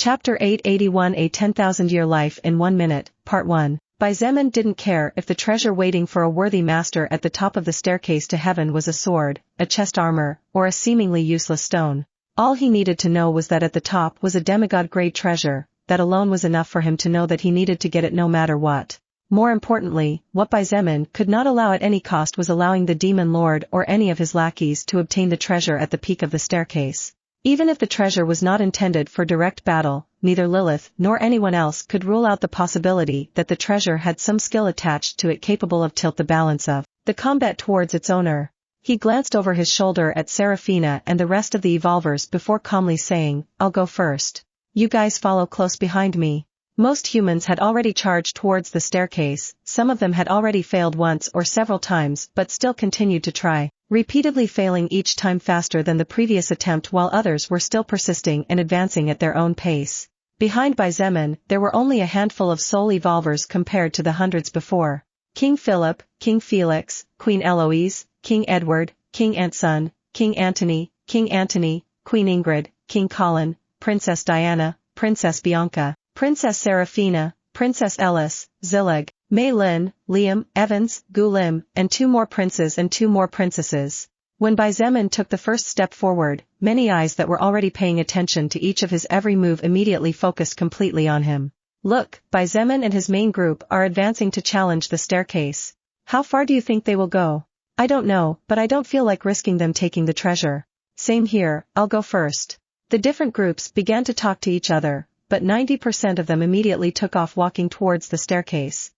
Chapter 881, A 10,000-Year Life in 1 Minute, Part 1. Xietain didn't care if the treasure waiting for a worthy master at the top of the staircase to heaven was a sword, a chest armor, or a seemingly useless stone. All he needed to know was that at the top was a demigod-grade treasure. That alone was enough for him to know that he needed to get it no matter what. More importantly, what Xietain could not allow at any cost was allowing the demon lord or any of his lackeys to obtain the treasure at the peak of the staircase. Even if the treasure was not intended for direct battle, neither Lilith nor anyone else could rule out the possibility that the treasure had some skill attached to it capable of tilt the balance of the combat towards its owner. He glanced over his shoulder at Seraphina and the rest of the evolvers before calmly saying, "I'll go first. You guys follow close behind me." Most humans had already charged towards the staircase, some of them had already failed once or several times but still continued to try, repeatedly failing each time faster than the previous attempt, while others were still persisting and advancing at their own pace. Behind Xietain, there were only a handful of soul evolvers compared to the hundreds before. King Philip, King Felix, Queen Eloise, King Edward, King Anson, King Antony, Queen Ingrid, King Colin, Princess Diana, Princess Bianca, Princess Seraphina, Princess Ellis, Zillig, Mei Lin, Liam, Evans, Gulim, and 2 more princes and 2 more princesses. When Xietain took the first step forward, many eyes that were already paying attention to each of his every move immediately focused completely on him. Look, Xietain and his main group are advancing to challenge the staircase. How far do you think they will go? I don't know, but I don't feel like risking them taking the treasure. Same here, I'll go first. The different groups began to talk to each other, but 90% of them immediately took off walking towards the staircase.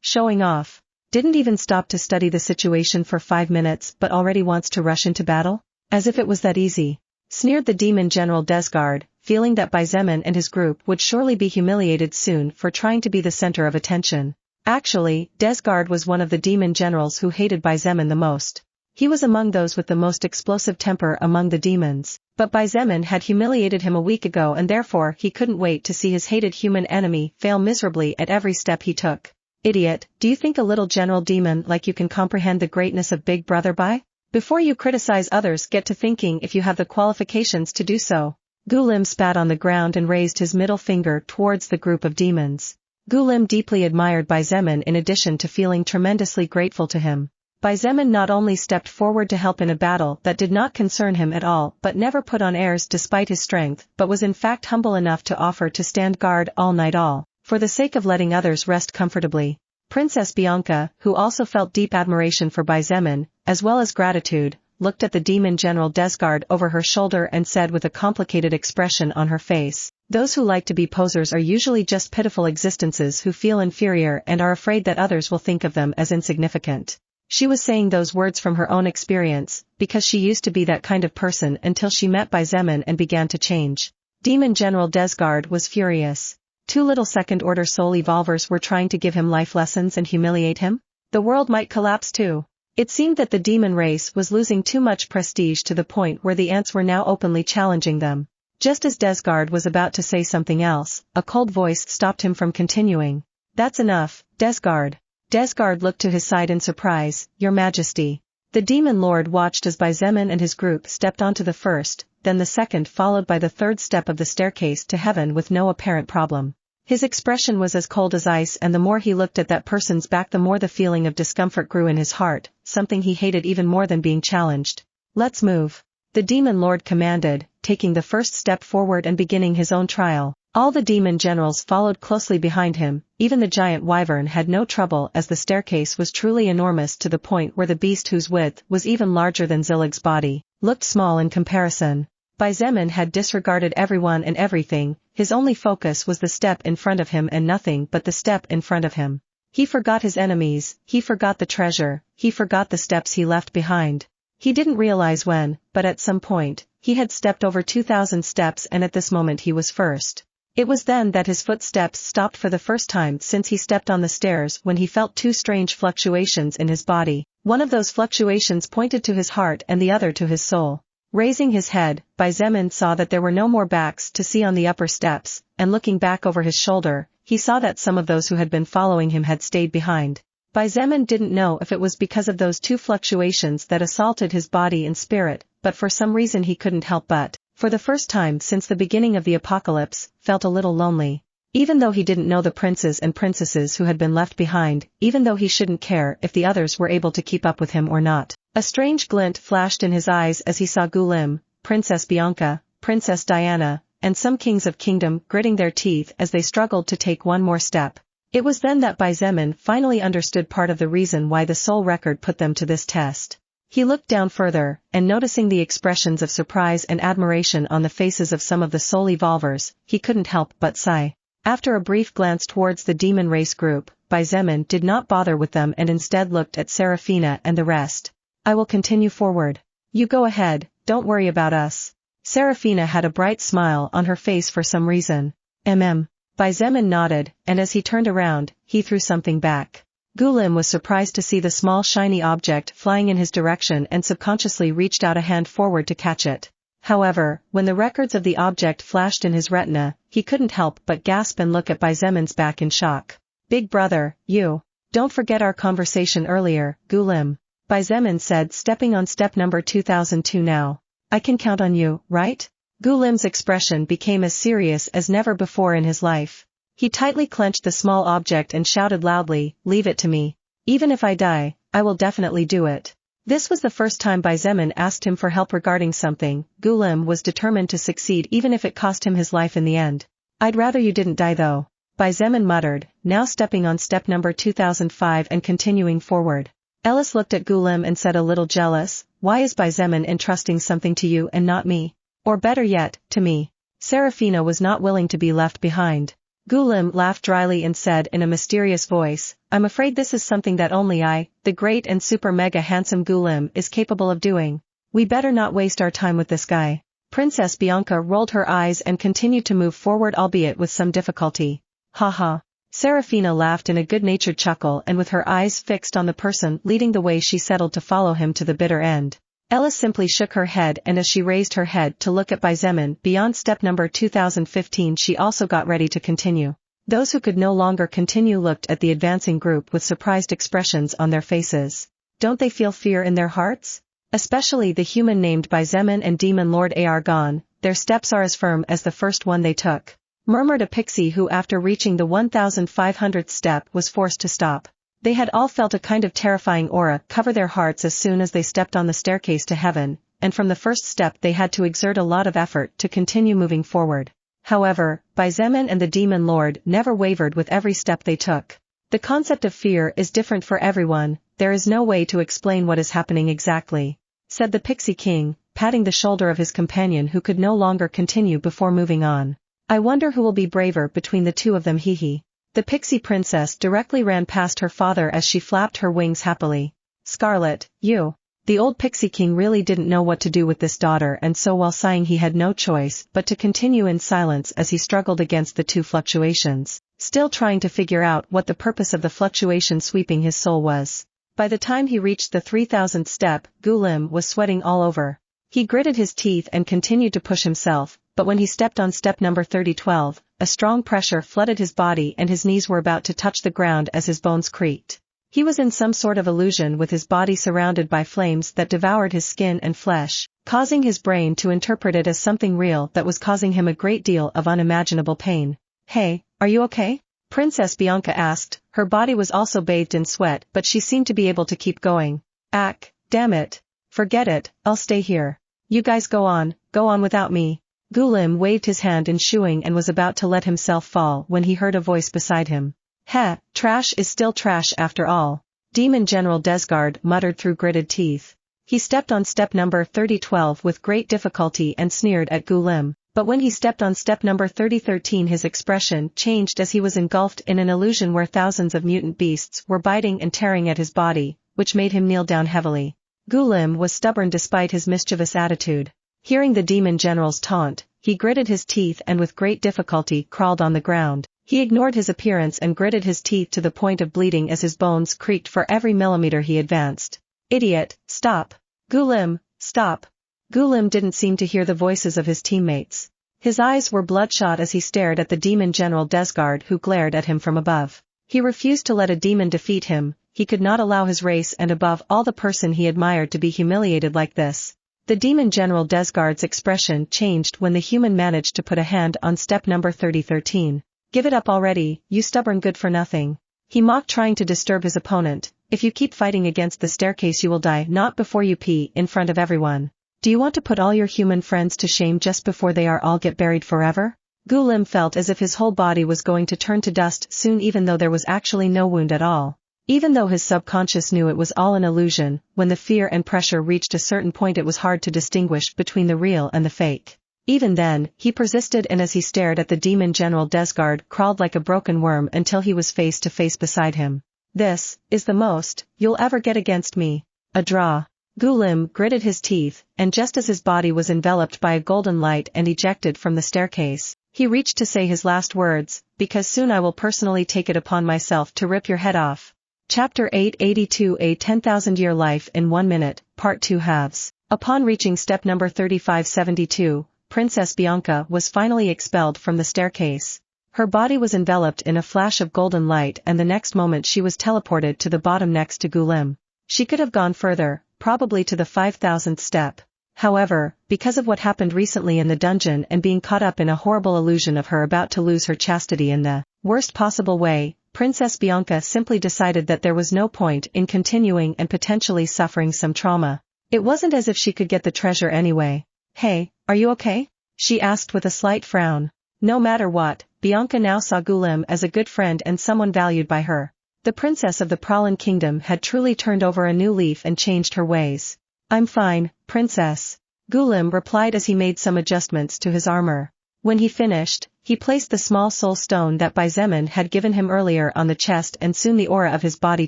Showing off. Didn't even stop to study the situation for 5 minutes but already wants to rush into battle? As if it was that easy. Sneered the demon general Desgard, feeling that Xietain and his group would surely be humiliated soon for trying to be the center of attention. Actually, Desgard was one of the demon generals who hated Xietain the most. He was among those with the most explosive temper among the demons, but Xietain had humiliated him a week ago and therefore he couldn't wait to see his hated human enemy fail miserably at every step he took. Idiot, do you think a little general demon like you can comprehend the greatness of Big Brother by? Before you criticize others, get to thinking if you have the qualifications to do so. Gulim spat on the ground and raised his middle finger towards the group of demons. Gulim deeply admired Xietain in addition to feeling tremendously grateful to him. Xietain not only stepped forward to help in a battle that did not concern him at all but never put on airs despite his strength, but was in fact humble enough to offer to stand guard all night for the sake of letting others rest comfortably. Princess Bianca, who also felt deep admiration for Xietain, as well as gratitude, looked at the demon general Desgard over her shoulder and said with a complicated expression on her face, "Those who like to be posers are usually just pitiful existences who feel inferior and are afraid that others will think of them as insignificant." She was saying those words from her own experience, because she used to be that kind of person until she met Xietain and began to change. Demon General Desgard was furious. 2 little second-order soul evolvers were trying to give him life lessons and humiliate him? The world might collapse too. It seemed that the demon race was losing too much prestige to the point where the ants were now openly challenging them. Just as Desgard was about to say something else, a cold voice stopped him from continuing. "That's enough, Desgard." Desgard looked to his side in surprise. "Your Majesty." The demon lord watched as Xietain and his group stepped onto the first, then the second followed by the third step of the staircase to heaven with no apparent problem. His expression was as cold as ice, and the more he looked at that person's back the more the feeling of discomfort grew in his heart, something he hated even more than being challenged. "Let's move," the demon lord commanded, taking the first step forward and beginning his own trial. All the demon generals followed closely behind him. Even the giant wyvern had no trouble as the staircase was truly enormous to the point where the beast, whose width was even larger than Zillig's body, looked small in comparison. Xietain had disregarded everyone and everything. His only focus was the step in front of him and nothing but the step in front of him. He forgot his enemies, he forgot the treasure, he forgot the steps he left behind. He didn't realize when, but at some point, he had stepped over 2,000 steps and at this moment he was first. It was then that his footsteps stopped for the first time since he stepped on the stairs, when he felt 2 strange fluctuations in his body. One of those fluctuations pointed to his heart and the other to his soul. Raising his head, Xietain saw that there were no more backs to see on the upper steps, and looking back over his shoulder, he saw that some of those who had been following him had stayed behind. Xietain didn't know if it was because of those 2 fluctuations that assaulted his body and spirit, but for some reason he couldn't help but for the first time since the beginning of the apocalypse, felt a little lonely. Even though he didn't know the princes and princesses who had been left behind, even though he shouldn't care if the others were able to keep up with him or not. A strange glint flashed in his eyes as he saw Gulim, Princess Bianca, Princess Diana, and some kings of kingdom gritting their teeth as they struggled to take one more step. It was then that Xietain finally understood part of the reason why the soul record put them to this test. He looked down further, and noticing the expressions of surprise and admiration on the faces of some of the soul evolvers, he couldn't help but sigh. After a brief glance towards the demon race group, Xietain did not bother with them and instead looked at Seraphina and the rest. I will continue forward. You go ahead, don't worry about us. Seraphina had a bright smile on her face for some reason. Xietain nodded, and as he turned around, he threw something back. Gulim was surprised to see the small shiny object flying in his direction and subconsciously reached out a hand forward to catch it. However, when the records of the object flashed in his retina, he couldn't help but gasp and look at Xietan's back in shock. Big brother, you. Don't forget our conversation earlier, Gulim. Xietain said, stepping on step number 2002 now. I can count on you, right? Gulim's expression became as serious as never before in his life. He tightly clenched the small object and shouted loudly, leave it to me. Even if I die, I will definitely do it. This was the first time Xietain asked him for help regarding something. Gulim was determined to succeed even if it cost him his life in the end. I'd rather you didn't die though. Xietain muttered, now stepping on step number 2005 and continuing forward. Ellis looked at Gulim and said a little jealous, why is Xietain entrusting something to you and not me? Or better yet, to me. Seraphina was not willing to be left behind. Gulim laughed dryly and said in a mysterious voice, I'm afraid this is something that only I, the great and super mega handsome Gulim, is capable of doing. We better not waste our time with this guy. Princess Bianca rolled her eyes and continued to move forward, albeit with some difficulty. Ha ha. Seraphina laughed in a good-natured chuckle, and with her eyes fixed on the person leading the way she settled to follow him to the bitter end. Ellis simply shook her head, and as she raised her head to look at Xietain beyond step number 2015, she also got ready to continue. Those who could no longer continue looked at the advancing group with surprised expressions on their faces. Don't they feel fear in their hearts? Especially the human named Xietain and Demon Lord Argon, their steps are as firm as the first one they took. Murmured a pixie who after reaching the 1500th step was forced to stop. They had all felt a kind of terrifying aura cover their hearts as soon as they stepped on the staircase to heaven, and from the first step they had to exert a lot of effort to continue moving forward. However, Xietain and the Demon Lord never wavered with every step they took. The concept of fear is different for everyone, there is no way to explain what is happening exactly, said the Pixie King, patting the shoulder of his companion who could no longer continue before moving on. I wonder who will be braver between the two of them, hee. The Pixie Princess directly ran past her father as she flapped her wings happily. Scarlet, you. The old Pixie King really didn't know what to do with this daughter, and so while sighing he had no choice but to continue in silence as he struggled against the two fluctuations, still trying to figure out what the purpose of the fluctuation sweeping his soul was. By the time he reached the 3000th step, Gulim was sweating all over. He gritted his teeth and continued to push himself, but when he stepped on step number 3012, a strong pressure flooded his body and his knees were about to touch the ground as his bones creaked. He was in some sort of illusion with his body surrounded by flames that devoured his skin and flesh, causing his brain to interpret it as something real that was causing him a great deal of unimaginable pain. Hey, are you okay? Princess Bianca asked. Her body was also bathed in sweat, but she seemed to be able to keep going. Damn it. Forget it, I'll stay here. You guys go on without me. Gulim waved his hand in shooing and was about to let himself fall when he heard a voice beside him. Heh, trash is still trash after all. Demon General Desgard muttered through gritted teeth. He stepped on step number 3012 with great difficulty and sneered at Gulim, but when he stepped on step number 3013 his expression changed as he was engulfed in an illusion where thousands of mutant beasts were biting and tearing at his body, which made him kneel down heavily. Gulim was stubborn despite his mischievous attitude. Hearing the Demon General's taunt, he gritted his teeth and with great difficulty crawled on the ground. He ignored his appearance and gritted his teeth to the point of bleeding as his bones creaked for every millimeter he advanced. Idiot, stop. Gulim, stop. Gulim didn't seem to hear the voices of his teammates. His eyes were bloodshot as he stared at the Demon General Desgard who glared at him from above. He refused to let a demon defeat him, he could not allow his race and above all the person he admired to be humiliated like this. The demon General Desgard's expression changed when the human managed to put a hand on step number 3013. Give it up already, you stubborn good-for-nothing. He mocked, trying to disturb his opponent. If you keep fighting against the staircase you will die not before you pee in front of everyone. Do you want to put all your human friends to shame just before they are all get buried forever? Gulim felt as if his whole body was going to turn to dust soon, even though there was actually no wound at all. Even though his subconscious knew it was all an illusion, when the fear and pressure reached a certain point it was hard to distinguish between the real and the fake. Even then, he persisted, and as he stared at the demon General, Desgard crawled like a broken worm until he was face to face beside him. This is the most you'll ever get against me. A draw. Gulim gritted his teeth, and just as his body was enveloped by a golden light and ejected from the staircase, he reached to say his last words, because soon I will personally take it upon myself to rip your head off. Chapter 882, A 10,000-Year Life in 1 Minute, Part 2 Halves. Upon reaching step number 3572, Princess Bianca was finally expelled from the staircase. Her body was enveloped in a flash of golden light, and the next moment she was teleported to the bottom next to Gulim. She could have gone further, probably to the 5,000th step. However, because of what happened recently in the dungeon and being caught up in a horrible illusion of her about to lose her chastity in the worst possible way, Princess Bianca simply decided that there was no point in continuing and potentially suffering some trauma. It wasn't as if she could get the treasure anyway. Hey, are you okay? She asked with a slight frown. No matter what, Bianca now saw Gulim as a good friend and someone valued by her. The princess of the Prowlan Kingdom had truly turned over a new leaf and changed her ways. I'm fine, princess. Gulim replied as he made some adjustments to his armor. When he finished, he placed the small soul stone that Xietain had given him earlier on the chest, and soon the aura of his body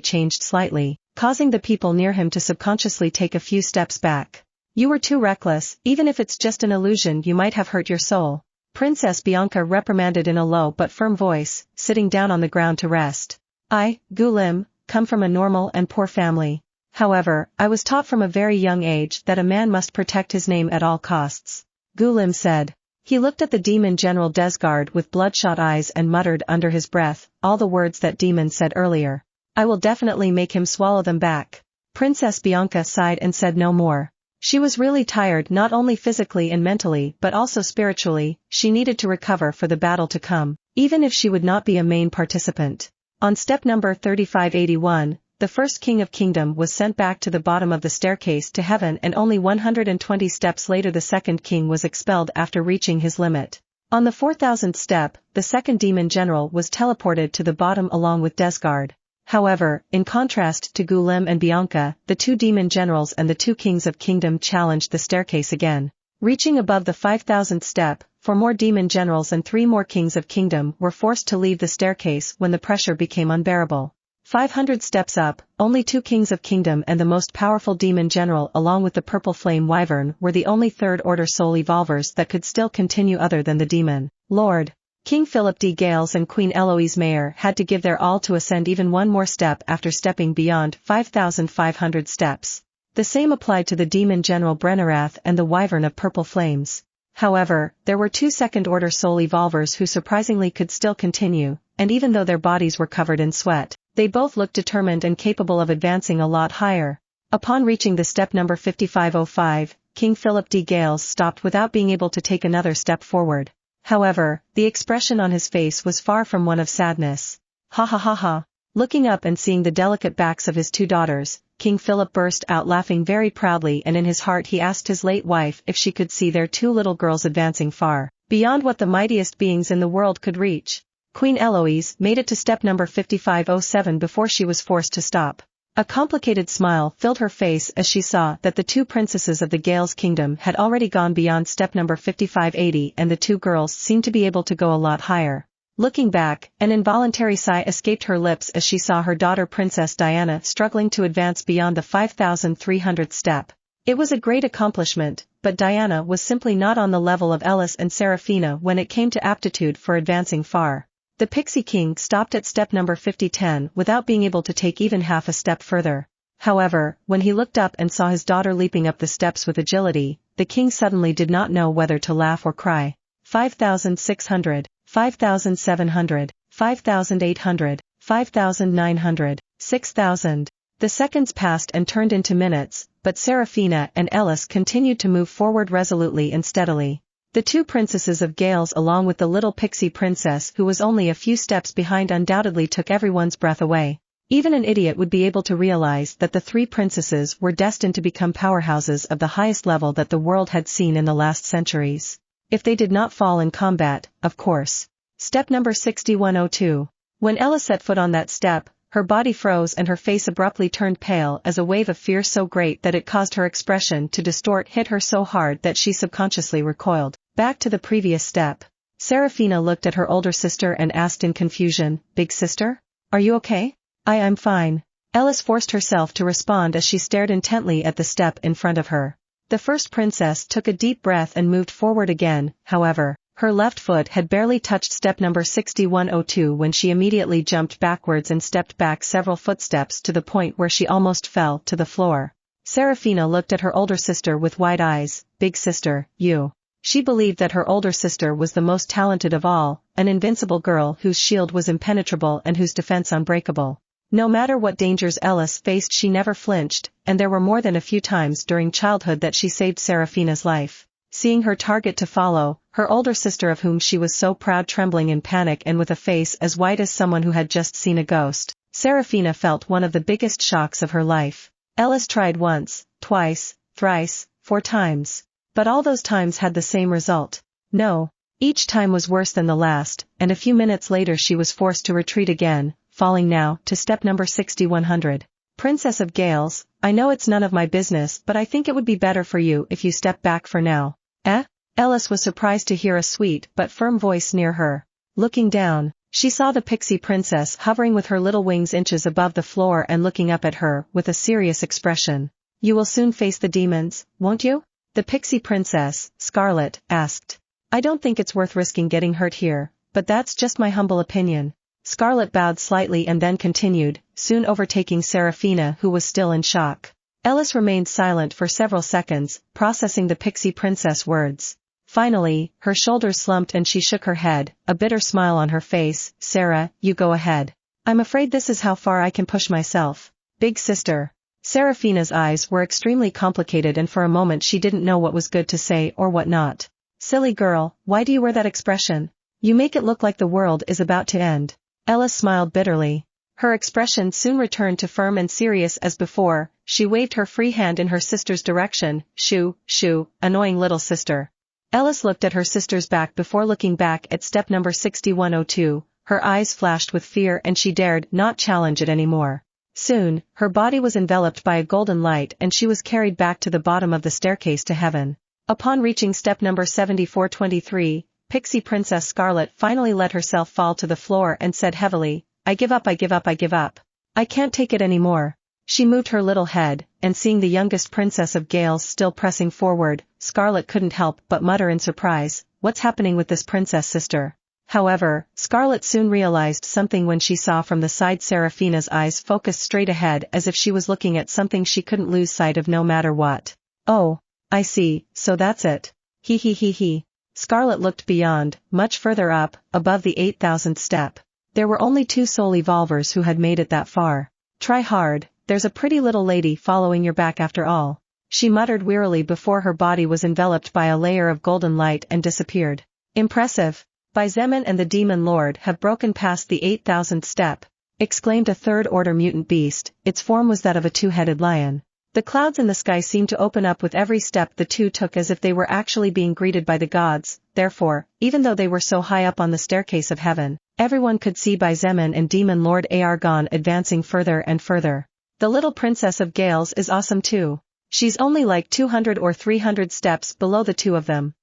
changed slightly, causing the people near him to subconsciously take a few steps back. You were too reckless. Even if it's just an illusion, you might have hurt your soul. Princess Bianca reprimanded in a low but firm voice, sitting down on the ground to rest. I, Gulim, come from a normal and poor family. However, I was taught from a very young age that a man must protect his name at all costs. Gulim said. He looked at the demon General Desgard with bloodshot eyes and muttered under his breath, all the words that demon said earlier. I will definitely make him swallow them back. Princess Bianca sighed and said no more. She was really tired, not only physically and mentally but also spiritually. She needed to recover for the battle to come, even if she would not be a main participant. On step number 3581, the first king of kingdom was sent back to the bottom of the staircase to heaven, and only 120 steps later the second king was expelled after reaching his limit. On the 4,000th step, the second demon general was teleported to the bottom along with Desgard. However, in contrast to Gulim and Bianca, the two demon generals and the two kings of kingdom challenged the staircase again. Reaching above the 5,000th step, 4 more demon generals and 3 more kings of kingdom were forced to leave the staircase when the pressure became unbearable. 500 steps up, only 2 kings of kingdom and the most powerful demon general along with the purple flame wyvern were the only third-order soul evolvers that could still continue other than the demon Lord. King Philip de Gales and Queen Eloise Mayer had to give their all to ascend even one more step after stepping beyond 5,500 steps. The same applied to the demon general Brennerath and the wyvern of purple flames. However, there were 2 second-order soul evolvers who surprisingly could still continue, and even though their bodies were covered in sweat, they both looked determined and capable of advancing a lot higher. Upon reaching the step number 5505, King Philip de Gales stopped without being able to take another step forward. However, the expression on his face was far from one of sadness. Ha ha ha ha. Looking up and seeing the delicate backs of his 2 daughters, King Philip burst out laughing very proudly, and in his heart he asked his late wife if she could see their 2 little girls advancing far beyond what the mightiest beings in the world could reach. Queen Eloise made it to step number 5507 before she was forced to stop. A complicated smile filled her face as she saw that the 2 princesses of the Gales kingdom had already gone beyond step number 5580, and the 2 girls seemed to be able to go a lot higher. Looking back, an involuntary sigh escaped her lips as she saw her daughter Princess Diana struggling to advance beyond the 5,300th step. It was a great accomplishment, but Diana was simply not on the level of Ellis and Seraphina when it came to aptitude for advancing far. The Pixie King stopped at step number 5010 without being able to take even half a step further. However, when he looked up and saw his daughter leaping up the steps with agility, the king suddenly did not know whether to laugh or cry. 5,600, 5,700, 5,800, 5,900, 6,000. The seconds passed and turned into minutes, but Seraphina and Ellis continued to move forward resolutely and steadily. The two princesses of Gales along with the little pixie princess who was only a few steps behind undoubtedly took everyone's breath away. Even an idiot would be able to realize that the three princesses were destined to become powerhouses of the highest level that the world had seen in the last centuries. If they did not fall in combat, of course. Step number 6102. When Ella set foot on that step, her body froze and her face abruptly turned pale as a wave of fear so great that it caused her expression to distort hit her so hard that she subconsciously recoiled back to the previous step. Seraphina looked at her older sister and asked in confusion, "Big sister? Are you okay?" I'm fine." Ellis forced herself to respond as she stared intently at the step in front of her. The first princess took a deep breath and moved forward again, however. Her left foot had barely touched step number 6102 when she immediately jumped backwards and stepped back several footsteps to the point where she almost fell to the floor. Seraphina looked at her older sister with wide eyes. "Big sister, you." She believed that her older sister was the most talented of all, an invincible girl whose shield was impenetrable and whose defense unbreakable. No matter what dangers Ellis faced she never flinched, and there were more than a few times during childhood that she saved Seraphina's life. Seeing her target to follow, her older sister of whom she was so proud trembling in panic and with a face as white as someone who had just seen a ghost, Seraphina felt one of the biggest shocks of her life. Ellis tried once, twice, thrice, 4 times. But all those times had the same result. No. Each time was worse than the last, and a few minutes later she was forced to retreat again, falling now to step number 6100. "Princess of Gales, I know it's none of my business but I think it would be better for you if you step back for now." "Eh?" Ellis was surprised to hear a sweet but firm voice near her. Looking down, she saw the pixie princess hovering with her little wings inches above the floor and looking up at her with a serious expression. "You will soon face the demons, won't you?" The pixie princess, Scarlet, asked. "I don't think it's worth risking getting hurt here, but that's just my humble opinion." Scarlet bowed slightly and then continued, soon overtaking Seraphina who was still in shock. Ellis remained silent for several seconds, processing the pixie princess words. Finally, her shoulders slumped and she shook her head, a bitter smile on her face. "Sarah, you go ahead. I'm afraid this is how far I can push myself." "Big sister." Seraphina's eyes were extremely complicated and for a moment she didn't know what was good to say or what not. "Silly girl, why do you wear that expression? You make it look like the world is about to end." Ella smiled bitterly. Her expression soon returned to firm and serious as before. She waved her free hand in her sister's direction. "Shoo, shoo, annoying little sister." Ellis looked at her sister's back before looking back at step number 6102. Her eyes flashed with fear and she dared not challenge it anymore. Soon, her body was enveloped by a golden light and she was carried back to the bottom of the staircase to heaven. Upon reaching step number 7423, Pixie Princess Scarlet finally let herself fall to the floor and said heavily, "I give up, I give up, I give up. I can't take it anymore." She moved her little head, and seeing the youngest princess of Gales still pressing forward, Scarlet couldn't help but mutter in surprise, "What's happening with this princess sister?" However, Scarlet soon realized something when she saw from the side Seraphina's eyes focused straight ahead as if she was looking at something she couldn't lose sight of no matter what. "Oh, I see, so that's it. He he he he." Scarlet looked beyond, much further up, above the 8,000th step. There were only 2 soul evolvers who had made it that far. "Try hard, there's a pretty little lady following your back after all," she muttered wearily before her body was enveloped by a layer of golden light and disappeared. "Impressive. By Xietain and the Demon Lord have broken past the 8,000th step," exclaimed a third-order mutant beast. Its form was that of a 2-headed lion. The clouds in the sky seemed to open up with every step the two took as if they were actually being greeted by the gods. Therefore, even though they were so high up on the staircase of heaven, everyone could see by Xietain and Demon Lord Argon advancing further and further. "The little princess of Gales is awesome too. She's only like 200 or 300 steps below the two of them.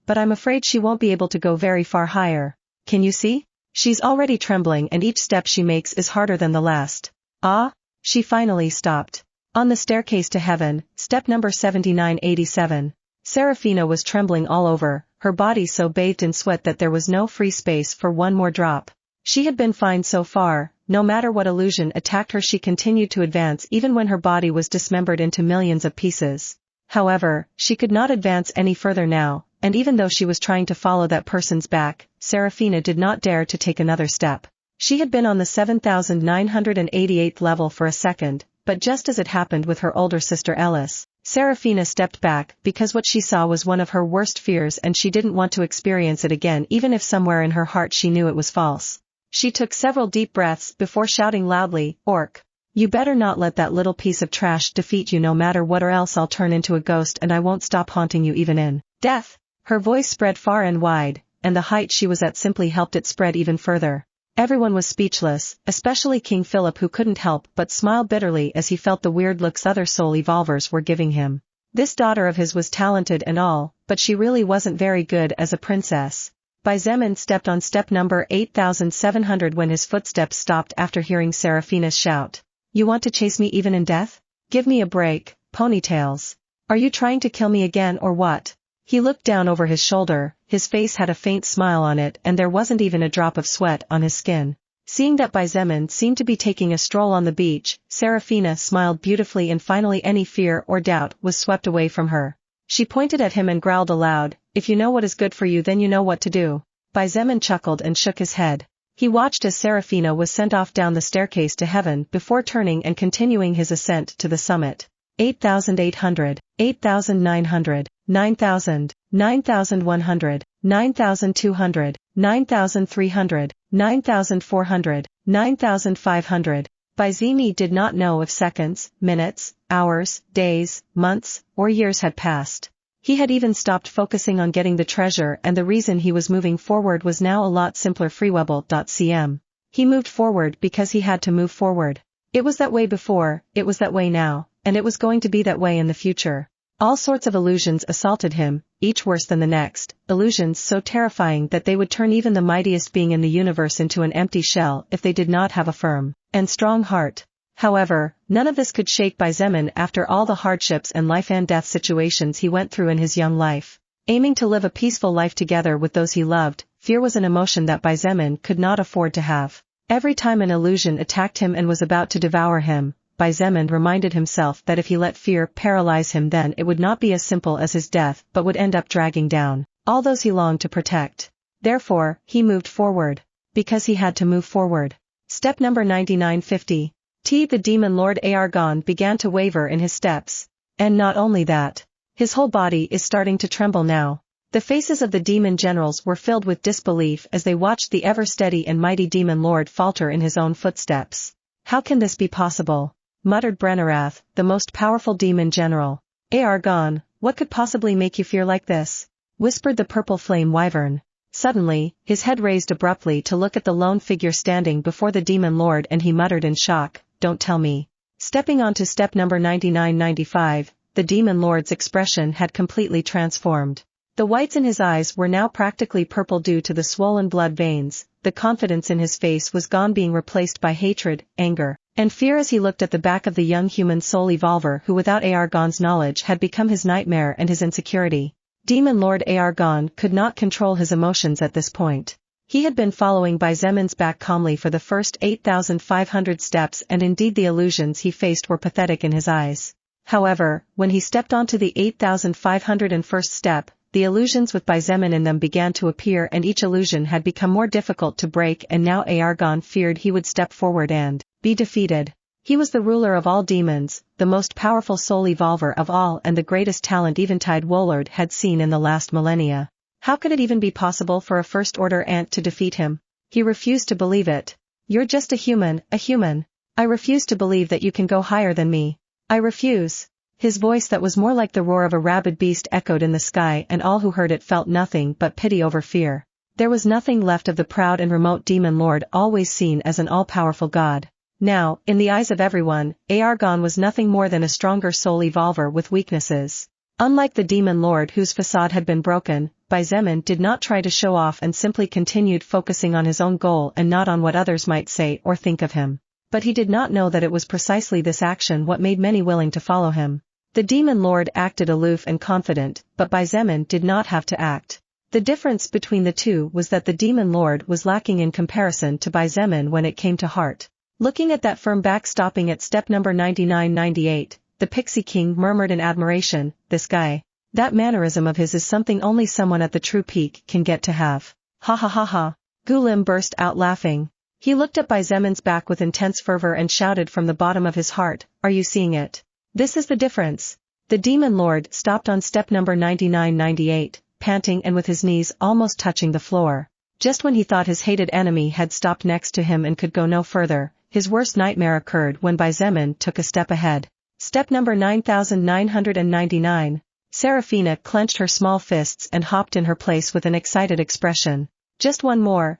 But I'm afraid she won't be able to go very far higher. Can you see? She's already trembling and each step she makes is harder than the last." "Ah?" She finally stopped. On the staircase to heaven, step number 7987. Seraphina was trembling all over, her body so bathed in sweat that there was no free space for one more drop. She had been fine so far. No matter what illusion attacked her she continued to advance even when her body was dismembered into millions of pieces. However, she could not advance any further now, and even though she was trying to follow that person's back, Seraphina did not dare to take another step. She had been on the 7,988th level for a second, but just as it happened with her older sister Ellis, Seraphina stepped back because what she saw was one of her worst fears and she didn't want to experience it again even if somewhere in her heart she knew it was false. She took several deep breaths before shouting loudly, "Orc! You better not let that little piece of trash defeat you no matter what, or else I'll turn into a ghost and I won't stop haunting you even in death." Her voice spread far and wide, and the height she was at simply helped it spread even further. Everyone was speechless, especially King Philip, who couldn't help but smile bitterly as he felt the weird looks other soul evolvers were giving him. This daughter of his was talented and all, but she really wasn't very good as a princess. Xietain stepped on step number 8700 when his footsteps stopped after hearing Seraphina's shout. "You want to chase me even in death? Give me a break, ponytails. Are you trying to kill me again or what?" He looked down over his shoulder, his face had a faint smile on it and there wasn't even a drop of sweat on his skin. Seeing that Xietain seemed to be taking a stroll on the beach, Seraphina smiled beautifully and finally any fear or doubt was swept away from her. She pointed at him and growled aloud, "If you know what is good for you then you know what to do." Xietain chuckled and shook his head. He watched as Seraphina was sent off down the staircase to heaven before turning and continuing his ascent to the summit. 8,800, 8,900, 9,000, 9,100, 9,200, 9,300, 9,400, 9,500. Xietain did not know if seconds, minutes, hours, days, months, or years had passed. He had even stopped focusing on getting the treasure, and the reason he was moving forward was now a lot simpler. Freewebble.cm. He moved forward because he had to move forward. It was that way before, it was that way now, and it was going to be that way in the future. All sorts of illusions assaulted him, each worse than the next, illusions so terrifying that they would turn even the mightiest being in the universe into an empty shell if they did not have a firm and strong heart. However, none of this could shake Xietain after all the hardships and life and death situations he went through in his young life. Aiming to live a peaceful life together with those he loved, fear was an emotion that Xietain could not afford to have. Every time an illusion attacked him and was about to devour him, Xietain reminded himself that if he let fear paralyze him then it would not be as simple as his death but would end up dragging down all those he longed to protect. Therefore, he moved forward. Because he had to move forward. Step number 9950. The demon lord Argon began to waver in his steps. And not only that. His whole body is starting to tremble now. The faces of the demon generals were filled with disbelief as they watched the ever-steady and mighty demon lord falter in his own footsteps. "How can this be possible?" muttered Brenarath, the most powerful demon general. "Argon, what could possibly make you fear like this?" whispered the purple flame wyvern. Suddenly, his head raised abruptly to look at the lone figure standing before the demon lord and he muttered in shock, "Don't tell me." Stepping onto step number 9995, the demon lord's expression had completely transformed. The whites in his eyes were now practically purple due to the swollen blood veins, the confidence in his face was gone, being replaced by hatred, anger, and fear as he looked at the back of the young human soul evolver who without Argon's knowledge had become his nightmare and his insecurity. Demon Lord Argon could not control his emotions at this point. He had been following Xietan's back calmly for the first 8,500 steps, and indeed the illusions he faced were pathetic in his eyes. However, when he stepped onto the 8,501st step, the illusions with Xietain in them began to appear, and each illusion had become more difficult to break, and now Argon feared he would step forward and be defeated. He was the ruler of all demons, the most powerful soul evolver of all, and the greatest talent Eventide Woolard had seen in the last millennia. How could it even be possible for a first-order ant to defeat him? He refused to believe it. "You're just a human, a human. I refuse to believe that you can go higher than me. I refuse." His voice that was more like the roar of a rabid beast echoed in the sky, and all who heard it felt nothing but pity over fear. There was nothing left of the proud and remote demon lord always seen as an all-powerful god. Now, in the eyes of everyone, Argon was nothing more than a stronger soul evolver with weaknesses. Unlike the demon lord whose facade had been broken, Xietain did not try to show off and simply continued focusing on his own goal and not on what others might say or think of him. But he did not know that it was precisely this action what made many willing to follow him. The demon lord acted aloof and confident, but Xietain did not have to act. The difference between the two was that the demon lord was lacking in comparison to Xietain when it came to heart. Looking at that firm back stopping at step number 9998, the Pixie King murmured in admiration, "This guy. That mannerism of his is something only someone at the true peak can get to have." "Ha ha ha ha." Gulim burst out laughing. He looked up by Zeman's back with intense fervor and shouted from the bottom of his heart, "Are you seeing it? This is the difference." The demon lord stopped on step number 9998, panting and with his knees almost touching the floor. Just when he thought his hated enemy had stopped next to him and could go no further, his worst nightmare occurred when Zeman took a step ahead. Step number 9999. Serafina clenched her small fists and hopped in her place with an excited expression. Just one more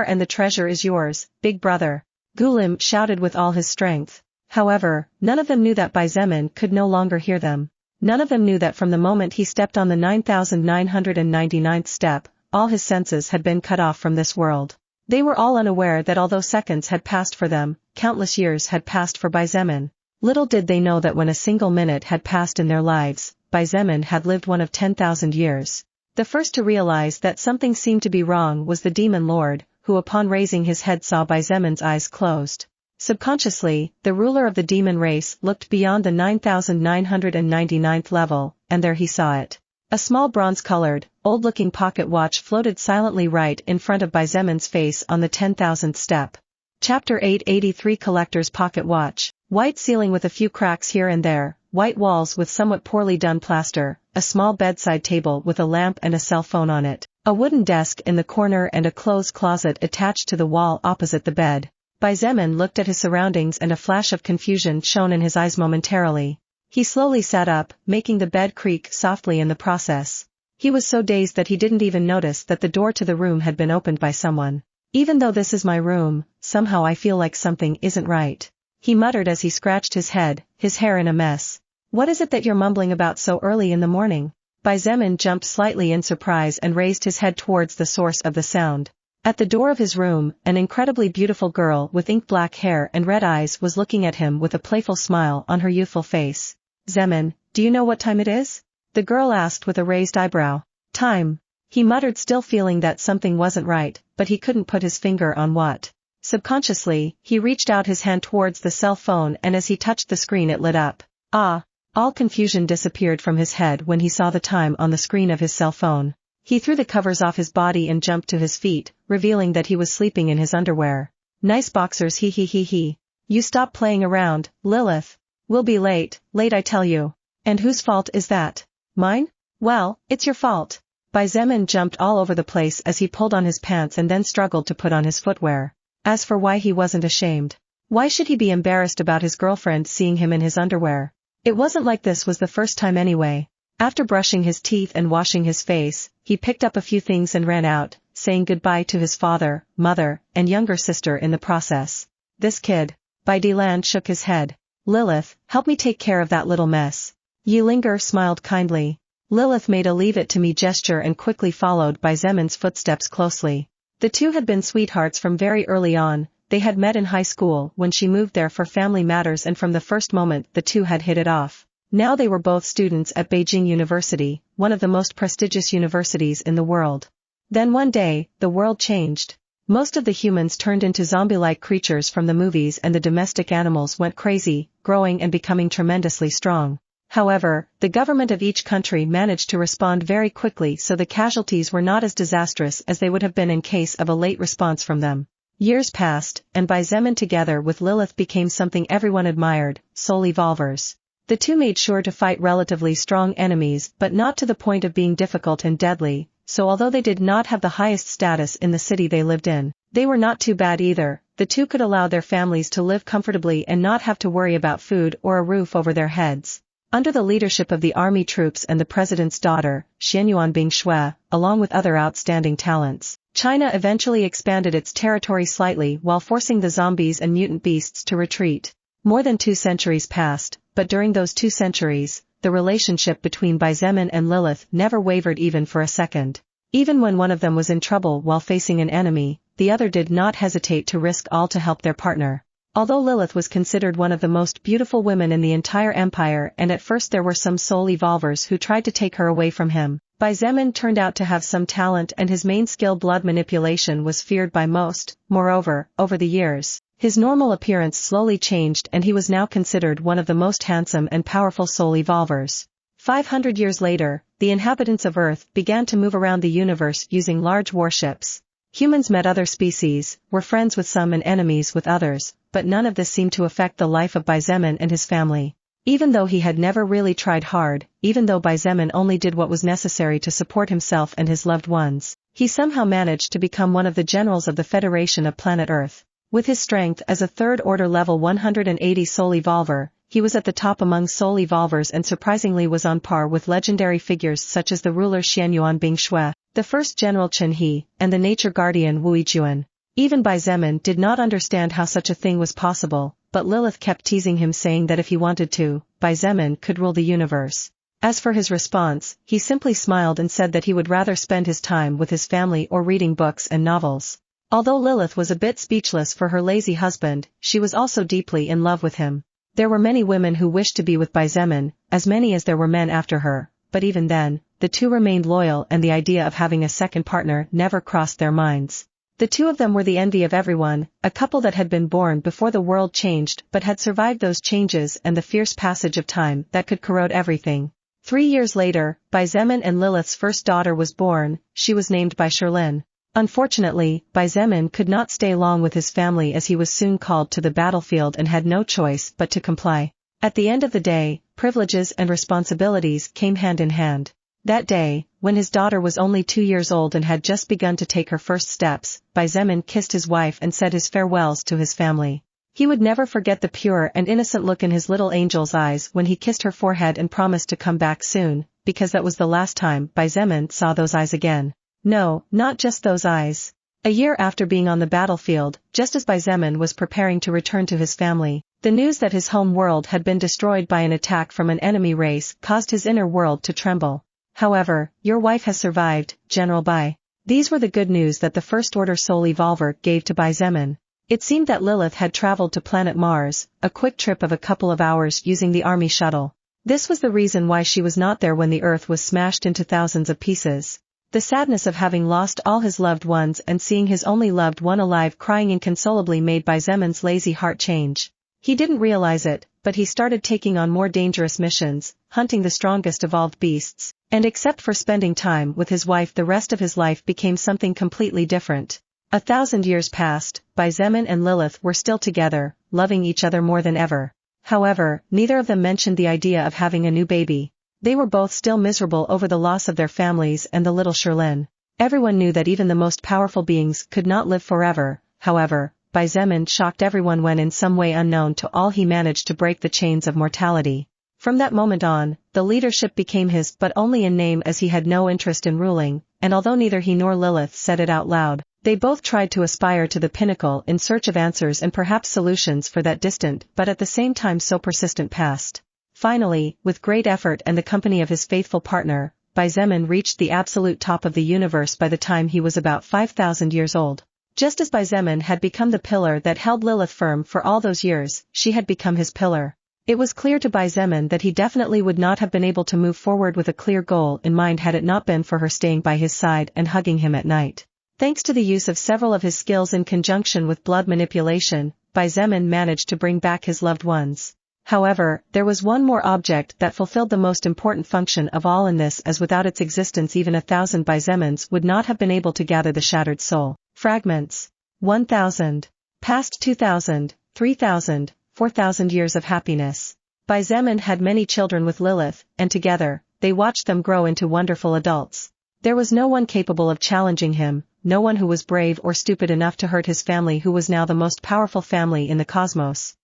and the treasure is yours, big brother. Gulim shouted with all his strength. However, none of them knew that Zeman could no longer hear them. None of them knew that from the moment he stepped on the 9999th step, all his senses had been cut off from this world. They were all unaware that although seconds had passed for them, countless years had passed for Zeman. Little did they know that when a single minute had passed in their lives, Zeman had lived one of 10,000 years. The first to realize that something seemed to be wrong was the demon lord, who upon raising his head saw Zeman's eyes closed. Subconsciously, the ruler of the demon race looked beyond the 9999th level, and there he saw it. A small bronze-colored, old-looking pocket watch floated silently right in front of Zeman's face on the 10,000th step. Chapter 883 Collector's Pocket Watch. White ceiling with a few cracks here and there, white walls with somewhat poorly done plaster, a small bedside table with a lamp and a cell phone on it, a wooden desk in the corner and a clothes closet attached to the wall opposite the bed. Zeman looked at his surroundings and a flash of confusion shone in his eyes momentarily. He slowly sat up, making the bed creak softly in the process. He was so dazed that he didn't even notice that the door to the room had been opened by someone. "Even though this is my room, somehow I feel like something isn't right," he muttered as he scratched his head, his hair in a mess. "What is it that you're mumbling about so early in the morning?" Zeman jumped slightly in surprise and raised his head towards the source of the sound. At the door of his room, an incredibly beautiful girl with ink-black hair and red eyes was looking at him with a playful smile on her youthful face. "Zeman, do you know what time it is?" the girl asked with a raised eyebrow. "Time?" he muttered, still feeling that something wasn't right, but he couldn't put his finger on what. Subconsciously, he reached out his hand towards the cell phone and as he touched the screen it lit up. Ah! All confusion disappeared from his head when he saw the time on the screen of his cell phone. He threw the covers off his body and jumped to his feet, revealing that he was sleeping in his underwear. "Nice boxers, he. You stop playing around, Lilith. We'll be late I tell you." "And whose fault is that?" "Mine? Well, it's your fault." Zeman jumped all over the place as he pulled on his pants and then struggled to put on his footwear. As for why he wasn't ashamed. Why should he be embarrassed about his girlfriend seeing him in his underwear? It wasn't like this was the first time anyway. After brushing his teeth and washing his face, he picked up a few things and ran out, saying goodbye to his father, mother, and younger sister in the process. "This kid." Dylan shook his head. "Lilith, help me take care of that little mess." Yilinger smiled kindly. Lilith made a leave it to me gesture and quickly followed Zeman's footsteps closely. The two had been sweethearts from very early on. They had met in high school when she moved there for family matters, and from the first moment the two had hit it off. Now they were both students at Beijing University, one of the most prestigious universities in the world. Then one day, the world changed. Most of the humans turned into zombie-like creatures from the movies and the domestic animals went crazy, growing and becoming tremendously strong. However, the government of each country managed to respond very quickly, so the casualties were not as disastrous as they would have been in case of a late response from them. Years passed, and Zeman together with Lilith became something everyone admired, soul evolvers. The two made sure to fight relatively strong enemies but not to the point of being difficult and deadly, so although they did not have the highest status in the city they lived in, they were not too bad either. The two could allow their families to live comfortably and not have to worry about food or a roof over their heads. Under the leadership of the army troops and the president's daughter, Xianyuan Bing Shui, along with other outstanding talents, China eventually expanded its territory slightly while forcing the zombies and mutant beasts to retreat. More than 2 centuries passed, but during those 2 centuries, the relationship between Zeman and Lilith never wavered even for a second. Even when one of them was in trouble while facing an enemy, the other did not hesitate to risk all to help their partner. Although Lilith was considered one of the most beautiful women in the entire empire, and at first there were some soul evolvers who tried to take her away from him, Zeman turned out to have some talent and his main skill, blood manipulation, was feared by most. Moreover, over the years, his normal appearance slowly changed and he was now considered one of the most handsome and powerful soul evolvers. 500 years later, the inhabitants of Earth began to move around the universe using large warships. Humans met other species, were friends with some and enemies with others, but none of this seemed to affect the life of Xietain and his family. Even though he had never really tried hard, even though Xietain only did what was necessary to support himself and his loved ones, he somehow managed to become one of the generals of the Federation of Planet Earth. With his strength as a third-order level 180 soul evolver, he was at the top among soul evolvers and surprisingly was on par with legendary figures such as the ruler Xianyuan Bingshui, the first general Chen He, and the nature guardian Wu Yijuan. Even Xietain did not understand how such a thing was possible, but Lilith kept teasing him saying that if he wanted to, Xietain could rule the universe. As for his response, he simply smiled and said that he would rather spend his time with his family or reading books and novels. Although Lilith was a bit speechless for her lazy husband, she was also deeply in love with him. There were many women who wished to be with Xietain, as many as there were men after her, but even then, the two remained loyal and the idea of having a second partner never crossed their minds. The two of them were the envy of everyone, a couple that had been born before the world changed but had survived those changes and the fierce passage of time that could corrode everything. 3 years later, Xietain and Lilith's first daughter was born. She was named Shirlin. Unfortunately, Xietain could not stay long with his family as he was soon called to the battlefield and had no choice but to comply. At the end of the day, privileges and responsibilities came hand in hand. That day, when his daughter was only 2 years old and had just begun to take her first steps, Xietain kissed his wife and said his farewells to his family. He would never forget the pure and innocent look in his little angel's eyes when he kissed her forehead and promised to come back soon, because that was the last time Xietain saw those eyes again. No, not just those eyes. A year after being on the battlefield, just as Xietain was preparing to return to his family, the news that his home world had been destroyed by an attack from an enemy race caused his inner world to tremble. However, your wife has survived, General Bai. These were the good news that the First Order Soul Evolver gave to Xietain. It seemed that Lilith had traveled to planet Mars, a quick trip of a couple of hours using the army shuttle. This was the reason why she was not there when the Earth was smashed into thousands of pieces. The sadness of having lost all his loved ones and seeing his only loved one alive crying inconsolably made Xietan's lazy heart change. He didn't realize it, but he started taking on more dangerous missions, hunting the strongest evolved beasts, and except for spending time with his wife the rest of his life became something completely different. 1,000 years passed, Xietain and Lilith were still together, loving each other more than ever. However, neither of them mentioned the idea of having a new baby. They were both still miserable over the loss of their families and the little Shirlin. Everyone knew that even the most powerful beings could not live forever. However, Xietain shocked everyone when in some way unknown to all he managed to break the chains of mortality. From that moment on, the leadership became his but only in name as he had no interest in ruling, and although neither he nor Lilith said it out loud, they both tried to aspire to the pinnacle in search of answers and perhaps solutions for that distant but at the same time so persistent past. Finally, with great effort and the company of his faithful partner, Xietain reached the absolute top of the universe by the time he was about 5,000 years old. Just as Xietain had become the pillar that held Lilith firm for all those years, she had become his pillar. It was clear to Xietain that he definitely would not have been able to move forward with a clear goal in mind had it not been for her staying by his side and hugging him at night. Thanks to the use of several of his skills in conjunction with blood manipulation, Xietain managed to bring back his loved ones. However, there was one more object that fulfilled the most important function of all in this, as without its existence even 1,000 Xieitains would not have been able to gather the shattered soul fragments. 1,000. Past 2,000, 3,000, 4,000 years of happiness. Xietain had many children with Lilith, and together, they watched them grow into wonderful adults. There was no one capable of challenging him, no one who was brave or stupid enough to hurt his family who was now the most powerful family in the cosmos.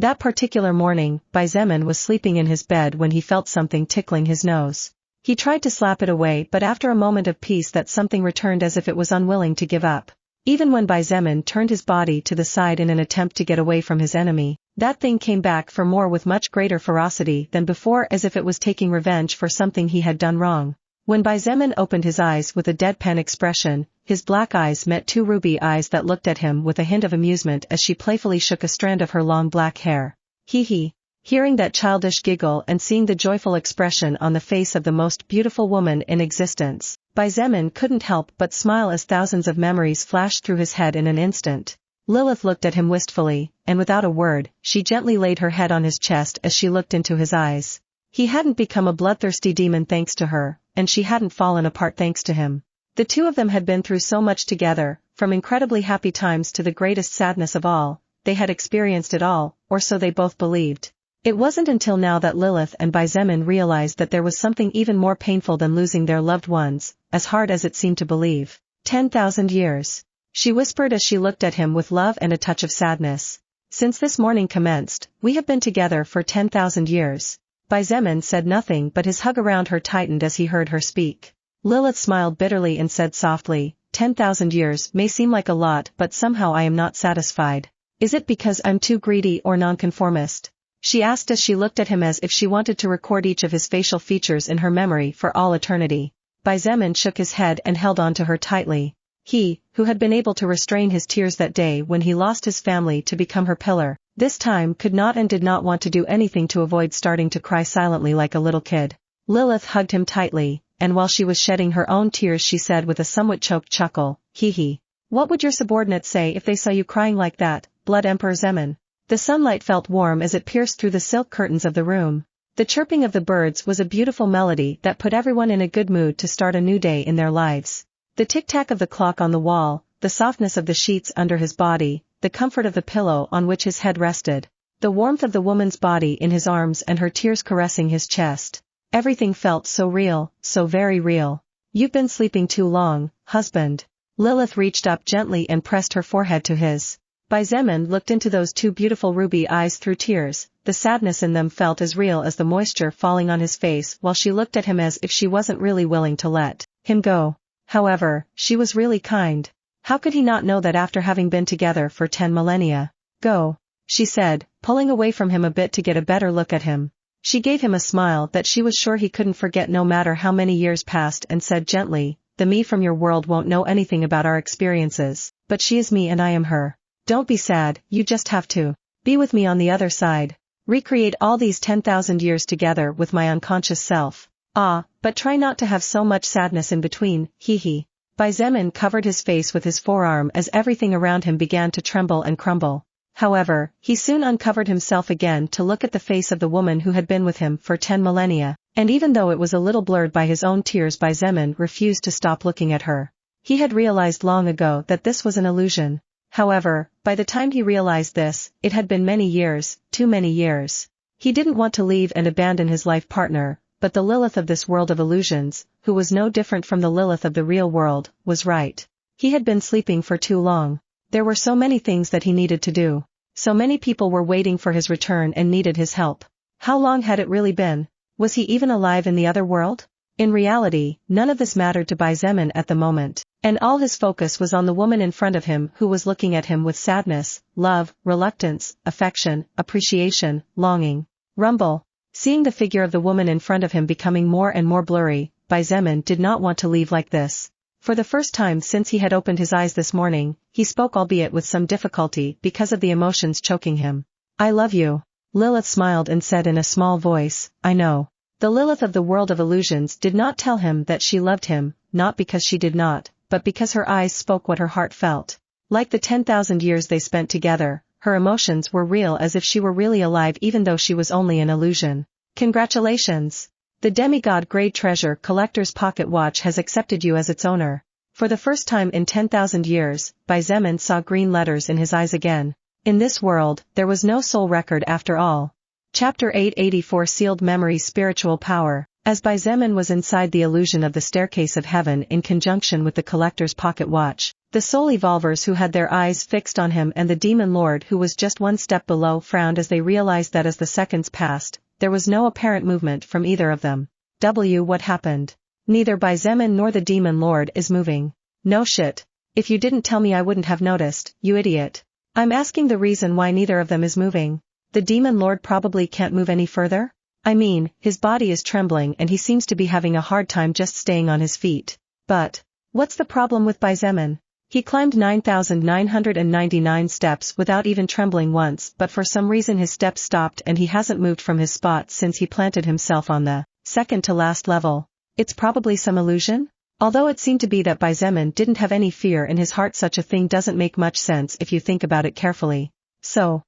That particular morning, Xietain was sleeping in his bed when he felt something tickling his nose. He tried to slap it away but after a moment of peace that something returned as if it was unwilling to give up. Even when Xietain turned his body to the side in an attempt to get away from his enemy, that thing came back for more with much greater ferocity than before as if it was taking revenge for something he had done wrong. When Xietain opened his eyes with a deadpan expression, his black eyes met two ruby eyes that looked at him with a hint of amusement as she playfully shook a strand of her long black hair. Hee. Hearing that childish giggle and seeing the joyful expression on the face of the most beautiful woman in existence, Xietain couldn't help but smile as thousands of memories flashed through his head in an instant. Lilith looked at him wistfully, and without a word, she gently laid her head on his chest as she looked into his eyes. He hadn't become a bloodthirsty demon thanks to her, and she hadn't fallen apart thanks to him. The two of them had been through so much together, from incredibly happy times to the greatest sadness of all, they had experienced it all, or so they both believed. It wasn't until now that Lilith and Xietain realized that there was something even more painful than losing their loved ones, as hard as it seemed to believe. 10,000 years. She whispered as she looked at him with love and a touch of sadness. Since this morning commenced, we have been together for 10,000 years. Xietain said nothing but his hug around her tightened as he heard her speak. Lilith smiled bitterly and said softly, 10,000 years may seem like a lot but somehow I am not satisfied. Is it because I'm too greedy or nonconformist? She asked as she looked at him as if she wanted to record each of his facial features in her memory for all eternity. Xietain shook his head and held on to her tightly. He, who had been able to restrain his tears that day when he lost his family to become her pillar, this time could not and did not want to do anything to avoid starting to cry silently like a little kid. Lilith hugged him tightly, and while she was shedding her own tears she said with a somewhat choked chuckle, hee hee. What would your subordinates say if they saw you crying like that, Blood Emperor Xietain? The sunlight felt warm as it pierced through the silk curtains of the room. The chirping of the birds was a beautiful melody that put everyone in a good mood to start a new day in their lives. The tic-tac of the clock on the wall, the softness of the sheets under his body, the comfort of the pillow on which his head rested, the warmth of the woman's body in his arms and her tears caressing his chest. Everything felt so real, so very real. You've been sleeping too long, husband. Lilith reached up gently and pressed her forehead to his. Xietain looked into those two beautiful ruby eyes through tears, the sadness in them felt as real as the moisture falling on his face while she looked at him as if she wasn't really willing to let him go. However, she was really kind. How could he not know that after having been together for 10 millennia? Go, she said, pulling away from him a bit to get a better look at him. She gave him a smile that she was sure he couldn't forget no matter how many years passed and said gently, the me from your world won't know anything about our experiences, but she is me and I am her. Don't be sad, you just have to be with me on the other side. Recreate all these 10,000 years together with my unconscious self. But try not to have so much sadness in between, hee hee. Xietain covered his face with his forearm as everything around him began to tremble and crumble. However, he soon uncovered himself again to look at the face of the woman who had been with him for 10 millennia, and even though it was a little blurred by his own tears, Xietain refused to stop looking at her. He had realized long ago that this was an illusion. However, by the time he realized this, it had been many years, too many years. He didn't want to leave and abandon his life partner, but the Lilith of this world of illusions, who was no different from the Lilith of the real world, was right. He had been sleeping for too long. There were so many things that he needed to do. So many people were waiting for his return and needed his help. How long had it really been? Was he even alive in the other world? In reality, none of this mattered to Xietain at the moment, and all his focus was on the woman in front of him who was looking at him with sadness, love, reluctance, affection, appreciation, longing. Rumble. Seeing the figure of the woman in front of him becoming more and more blurry, Xietain did not want to leave like this. For the first time since he had opened his eyes this morning, he spoke albeit with some difficulty because of the emotions choking him. I love you. Lilith smiled and said in a small voice, I know. The Lilith of the world of illusions did not tell him that she loved him, not because she did not, but because her eyes spoke what her heart felt. Like the 10,000 years they spent together, her emotions were real as if she were really alive even though she was only an illusion. Congratulations! The demigod Grade Treasure Collector's Pocket Watch has accepted you as its owner. For the first time in 10,000 years, Xietain saw green letters in his eyes again. In this world, there was no soul record after all. Chapter 884 Sealed Memory Spiritual Power. As Xietain was inside the illusion of the staircase of heaven in conjunction with the collector's pocket watch, the soul evolvers who had their eyes fixed on him and the demon lord who was just one step below frowned as they realized that as the seconds passed, there was no apparent movement from either of them. What happened? Neither Xietain nor the demon lord is moving. No shit. If you didn't tell me I wouldn't have noticed, you idiot. I'm asking the reason why neither of them is moving. The demon lord probably can't move any further? I mean, his body is trembling and he seems to be having a hard time just staying on his feet. But what's the problem with Xietain? He climbed 9,999 steps without even trembling once, but for some reason his steps stopped and he hasn't moved from his spot since he planted himself on the second to last level. It's probably some illusion? Although it seemed to be that Xietain didn't have any fear in his heart, such a thing doesn't make much sense if you think about it carefully. So,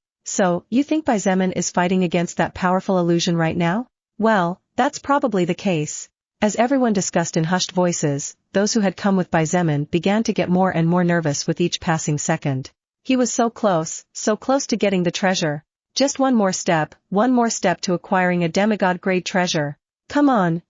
you think Xietain is fighting against that powerful illusion right now? Well, that's probably the case. As everyone discussed in hushed voices, those who had come with Xietain began to get more and more nervous with each passing second. He was so close to getting the treasure. Just one more step to acquiring a demigod-grade treasure. Come on.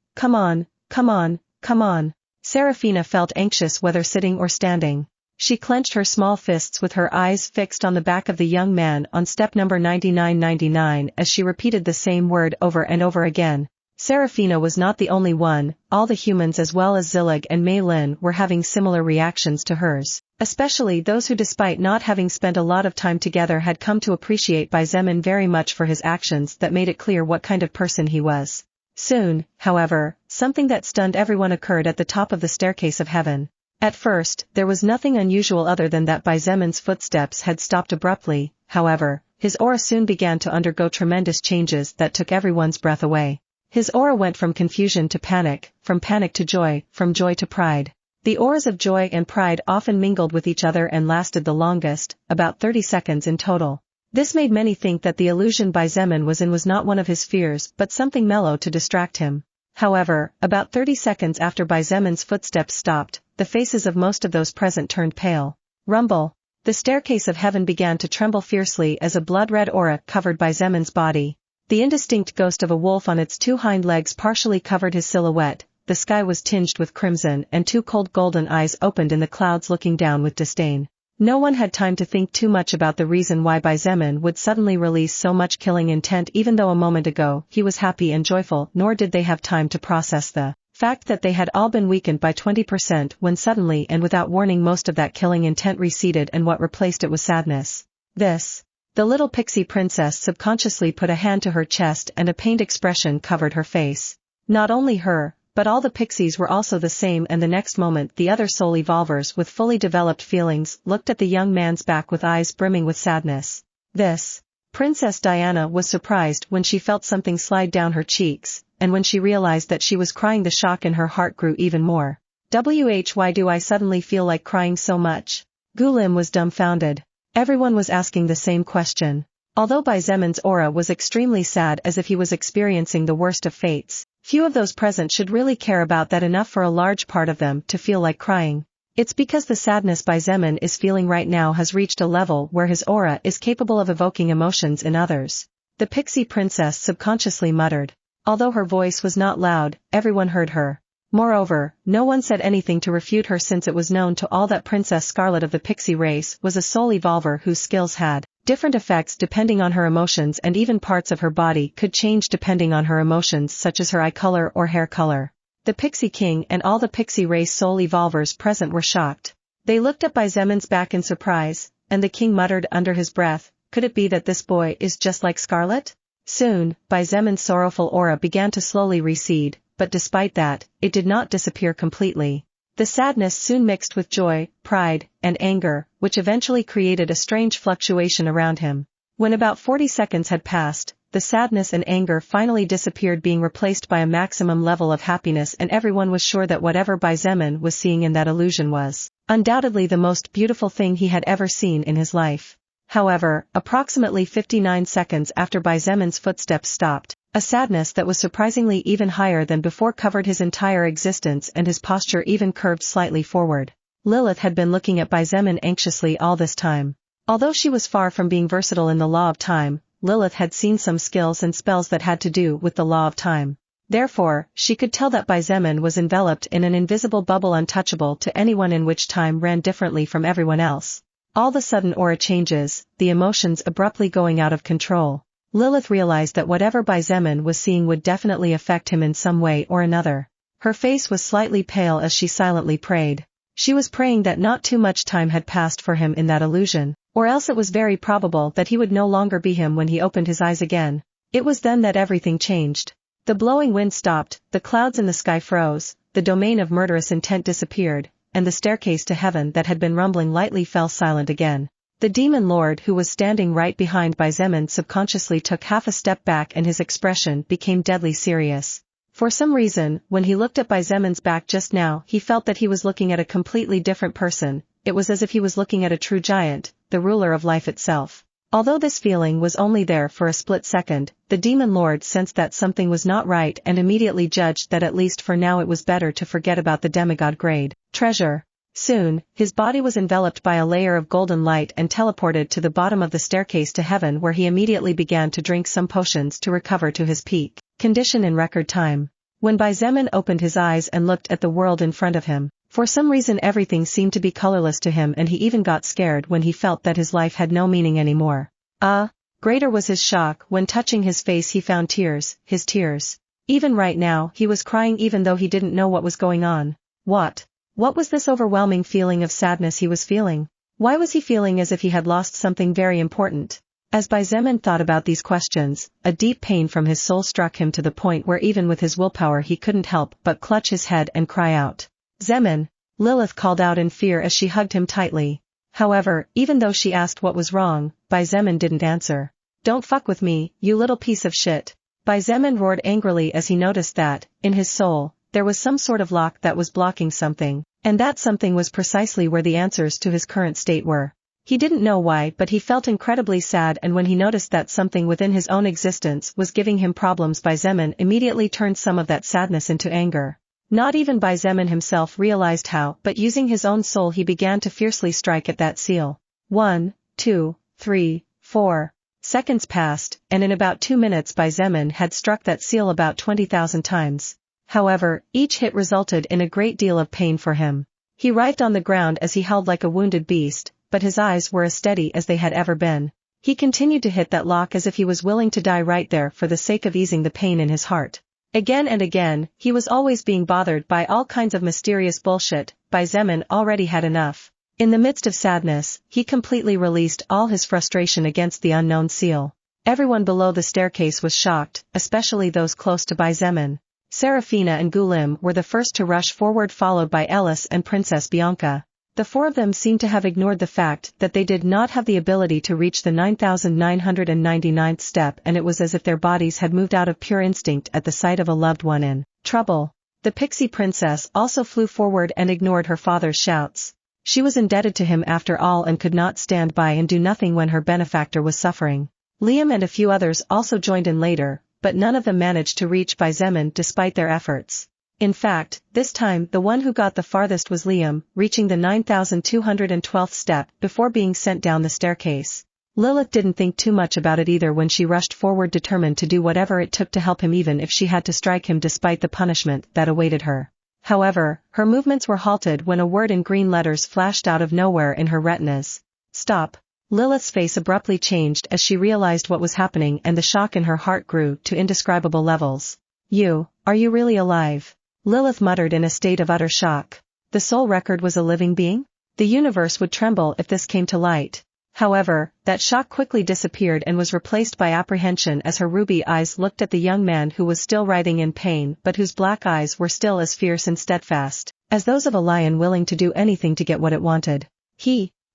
Seraphina felt anxious whether sitting or standing. She clenched her small fists with her eyes fixed on the back of the young man on step number 9999 as she repeated the same word over and over again. Seraphina was not the only one, all the humans as well as Zillig and Mei Lin were having similar reactions to hers, especially those who despite not having spent a lot of time together had come to appreciate Xietain very much for his actions that made it clear what kind of person he was. Soon, however, something that stunned everyone occurred at the top of the staircase of heaven. At first, there was nothing unusual other than that Xietan's footsteps had stopped abruptly, however, his aura soon began to undergo tremendous changes that took everyone's breath away. His aura went from confusion to panic, from panic to joy, from joy to pride. The auras of joy and pride often mingled with each other and lasted the longest, about 30 seconds in total. This made many think that the illusion Xietain was in was not one of his fears but something mellow to distract him. However, about 30 seconds after Xietan's footsteps stopped, the faces of most of those present turned pale. Rumble. The staircase of heaven began to tremble fiercely as a blood-red aura covered Xietan's body. The indistinct ghost of a wolf on its two hind legs partially covered his silhouette, the sky was tinged with crimson and two cold golden eyes opened in the clouds looking down with disdain. No one had time to think too much about the reason why Xietain would suddenly release so much killing intent even though a moment ago he was happy and joyful, nor did they have time to process the fact that they had all been weakened by 20% when suddenly and without warning most of that killing intent receded and what replaced it was sadness. The little pixie princess subconsciously put a hand to her chest and a pained expression covered her face. Not only her, but all the pixies were also the same, and the next moment the other soul evolvers with fully developed feelings looked at the young man's back with eyes brimming with sadness. Princess Diana was surprised when she felt something slide down her cheeks, and when she realized that she was crying the shock in her heart grew even more. Why do I suddenly feel like crying so much? Gulim was dumbfounded. Everyone was asking the same question. Although Xietan's aura was extremely sad as if he was experiencing the worst of fates, few of those present should really care about that enough for a large part of them to feel like crying. It's because the sadness Xietain is feeling right now has reached a level where his aura is capable of evoking emotions in others. The pixie princess subconsciously muttered. Although her voice was not loud, everyone heard her. Moreover, no one said anything to refute her since it was known to all that Princess Scarlet of the pixie race was a soul evolver whose skills had different effects depending on her emotions, and even parts of her body could change depending on her emotions, such as her eye color or hair color. The Pixie King and all the pixie race soul evolvers present were shocked. They looked at Xietan's back in surprise, and the king muttered under his breath, "Could it be that this boy is just like Scarlet?" Soon, Xietan's sorrowful aura began to slowly recede, but despite that, it did not disappear completely. The sadness soon mixed with joy, pride, and anger, which eventually created a strange fluctuation around him. When about 40 seconds had passed, the sadness and anger finally disappeared, being replaced by a maximum level of happiness, and everyone was sure that whatever Xietain was seeing in that illusion was undoubtedly the most beautiful thing he had ever seen in his life. However, approximately 59 seconds after Xietan's footsteps stopped, a sadness that was surprisingly even higher than before covered his entire existence, and his posture even curved slightly forward. Lilith had been looking at Xietain anxiously all this time. Although she was far from being versatile in the law of time, Lilith had seen some skills and spells that had to do with the law of time. Therefore, she could tell that Xietain was enveloped in an invisible bubble untouchable to anyone, in which time ran differently from everyone else. All the sudden aura changes, the emotions abruptly going out of control. Lilith realized that whatever Xietain was seeing would definitely affect him in some way or another. Her face was slightly pale as she silently prayed. She was praying that not too much time had passed for him in that illusion, or else it was very probable that he would no longer be him when he opened his eyes again. It was then that everything changed. The blowing wind stopped, the clouds in the sky froze, the domain of murderous intent disappeared, and the staircase to heaven that had been rumbling lightly fell silent again. The demon lord who was standing right behind Xietain subconsciously took half a step back, and his expression became deadly serious. For some reason, when he looked at Xietan's back just now, he felt that he was looking at a completely different person. It was as if he was looking at a true giant, the ruler of life itself. Although this feeling was only there for a split second, the demon lord sensed that something was not right and immediately judged that at least for now it was better to forget about the demigod grade treasure. Soon, his body was enveloped by a layer of golden light and teleported to the bottom of the staircase to heaven, where he immediately began to drink some potions to recover to his peak condition in record time. When Xietain opened his eyes and looked at the world in front of him, for some reason everything seemed to be colorless to him, and he even got scared when he felt that his life had no meaning anymore. Greater was his shock when touching his face he found tears, his tears. Even right now he was crying even though he didn't know what was going on. What was this overwhelming feeling of sadness he was feeling? Why was he feeling as if he had lost something very important? As Xietain thought about these questions, a deep pain from his soul struck him to the point where even with his willpower he couldn't help but clutch his head and cry out. Xietain! Lilith called out in fear as she hugged him tightly. However, even though she asked what was wrong, Xietain didn't answer. Don't fuck with me, you little piece of shit. Xietain roared angrily as he noticed that, in his soul, there was some sort of lock that was blocking something, and that something was precisely where the answers to his current state were. He didn't know why, but he felt incredibly sad, and when he noticed that something within his own existence was giving him problems, Xietain immediately turned some of that sadness into anger. Not even Xietain himself realized how, but using his own soul he began to fiercely strike at that seal. 1, 2, 3, 4. Seconds passed, and in about 2 minutes Xietain had struck that seal about 20,000 times. However, each hit resulted in a great deal of pain for him. He writhed on the ground as he howled like a wounded beast, but his eyes were as steady as they had ever been. He continued to hit that lock as if he was willing to die right there for the sake of easing the pain in his heart. Again and again, he was always being bothered by all kinds of mysterious bullshit. Xietain already had enough. In the midst of sadness, he completely released all his frustration against the unknown seal. Everyone below the staircase was shocked, especially those close to Xietain. Seraphina and Gulim were the first to rush forward, followed by Ellis and Princess Bianca. The four of them seemed to have ignored the fact that they did not have the ability to reach the 9,999th step, and it was as if their bodies had moved out of pure instinct at the sight of a loved one in trouble. The pixie princess also flew forward and ignored her father's shouts. She was indebted to him after all and could not stand by and do nothing when her benefactor was suffering. Liam and a few others also joined in later, but none of them managed to reach Xietain despite their efforts. In fact, this time the one who got the farthest was Liam, reaching the 9,212th step before being sent down the staircase. Lilith didn't think too much about it either when she rushed forward, determined to do whatever it took to help him, even if she had to strike him despite the punishment that awaited her. However, her movements were halted when a word in green letters flashed out of nowhere in her retinas. Stop. Lilith's face abruptly changed as she realized what was happening, and the shock in her heart grew to indescribable levels. Are you really alive? Lilith muttered in a state of utter shock. The soul record was a living being? The universe would tremble if this came to light. However, that shock quickly disappeared and was replaced by apprehension as her ruby eyes looked at the young man who was still writhing in pain, but whose black eyes were still as fierce and steadfast as those of a lion willing to do anything to get what it wanted.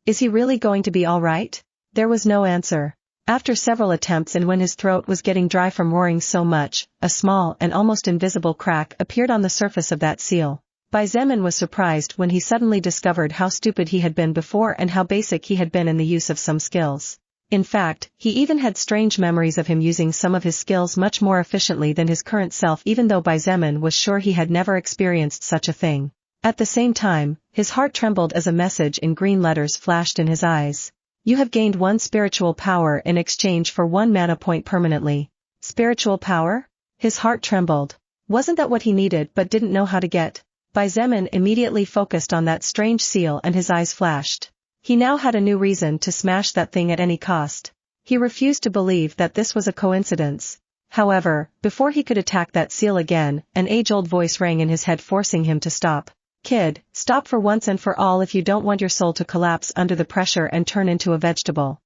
Is he really going to be all right? There was no answer. After several attempts, and when his throat was getting dry from roaring so much, a small and almost invisible crack appeared on the surface of that seal. Xietain was surprised when he suddenly discovered how stupid he had been before and how basic he had been in the use of some skills. In fact, he even had strange memories of him using some of his skills much more efficiently than his current self, even though Xietain was sure he had never experienced such a thing. At the same time, his heart trembled as a message in green letters flashed in his eyes. You have gained 1 spiritual power in exchange for 1 mana point permanently. Spiritual power? His heart trembled. Wasn't that what he needed but didn't know how to get? Xietain immediately focused on that strange seal and his eyes flashed. He now had a new reason to smash that thing at any cost. He refused to believe that this was a coincidence. However, before he could attack that seal again, an age-old voice rang in his head, forcing him to stop. Kid, stop for once and for all if you don't want your soul to collapse under the pressure and turn into a vegetable.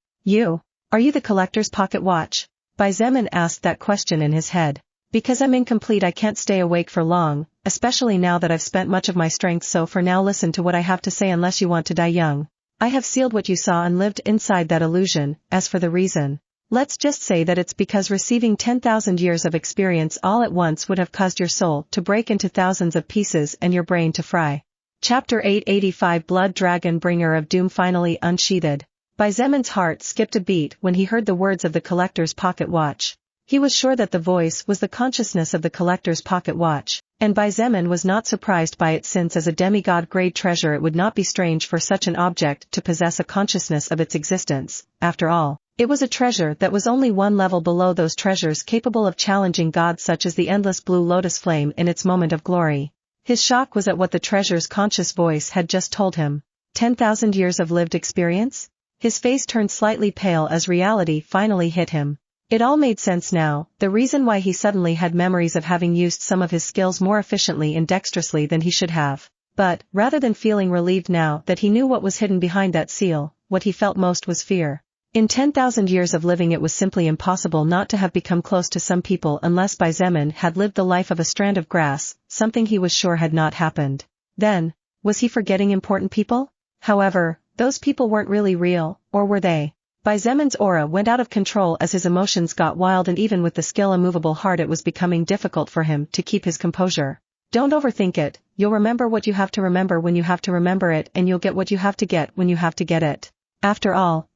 Are you the collector's pocket watch? Xietain asked that question in his head. Because I'm incomplete I can't stay awake for long, especially now that I've spent much of my strength, so for now listen to what I have to say unless you want to die young. I have sealed what you saw and lived inside that illusion. As for the reason, let's just say that it's because receiving 10,000 years of experience all at once would have caused your soul to break into thousands of pieces and your brain to fry. Chapter 885 Blood Dragon Bringer of Doom finally unsheathed. Zemon's heart skipped a beat when he heard the words of the collector's pocket watch. He was sure that the voice was the consciousness of the collector's pocket watch, and Zemon was not surprised by it, since as a demigod-grade treasure it would not be strange for such an object to possess a consciousness of its existence. After all, it was a treasure that was only one level below those treasures capable of challenging gods such as the endless blue lotus flame in its moment of glory. His shock was at what the treasure's conscious voice had just told him. 10,000 years of lived experience? His face turned slightly pale as reality finally hit him. It all made sense now, the reason why he suddenly had memories of having used some of his skills more efficiently and dexterously than he should have. But, rather than feeling relieved now that he knew what was hidden behind that seal, what he felt most was fear. In 10,000 years of living it was simply impossible not to have become close to some people unless Zemon had lived the life of a strand of grass, something he was sure had not happened. Then, was he forgetting important people? However, those people weren't really real, or were they? Zemon's aura went out of control as his emotions got wild, and even with the skill immovable heart it was becoming difficult for him to keep his composure. Don't overthink it, you'll remember what you have to remember when you have to remember it, and you'll get what you have to get when you have to get it. After all,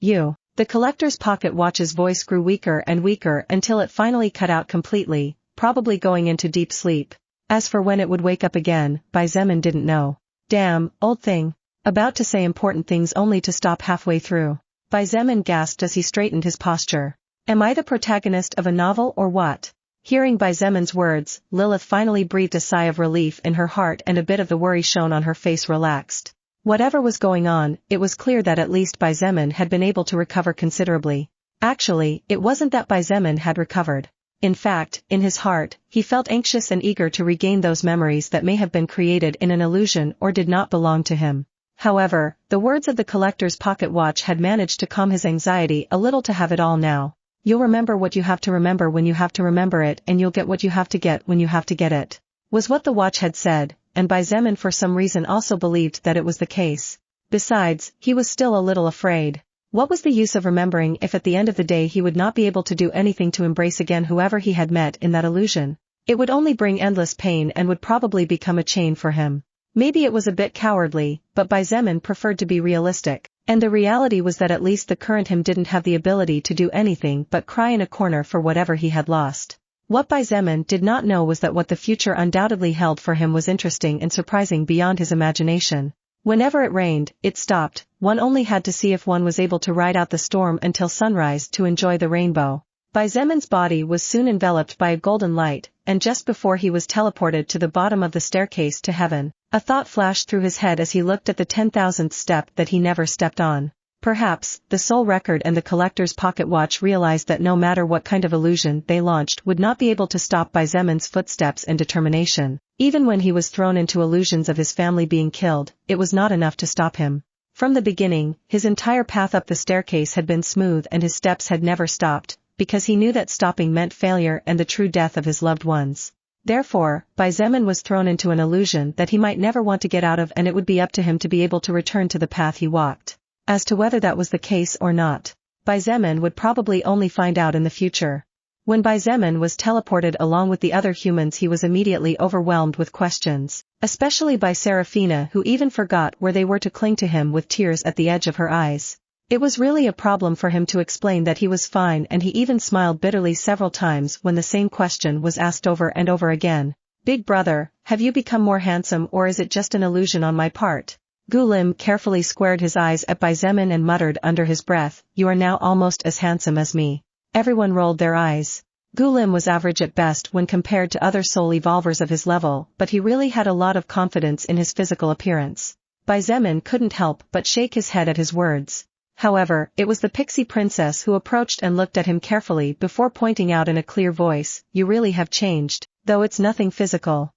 The collector's pocket watch's voice grew weaker and weaker until it finally cut out completely, probably going into deep sleep. As for when it would wake up again, Zemon didn't know. Damn, old thing. About to say important things only to stop halfway through. Zemon gasped as he straightened his posture. Am I the protagonist of a novel or what? Hearing Zemon's words, Lilith finally breathed a sigh of relief in her heart, and a bit of the worry shown on her face relaxed. Whatever was going on, it was clear that at least Zemon had been able to recover considerably. Actually, it wasn't that Zemon had recovered. In fact, in his heart, he felt anxious and eager to regain those memories that may have been created in an illusion or did not belong to him. However, the words of the collector's pocket watch had managed to calm his anxiety a little to have it all now. You'll remember what you have to remember when you have to remember it, and you'll get what you have to get when you have to get it. Was what the watch had said, and Zemon for some reason also believed that it was the case. Besides, he was still a little afraid. What was the use of remembering if at the end of the day he would not be able to do anything to embrace again whoever he had met in that illusion? It would only bring endless pain and would probably become a chain for him. Maybe it was a bit cowardly, but Zemon preferred to be realistic, and the reality was that at least the current him didn't have the ability to do anything but cry in a corner for whatever he had lost. What Zemon did not know was that what the future undoubtedly held for him was interesting and surprising beyond his imagination. Whenever it rained, it stopped. One only had to see if one was able to ride out the storm until sunrise to enjoy the rainbow. Zemon's body was soon enveloped by a golden light, and just before he was teleported to the bottom of the staircase to heaven, a thought flashed through his head as he looked at the 10,000th step that he never stepped on. Perhaps, the soul record and the collector's pocket watch realized that no matter what kind of illusion they launched would not be able to stop Zemon's footsteps and determination. Even when he was thrown into illusions of his family being killed, it was not enough to stop him. From the beginning, his entire path up the staircase had been smooth and his steps had never stopped, because he knew that stopping meant failure and the true death of his loved ones. Therefore, Zemon was thrown into an illusion that he might never want to get out of, and it would be up to him to be able to return to the path he walked. As to whether that was the case or not, Zemon would probably only find out in the future. When Zemon was teleported along with the other humans, he was immediately overwhelmed with questions, especially by Seraphina, who even forgot where they were to cling to him with tears at the edge of her eyes. It was really a problem for him to explain that he was fine, and he even smiled bitterly several times when the same question was asked over and over again. Big brother, have you become more handsome, or is it just an illusion on my part? Gulim carefully squared his eyes at Zemon and muttered under his breath, you are now almost as handsome as me. Everyone rolled their eyes. Gulim was average at best when compared to other soul evolvers of his level, but he really had a lot of confidence in his physical appearance. Zemon couldn't help but shake his head at his words. However, it was the pixie princess who approached and looked at him carefully before pointing out in a clear voice, you really have changed, though it's nothing physical.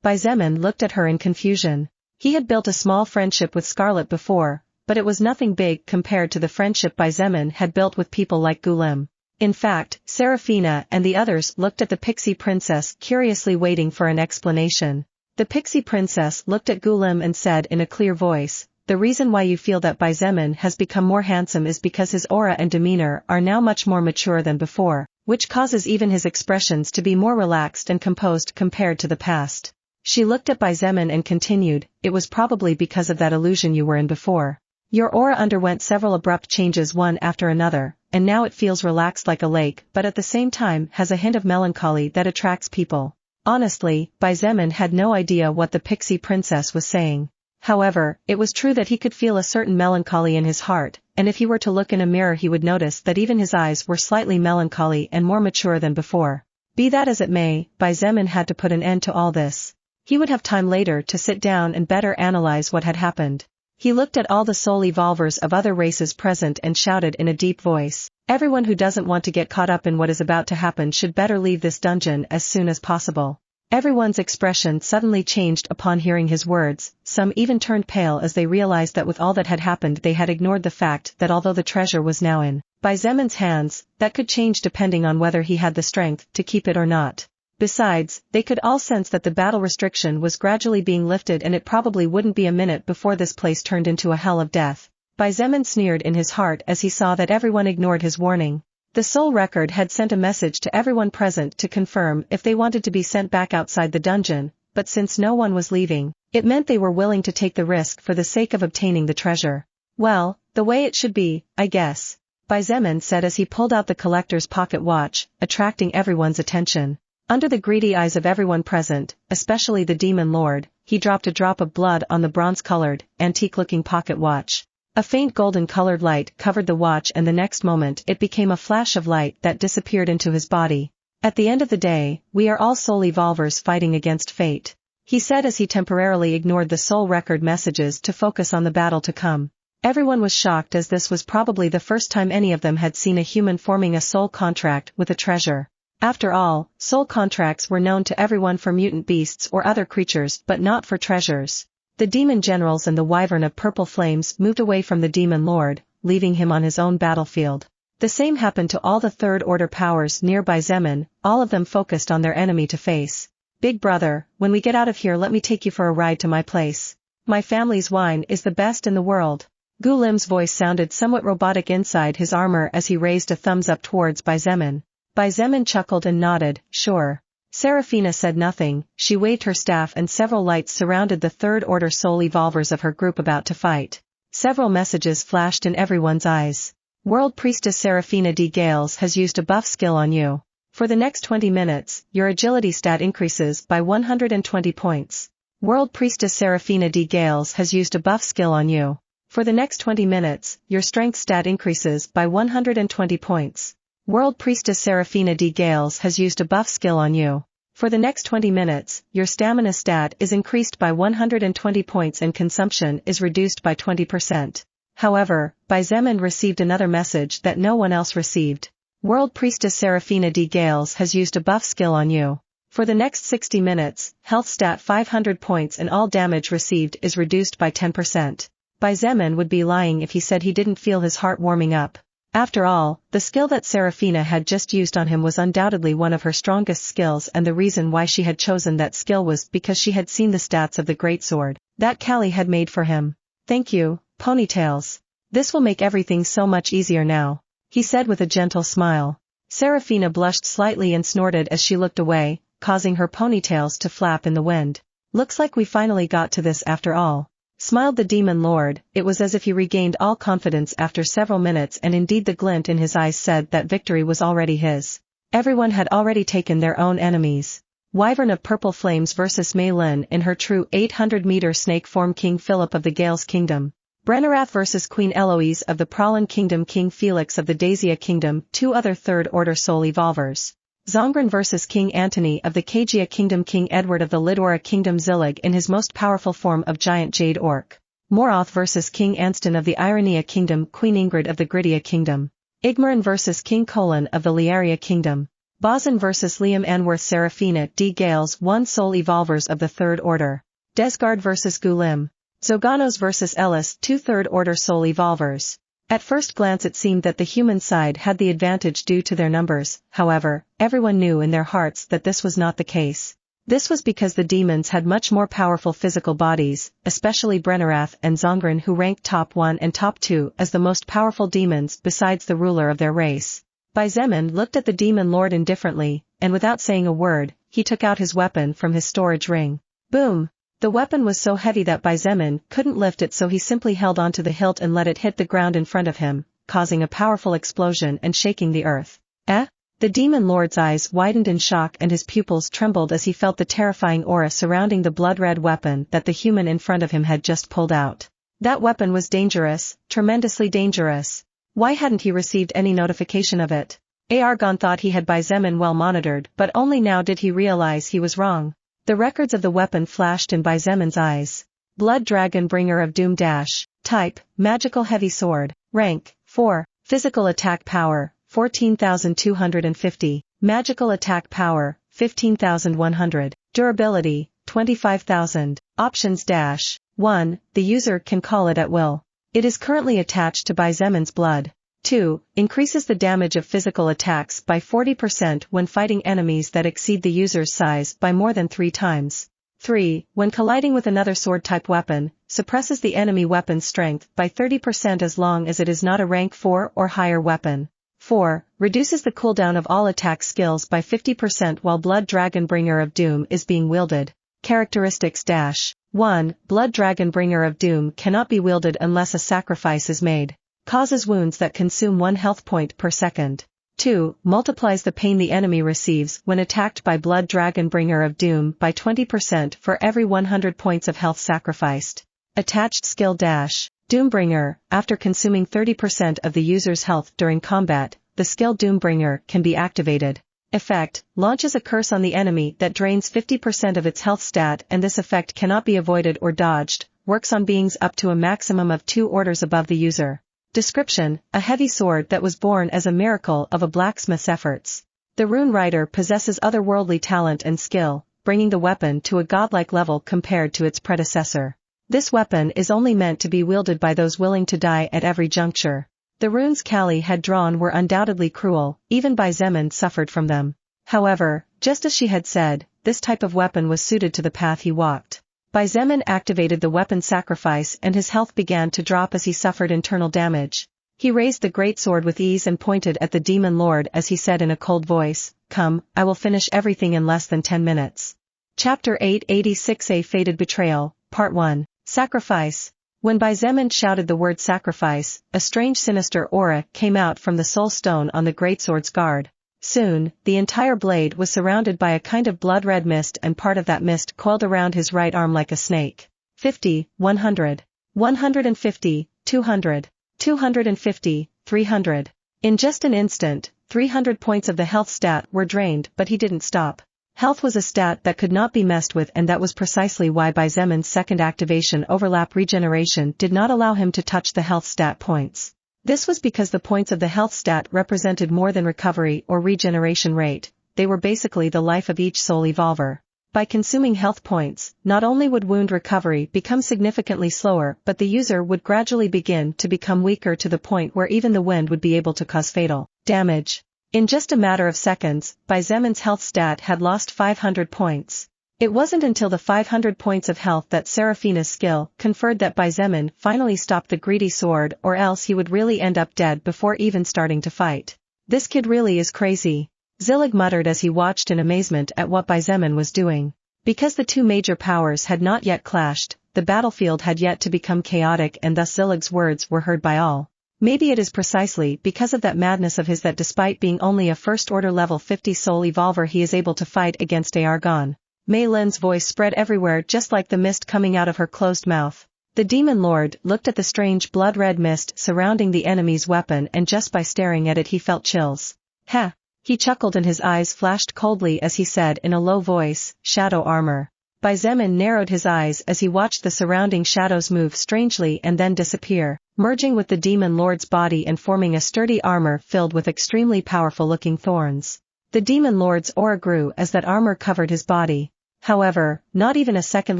Zemon looked at her in confusion. He had built a small friendship with Scarlet before, but it was nothing big compared to the friendship Zemon had built with people like Gulim. In fact, Seraphina and the others looked at the pixie princess curiously, waiting for an explanation. The pixie princess looked at Gulim and said in a clear voice, the reason why you feel that Zemon has become more handsome is because his aura and demeanor are now much more mature than before, which causes even his expressions to be more relaxed and composed compared to the past. She looked at Zemon and continued, it was probably because of that illusion you were in before. Your aura underwent several abrupt changes one after another, and now it feels relaxed like a lake but at the same time has a hint of melancholy that attracts people. Honestly, Xietain had no idea what the pixie princess was saying. However, it was true that he could feel a certain melancholy in his heart, and if he were to look in a mirror he would notice that even his eyes were slightly melancholy and more mature than before. Be that as it may, Xietain had to put an end to all this. He would have time later to sit down and better analyze what had happened. He looked at all the soul evolvers of other races present and shouted in a deep voice, "Everyone who doesn't want to get caught up in what is about to happen should better leave this dungeon as soon as possible." Everyone's expression suddenly changed upon hearing his words, some even turned pale as they realized that with all that had happened they had ignored the fact that although the treasure was now in Xietan's hands, that could change depending on whether he had the strength to keep it or not. Besides, they could all sense that the battle restriction was gradually being lifted and it probably wouldn't be a minute before this place turned into a hell of death. Xietain sneered in his heart as he saw that everyone ignored his warning. The soul record had sent a message to everyone present to confirm if they wanted to be sent back outside the dungeon, but since no one was leaving, it meant they were willing to take the risk for the sake of obtaining the treasure. "Well, the way it should be, I guess," Xietain said as he pulled out the collector's pocket watch, attracting everyone's attention. Under the greedy eyes of everyone present, especially the demon lord, he dropped a drop of blood on the bronze-colored, antique-looking pocket watch. A faint golden-colored light covered the watch and the next moment it became a flash of light that disappeared into his body. "At the end of the day, we are all soul evolvers fighting against fate," he said as he temporarily ignored the soul record messages to focus on the battle to come. Everyone was shocked as this was probably the first time any of them had seen a human forming a soul contract with a treasure. After all, soul contracts were known to everyone for mutant beasts or other creatures but not for treasures. The demon generals and the wyvern of purple flames moved away from the demon lord, leaving him on his own battlefield. The same happened to all the third-order powers near Xietain, all of them focused on their enemy to face. "Big brother, when we get out of here let me take you for a ride to my place. My family's wine is the best in the world." Gulim's voice sounded somewhat robotic inside his armor as he raised a thumbs up towards Xietain. Xietain chuckled and nodded, "Sure." Seraphina said nothing, she waved her staff and several lights surrounded the third-order soul evolvers of her group about to fight. Several messages flashed in everyone's eyes. World Priestess Seraphina D. Gales has used a buff skill on you. For the next 20 minutes, your agility stat increases by 120 points. World Priestess Seraphina D. Gales has used a buff skill on you. For the next 20 minutes, your strength stat increases by 120 points. World Priestess Seraphina D. Gales has used a buff skill on you. For the next 20 minutes, your stamina stat is increased by 120 points and consumption is reduced by 20%. However, Xietain received another message that no one else received. World Priestess Seraphina D. Gales has used a buff skill on you. For the next 60 minutes, health stat 500 points and all damage received is reduced by 10%. Xietain would be lying if he said he didn't feel his heart warming up. After all, the skill that Seraphina had just used on him was undoubtedly one of her strongest skills and the reason why she had chosen that skill was because she had seen the stats of the greatsword that Callie had made for him. "Thank you, Ponytails. This will make everything so much easier now," he said with a gentle smile. Seraphina blushed slightly and snorted as she looked away, causing her ponytails to flap in the wind. "Looks like we finally got to this after all," smiled the demon lord. It was as if he regained all confidence after several minutes and indeed the glint in his eyes said that victory was already his. Everyone had already taken their own enemies. Wyvern of Purple Flames vs Mei Lin in her true 800-meter snake form King Philip of the Gales Kingdom. Brennerath vs Queen Eloise of the Prowlin Kingdom King Felix of the Daisia Kingdom 2 other third-order soul evolvers. Zongren vs King Antony of the Kagia Kingdom King Edward of the Lidora Kingdom Zillig in his most powerful form of Giant Jade Orc. Moroth vs King Anston of the Ironia Kingdom Queen Ingrid of the Gridea Kingdom. Igmarin vs King Colin of the Liaria Kingdom. Bozan vs Liam Anworth Seraphina D. Gales 1 Soul Evolvers of the Third Order. Desgard vs Gulim. Zoganos vs Ellis 2 Third Order Soul Evolvers. At first glance it seemed that the human side had the advantage due to their numbers, however, everyone knew in their hearts that this was not the case. This was because the demons had much more powerful physical bodies, especially Brennerath and Zongren who ranked top 1 and top 2 as the most powerful demons besides the ruler of their race. Xietain looked at the demon lord indifferently, and without saying a word, he took out his weapon from his storage ring. Boom! The weapon was so heavy that Xietain couldn't lift it, so he simply held onto the hilt and let it hit the ground in front of him, causing a powerful explosion and shaking the earth. The demon lord's eyes widened in shock and his pupils trembled as he felt the terrifying aura surrounding the blood-red weapon that the human in front of him had just pulled out. That weapon was dangerous, tremendously dangerous. Why hadn't he received any notification of it? Argon thought he had Xietain well monitored, but only now did he realize he was wrong. The records of the weapon flashed in Xietan's eyes. Blood Dragon Bringer of Doom Dash. Type, Magical Heavy Sword. Rank, 4. Physical Attack Power, 14,250. Magical Attack Power, 15,100. Durability, 25,000. Options dash. 1. The user can call it at will. It is currently attached to Xietan's blood. 2. Increases the damage of physical attacks by 40% when fighting enemies that exceed the user's size by more than 3 times. 3. When colliding with another sword-type weapon, suppresses the enemy weapon's strength by 30% as long as it is not a rank 4 or higher weapon. 4. Reduces the cooldown of all attack skills by 50% while Blood Dragon Bringer of Doom is being wielded. Characteristics dash. 1. Blood Dragon Bringer of Doom cannot be wielded unless a sacrifice is made. Causes wounds that consume 1 health point per second. 2. Multiplies the pain the enemy receives when attacked by Blood Dragon Bringer of Doom by 20% for every 100 points of health sacrificed. Attached skill dash. Doombringer. After consuming 30% of the user's health during combat, the skill Doombringer can be activated. Effect, launches a curse on the enemy that drains 50% of its health stat, and this effect cannot be avoided or dodged, works on beings up to a maximum of 2 orders above the user. Description, a heavy sword that was born as a miracle of a blacksmith's efforts. The rune writer possesses otherworldly talent and skill, bringing the weapon to a godlike level compared to its predecessor. This weapon is only meant to be wielded by those willing to die at every juncture. The runes Kali had drawn were undoubtedly cruel, even Xietain suffered from them. However, just as she had said, this type of weapon was suited to the path he walked. Xietain activated the weapon sacrifice and his health began to drop as he suffered internal damage. He raised the great sword with ease and pointed at the demon lord as he said in a cold voice, "Come, I will finish everything in less than 10 minutes. Chapter 886 A Fated Betrayal, Part 1. Sacrifice. When Xietain shouted the word sacrifice, a strange sinister aura came out from the soul stone on the greatsword's guard. Soon, the entire blade was surrounded by a kind of blood-red mist and part of that mist coiled around his right arm like a snake. 50, 100, 150, 200, 250, 300. In just an instant, 300 points of the health stat were drained, but he didn't stop. Health was a stat that could not be messed with, and that was precisely why Xietan's second activation overlap regeneration did not allow him to touch the health stat points. This was because the points of the health stat represented more than recovery or regeneration rate, they were basically the life of each soul evolver. By consuming health points, not only would wound recovery become significantly slower, but the user would gradually begin to become weaker to the point where even the wind would be able to cause fatal damage. In just a matter of seconds, Xietan's health stat had lost 500 points. It wasn't until the 500 points of health that Seraphina's skill conferred that Xietain finally stopped the greedy sword, or else he would really end up dead before even starting to fight. This kid really is crazy. Zillig muttered as he watched in amazement at what Xietain was doing. Because the two major powers had not yet clashed, the battlefield had yet to become chaotic, and thus Zillig's words were heard by all. Maybe it is precisely because of that madness of his that despite being only a first-order level 50 soul evolver he is able to fight against Argon. Mei Lin's voice spread everywhere just like the mist coming out of her closed mouth. The demon lord looked at the strange blood-red mist surrounding the enemy's weapon, and just by staring at it he felt chills. Heh! He chuckled and his eyes flashed coldly as he said in a low voice, "Shadow armor." Xietain narrowed his eyes as he watched the surrounding shadows move strangely and then disappear, merging with the demon lord's body and forming a sturdy armor filled with extremely powerful-looking thorns. The demon lord's aura grew as that armor covered his body. However, not even a second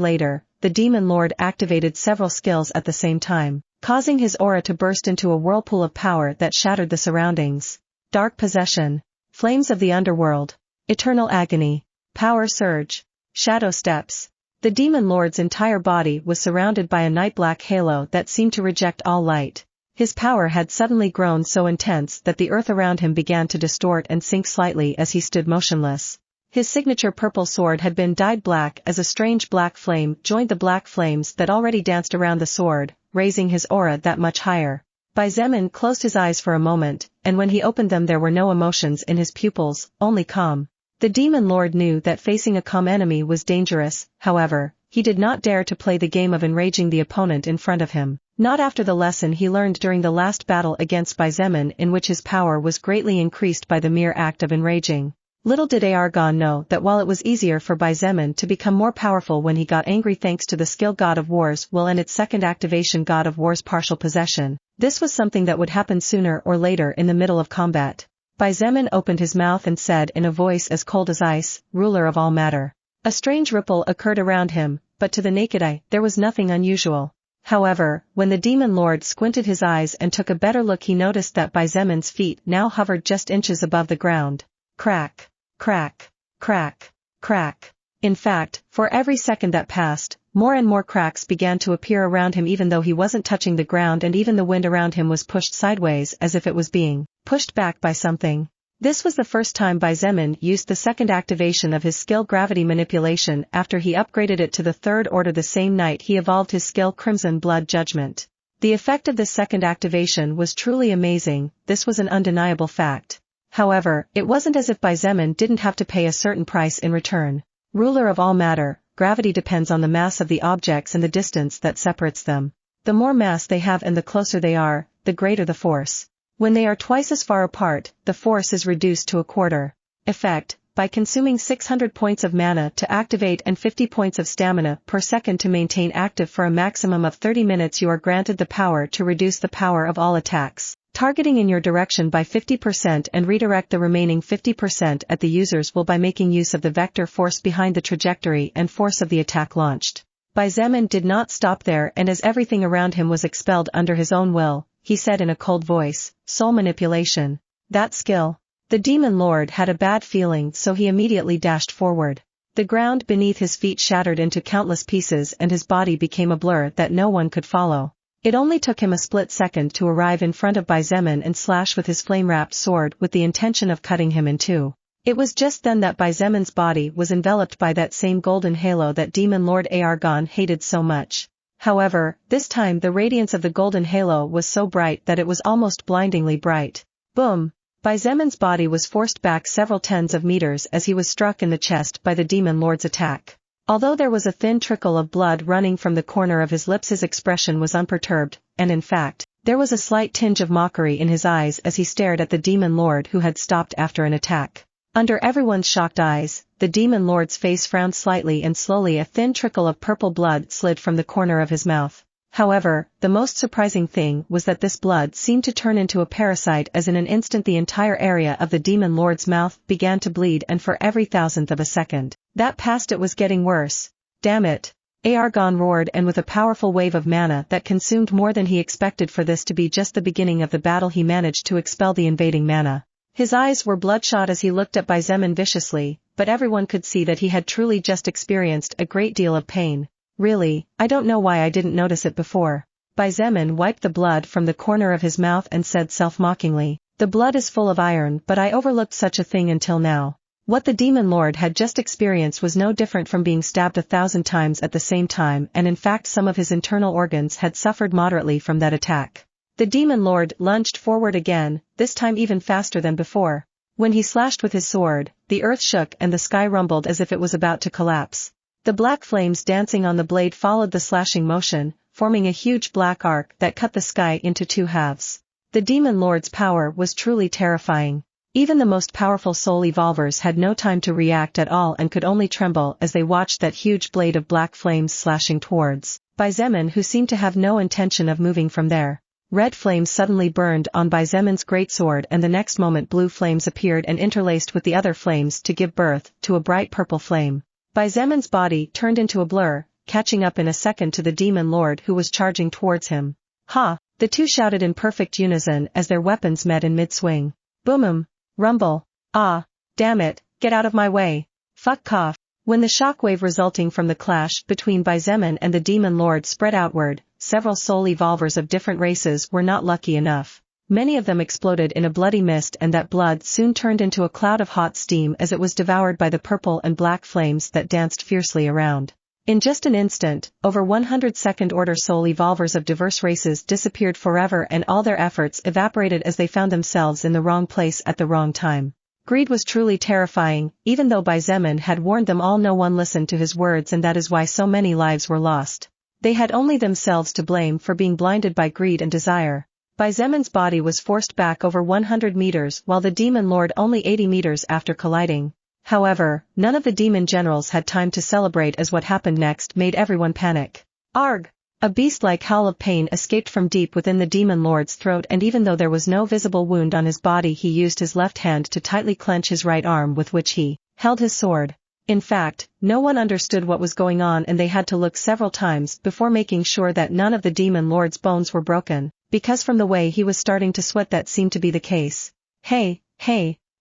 later, the demon lord activated several skills at the same time, causing his aura to burst into a whirlpool of power that shattered the surroundings. Dark possession. Flames of the underworld. Eternal agony. Power surge. Shadow steps. The demon lord's entire body was surrounded by a night-black halo that seemed to reject all light. His power had suddenly grown so intense that the earth around him began to distort and sink slightly as he stood motionless. His signature purple sword had been dyed black as a strange black flame joined the black flames that already danced around the sword, raising his aura that much higher. Xietain closed his eyes for a moment, and when he opened them there were no emotions in his pupils, only calm. The demon lord knew that facing a calm enemy was dangerous, however, he did not dare to play the game of enraging the opponent in front of him. Not after the lesson he learned during the last battle against Xietain, in which his power was greatly increased by the mere act of enraging. Little did Argon know that while it was easier for Xietain to become more powerful when he got angry thanks to the skill God of War's will and its second activation God of War's partial possession, this was something that would happen sooner or later in the middle of combat. Xietain opened his mouth and said in a voice as cold as ice, "Ruler of all matter." A strange ripple occurred around him, but to the naked eye there was nothing unusual. However, when the demon lord squinted his eyes and took a better look he noticed that Xietan's feet now hovered just inches above the ground. Crack. Crack, crack, crack. In fact, for every second that passed, more and more cracks began to appear around him even though he wasn't touching the ground and even the wind around him was pushed sideways as if it was being pushed back by something. This was the first time Xietain used the second activation of his skill gravity manipulation after he upgraded it to the third order the same night he evolved his skill Crimson Blood Judgment. The effect of this second activation was truly amazing, this was an undeniable fact. However, it wasn't as if Xietain didn't have to pay a certain price in return. Ruler of all matter, gravity depends on the mass of the objects and the distance that separates them. The more mass they have and the closer they are, the greater the force. When they are twice as far apart, the force is reduced to a quarter. Effect: by consuming 600 points of mana to activate and 50 points of stamina per second to maintain active for a maximum of 30 minutes you are granted the power to reduce the power of all attacks, targeting in your direction by 50% and redirect the remaining 50% at the user's will by making use of the vector force behind the trajectory and force of the attack launched. Xietain did not stop there and as everything around him was expelled under his own will, he said in a cold voice, "Soul manipulation. That skill." The demon lord had a bad feeling so he immediately dashed forward. The ground beneath his feet shattered into countless pieces and his body became a blur that no one could follow. It only took him a split second to arrive in front of Xietain and slash with his flame-wrapped sword with the intention of cutting him in two. It was just then that Xietan's body was enveloped by that same golden halo that Demon Lord Argon hated so much. However, this time the radiance of the golden halo was so bright that it was almost blindingly bright. Boom! Xietan's body was forced back several tens of meters as he was struck in the chest by the Demon Lord's attack. Although there was a thin trickle of blood running from the corner of his lips his expression was unperturbed, and in fact, there was a slight tinge of mockery in his eyes as he stared at the Demon Lord who had stopped after an attack. Under everyone's shocked eyes, the Demon Lord's face frowned slightly and slowly a thin trickle of purple blood slid from the corner of his mouth. However, the most surprising thing was that this blood seemed to turn into a parasite as in an instant the entire area of the Demon Lord's mouth began to bleed and for every thousandth of a second that passed it was getting worse. Damn it! Argon roared and with a powerful wave of mana that consumed more than he expected for this to be just the beginning of the battle he managed to expel the invading mana. His eyes were bloodshot as he looked at Xietain viciously, but everyone could see that he had truly just experienced a great deal of pain. Really, I don't know why I didn't notice it before. Xietain wiped the blood from the corner of his mouth and said self-mockingly, "The blood is full of iron but I overlooked such a thing until now." What the Demon Lord had just experienced was no different from being stabbed 1,000 times at the same time and in fact some of his internal organs had suffered moderately from that attack. The Demon Lord lunged forward again, this time even faster than before. When he slashed with his sword, the earth shook and the sky rumbled as if it was about to collapse. The black flames dancing on the blade followed the slashing motion, forming a huge black arc that cut the sky into two halves. The Demon Lord's power was truly terrifying. Even the most powerful soul evolvers had no time to react at all and could only tremble as they watched that huge blade of black flames slashing towards Xietain, who seemed to have no intention of moving from there. Red flames suddenly burned on Xietan's greatsword and the next moment blue flames appeared and interlaced with the other flames to give birth to a bright purple flame. Xietan's body turned into a blur, catching up in a second to the Demon Lord who was charging towards him. Ha! The two shouted in perfect unison as their weapons met in mid-swing. Boom! Rumble! Ah! Damn it, get out of my way! Fuck cough! When the shockwave resulting from the clash between Xietain and the Demon Lord spread outward, several soul evolvers of different races were not lucky enough. Many of them exploded in a bloody mist, and that blood soon turned into a cloud of hot steam as it was devoured by the purple and black flames that danced fiercely around. In just an instant, over 100 second-order soul evolvers of diverse races disappeared forever, and all their efforts evaporated as they found themselves in the wrong place at the wrong time. Greed was truly terrifying, even though Xietain had warned them all. No one listened to his words, and that is why so many lives were lost. They had only themselves to blame for being blinded by greed and desire. Xietain's body was forced back over 100 meters while the demon lord only 80 meters after colliding. However, none of the demon generals had time to celebrate, as what happened next made everyone panic. Arg! A beast-like howl of pain escaped from deep within the demon lord's throat, and even though there was no visible wound on his body, he used his left hand to tightly clench his right arm with which he held his sword. In fact, no one understood what was going on, and they had to look several times before making sure that none of the demon lord's bones were broken, because from the way he was starting to sweat that seemed to be the case. Hey,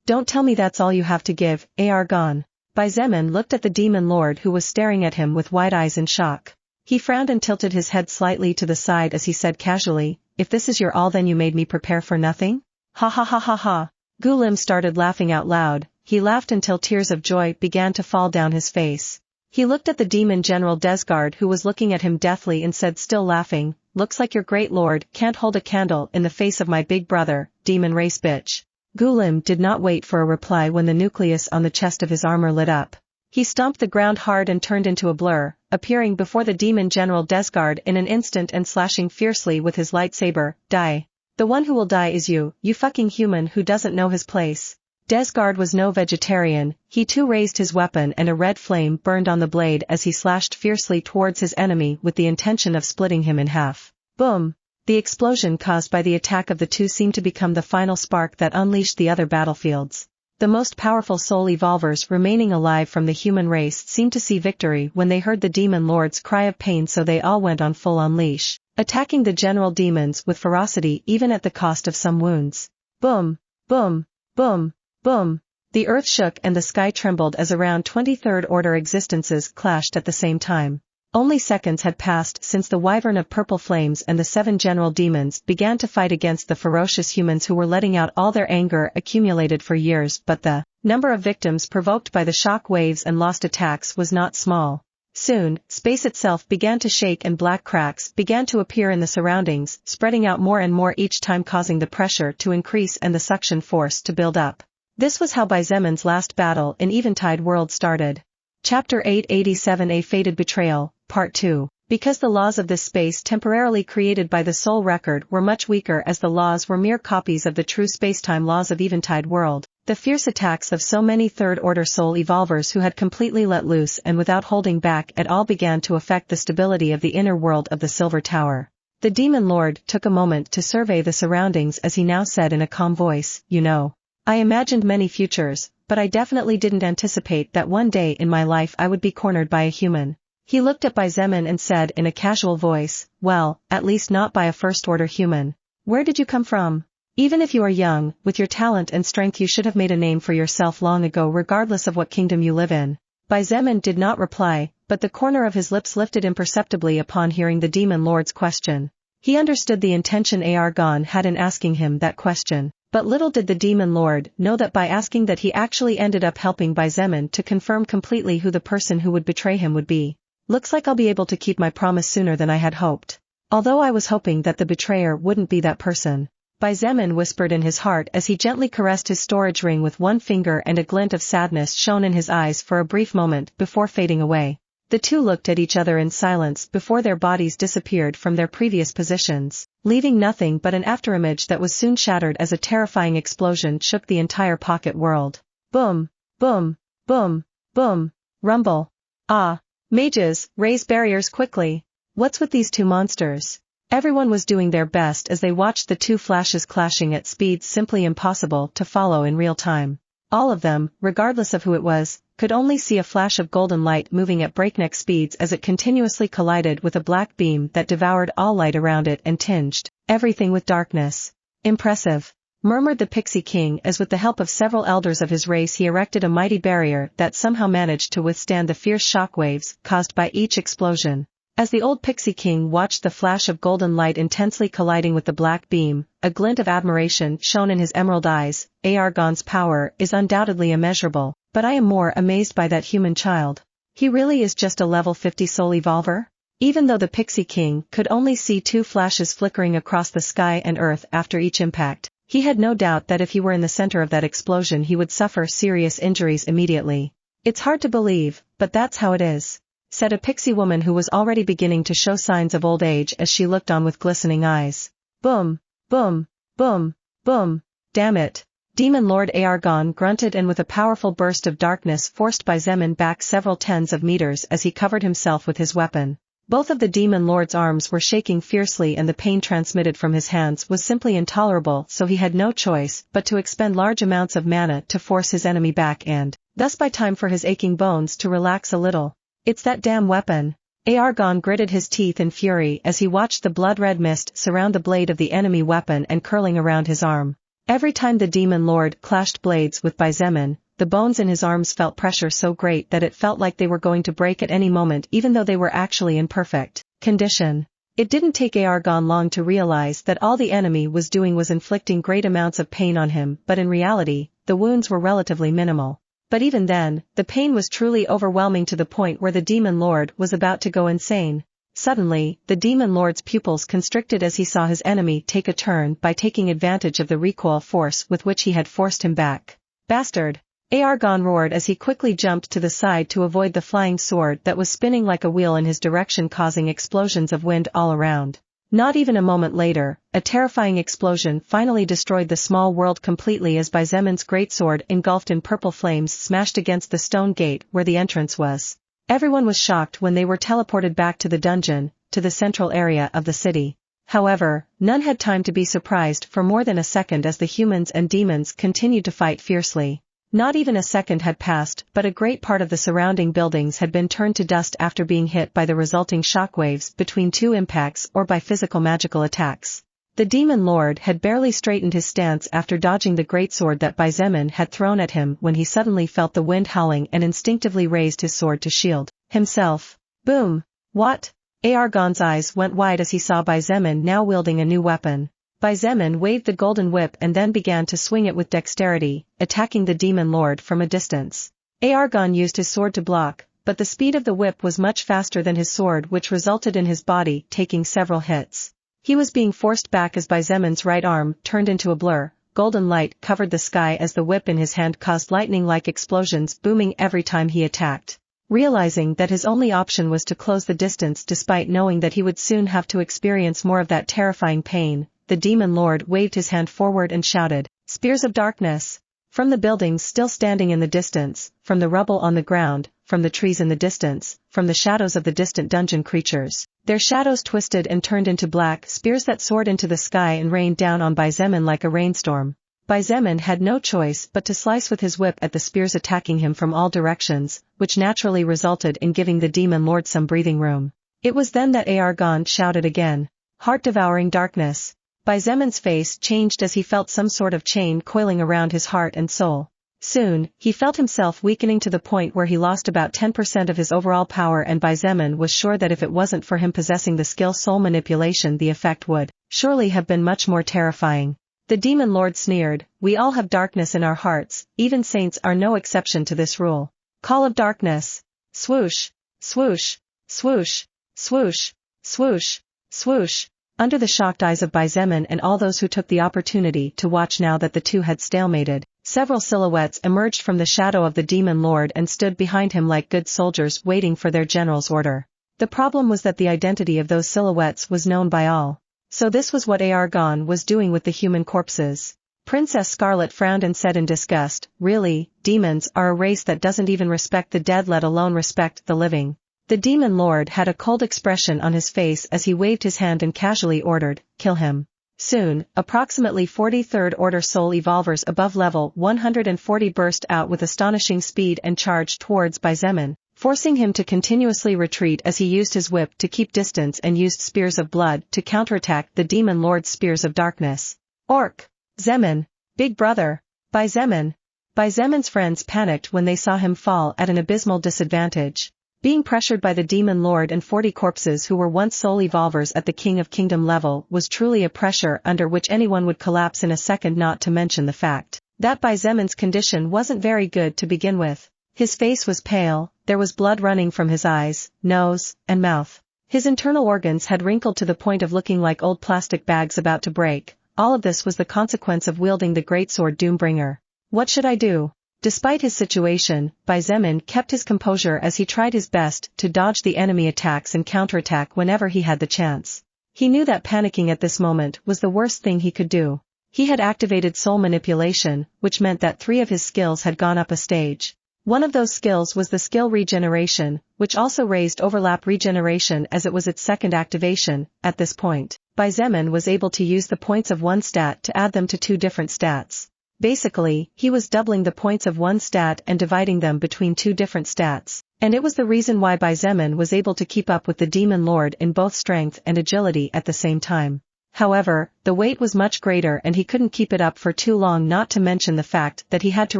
don't tell me that's all you have to give, Argon. Xietain looked at the demon lord, who was staring at him with wide eyes in shock. He frowned and tilted his head slightly to the side as he said casually, "If this is your all, then you made me prepare for nothing?" Ha ha ha ha ha. Gulim started laughing out loud. He laughed until tears of joy began to fall down his face. He looked at the demon general Desgard, who was looking at him deathly, and said, still laughing, "Looks like your great lord can't hold a candle in the face of my big brother, demon race bitch." Gulim did not wait for a reply when the nucleus on the chest of his armor lit up. He stomped the ground hard and turned into a blur, appearing before the demon general Desgard in an instant and slashing fiercely with his lightsaber. "Die. The one who will die is you, you fucking human who doesn't know his place." Desgard was no vegetarian. He too raised his weapon, and a red flame burned on the blade as he slashed fiercely towards his enemy with the intention of splitting him in half. Boom! The explosion caused by the attack of the two seemed to become the final spark that unleashed the other battlefields. The most powerful soul evolvers remaining alive from the human race seemed to see victory when they heard the demon lord's cry of pain, so they all went on full unleash, attacking the general demons with ferocity even at the cost of some wounds. Boom! Boom! Boom! Boom! The earth shook and the sky trembled as around 23rd order existences clashed at the same time. Only seconds had passed since the wyvern of purple flames and the 7 general demons began to fight against the ferocious humans who were letting out all their anger accumulated for years, but the number of victims provoked by the shock waves and lost attacks was not small. Soon, space itself began to shake and black cracks began to appear in the surroundings, spreading out more and more each time, causing the pressure to increase and the suction force to build up. This was how Xietain's last battle in Eventide World started. Chapter 887, A Fated Betrayal, Part 2. Because the laws of this space temporarily created by the Soul Record were much weaker, as the laws were mere copies of the true spacetime laws of Eventide World, the fierce attacks of so many third-order soul evolvers who had completely let loose and without holding back at all began to affect the stability of the inner world of the Silver Tower. The Demon Lord took a moment to survey the surroundings as he now said in a calm voice, "You know, I imagined many futures, but I definitely didn't anticipate that one day in my life I would be cornered by a human." He looked at Xietain and said in a casual voice, "Well, at least not by a first-order human. Where did you come from? Even if you are young, with your talent and strength you should have made a name for yourself long ago, regardless of what kingdom you live in." Xietain did not reply, but the corner of his lips lifted imperceptibly upon hearing the Demon Lord's question. He understood the intention Argon had in asking him that question. But little did the Demon Lord know that by asking that he actually ended up helping Xietain to confirm completely who the person who would betray him would be. "Looks like I'll be able to keep my promise sooner than I had hoped. Although I was hoping that the betrayer wouldn't be that person," Xietain whispered in his heart as he gently caressed his storage ring with one finger, and a glint of sadness shone in his eyes for a brief moment before fading away. The two looked at each other in silence before their bodies disappeared from their previous positions, leaving nothing but an afterimage that was soon shattered as a terrifying explosion shook the entire pocket world. Boom! Boom! Boom! Boom! Rumble! Ah! Mages, raise barriers quickly! What's with these two monsters? Everyone was doing their best as they watched the two flashes clashing at speeds simply impossible to follow in real time. All of them, regardless of who it was, could only see a flash of golden light moving at breakneck speeds as it continuously collided with a black beam that devoured all light around it and tinged everything with darkness. "Impressive," murmured the Pixie King as with the help of several elders of his race he erected a mighty barrier that somehow managed to withstand the fierce shockwaves caused by each explosion. As the old pixie king watched the flash of golden light intensely colliding with the black beam, a glint of admiration shone in his emerald eyes. Aargon's power is undoubtedly immeasurable, but I am more amazed by that human child. He really is just a level 50 soul evolver? Even though the pixie king could only see 2 flashes flickering across the sky and earth after each impact, he had no doubt that if he were in the center of that explosion he would suffer serious injuries immediately. It's hard to believe, but that's how it is, said a pixie woman who was already beginning to show signs of old age as she looked on with glistening eyes. Boom, boom, boom, boom, damn it. Demon Lord Aargon grunted and with a powerful burst of darkness forced by Xietain back several tens of meters as he covered himself with his weapon. Both of the Demon Lord's arms were shaking fiercely and the pain transmitted from his hands was simply intolerable, so he had no choice but to expend large amounts of mana to force his enemy back and, thus buy time for his aching bones to relax a little. It's that damn weapon. Aargon gritted his teeth in fury as he watched the blood-red mist surround the blade of the enemy weapon and curling around his arm. Every time the Demon Lord clashed blades with Xietain, the bones in his arms felt pressure so great that it felt like they were going to break at any moment even though they were actually in perfect condition. It didn't take Aargon long to realize that all the enemy was doing was inflicting great amounts of pain on him, but in reality, the wounds were relatively minimal. But even then, the pain was truly overwhelming to the point where the Demon Lord was about to go insane. Suddenly, the Demon Lord's pupils constricted as he saw his enemy take a turn by taking advantage of the recoil force with which he had forced him back. Bastard! Aargon roared as he quickly jumped to the side to avoid the flying sword that was spinning like a wheel in his direction, causing explosions of wind all around. Not even a moment later, a terrifying explosion finally destroyed the small world completely as Xietan's greatsword engulfed in purple flames smashed against the stone gate where the entrance was. Everyone was shocked when they were teleported back to the dungeon, to the central area of the city. However, none had time to be surprised for more than a second as the humans and demons continued to fight fiercely. Not even a second had passed, but a great part of the surrounding buildings had been turned to dust after being hit by the resulting shockwaves between 2 impacts or by physical magical attacks. The Demon Lord had barely straightened his stance after dodging the greatsword that Xietain had thrown at him when he suddenly felt the wind howling and instinctively raised his sword to shield himself. Boom! What? Aargon's eyes went wide as he saw Xietain now wielding a new weapon. Xietain waved the golden whip and then began to swing it with dexterity, attacking the Demon Lord from a distance. Aargon used his sword to block, but the speed of the whip was much faster than his sword, which resulted in his body taking several hits. He was being forced back as Xietan's right arm turned into a blur. Golden light covered the sky as the whip in his hand caused lightning-like explosions booming every time he attacked. Realizing that his only option was to close the distance despite knowing that he would soon have to experience more of that terrifying pain, the Demon Lord waved his hand forward and shouted, "Spears of darkness!" From the buildings still standing in the distance, from the rubble on the ground, from the trees in the distance, from the shadows of the distant dungeon creatures, their shadows twisted and turned into black spears that soared into the sky and rained down on Xietain like a rainstorm. Xietain had no choice but to slice with his whip at the spears attacking him from all directions, which naturally resulted in giving the Demon Lord some breathing room. It was then that Aargon shouted again, "Heart-devouring darkness!" Xietan's face changed as he felt some sort of chain coiling around his heart and soul. Soon, he felt himself weakening to the point where he lost about 10% of his overall power, and Xietain was sure that if it wasn't for him possessing the skill soul manipulation, the effect would surely have been much more terrifying. The Demon Lord sneered, "We all have darkness in our hearts, even saints are no exception to this rule. Call of darkness! Swoosh! Swoosh! Swoosh! Swoosh! Swoosh! Swoosh!" Under the shocked eyes of Xietain and all those who took the opportunity to watch now that the two had stalemated, several silhouettes emerged from the shadow of the Demon Lord and stood behind him like good soldiers waiting for their general's order. The problem was that the identity of those silhouettes was known by all. So this was what Aargon was doing with the human corpses. Princess Scarlet frowned and said in disgust, "Really, demons are a race that doesn't even respect the dead, let alone respect the living." The Demon Lord had a cold expression on his face as he waved his hand and casually ordered, "Kill him." Soon, approximately 40 Third Order Soul Evolvers above level 140 burst out with astonishing speed and charged towards Xietain, forcing him to continuously retreat as he used his whip to keep distance and used spears of blood to counterattack the Demon Lord's spears of darkness. "Orc! Xietain! Big brother! Xietain!" Xietan's friends panicked when they saw him fall at an abysmal disadvantage. Being pressured by the Demon Lord and 40 corpses who were once soul evolvers at the King of Kingdom level was truly a pressure under which anyone would collapse in a second, not to mention the fact that Xietain's condition wasn't very good to begin with. His face was pale, there was blood running from his eyes, nose, and mouth. His internal organs had wrinkled to the point of looking like old plastic bags about to break. All of this was the consequence of wielding the greatsword Doombringer. What should I do? Despite his situation, Xietain kept his composure as he tried his best to dodge the enemy attacks and counterattack whenever he had the chance. He knew that panicking at this moment was the worst thing he could do. He had activated soul manipulation, which meant that 3 of his skills had gone up a stage. One of those skills was the skill regeneration, which also raised overlap regeneration as it was its second activation. At this point, Xietain was able to use the points of one stat to add them to 2 different stats. Basically, he was doubling the points of one stat and dividing them between 2 different stats, and it was the reason why Xietain was able to keep up with the Demon Lord in both strength and agility at the same time. However, the weight was much greater and he couldn't keep it up for too long, not to mention the fact that he had to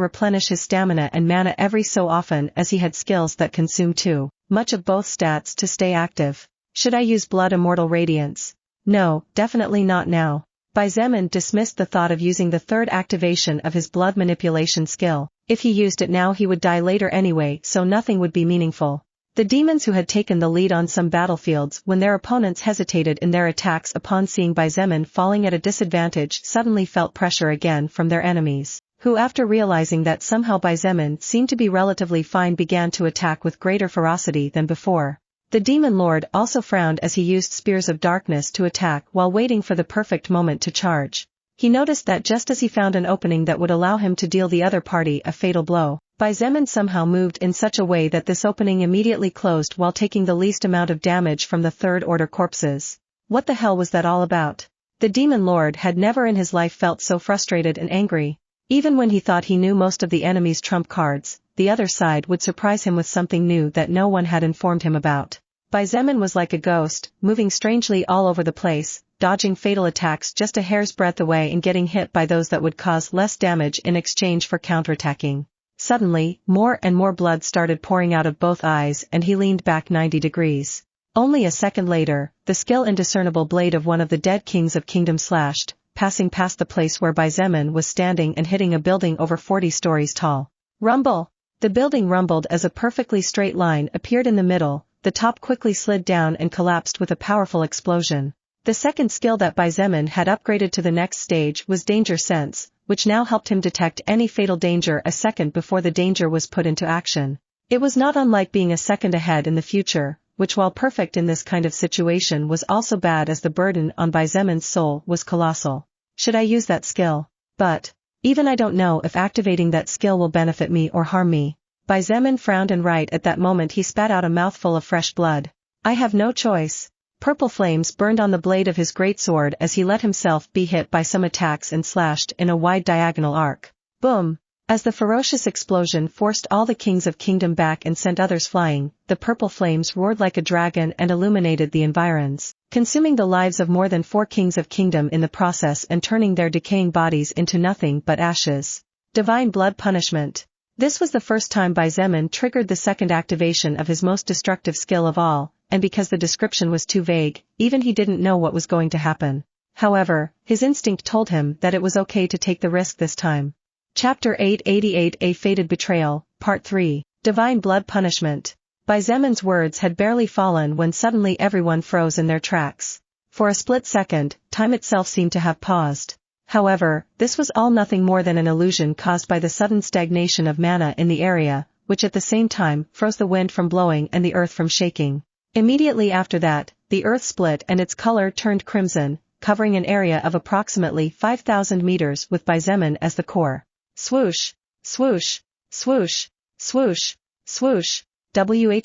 replenish his stamina and mana every so often as he had skills that consumed too much of both stats to stay active. Should I use Blood Immortal Radiance? No, definitely not now. Xietain dismissed the thought of using the 3rd activation of his blood manipulation skill. If he used it now he would die later anyway, so nothing would be meaningful. The demons who had taken the lead on some battlefields when their opponents hesitated in their attacks upon seeing Xietain falling at a disadvantage suddenly felt pressure again from their enemies, who after realizing that somehow Xietain seemed to be relatively fine began to attack with greater ferocity than before. The Demon Lord also frowned as he used Spears of Darkness to attack while waiting for the perfect moment to charge. He noticed that just as he found an opening that would allow him to deal the other party a fatal blow, Xietain somehow moved in such a way that this opening immediately closed while taking the least amount of damage from the 3rd order corpses. What the hell was that all about? The Demon Lord had never in his life felt so frustrated and angry. Even when he thought he knew most of the enemy's trump cards, the other side would surprise him with something new that no one had informed him about. Xietain was like a ghost, moving strangely all over the place, dodging fatal attacks just a hair's breadth away and getting hit by those that would cause less damage in exchange for counterattacking. Suddenly, more and more blood started pouring out of both eyes and he leaned back 90 degrees. Only a second later, the skill indiscernible blade of one of the dead kings of kingdom slashed, passing past the place where Xietain was standing and hitting a building over 40 stories tall. Rumble! The building rumbled as a perfectly straight line appeared in the middle, the top quickly slid down and collapsed with a powerful explosion. The second skill that Xietain had upgraded to the next stage was Danger Sense, which now helped him detect any fatal danger a second before the danger was put into action. It was not unlike being a second ahead in the future, which while perfect in this kind of situation was also bad as the burden on Xietan's soul was colossal. Should I use that skill? But even I don't know if activating that skill will benefit me or harm me. Xietain frowned and right at that moment he spat out a mouthful of fresh blood. I have no choice. Purple flames burned on the blade of his greatsword as he let himself be hit by some attacks and slashed in a wide diagonal arc. Boom! As the ferocious explosion forced all the kings of kingdom back and sent others flying, the purple flames roared like a dragon and illuminated the environs, consuming the lives of more than 4 kings of kingdom in the process and turning their decaying bodies into nothing but ashes. Divine Blood Punishment. This was the first time Xietain triggered the second activation of his most destructive skill of all, and because the description was too vague, even he didn't know what was going to happen. However, his instinct told him that it was okay to take the risk this time. Chapter 888 A Fated Betrayal, Part 3, Divine Blood Punishment. Xietan's words had barely fallen when suddenly everyone froze in their tracks. For a split second, time itself seemed to have paused. However, this was all nothing more than an illusion caused by the sudden stagnation of mana in the area, which at the same time froze the wind from blowing and the earth from shaking. Immediately after that, the earth split and its color turned crimson, covering an area of approximately 5,000 meters with Xietain as the core. Swoosh, swoosh, swoosh, swoosh, swoosh.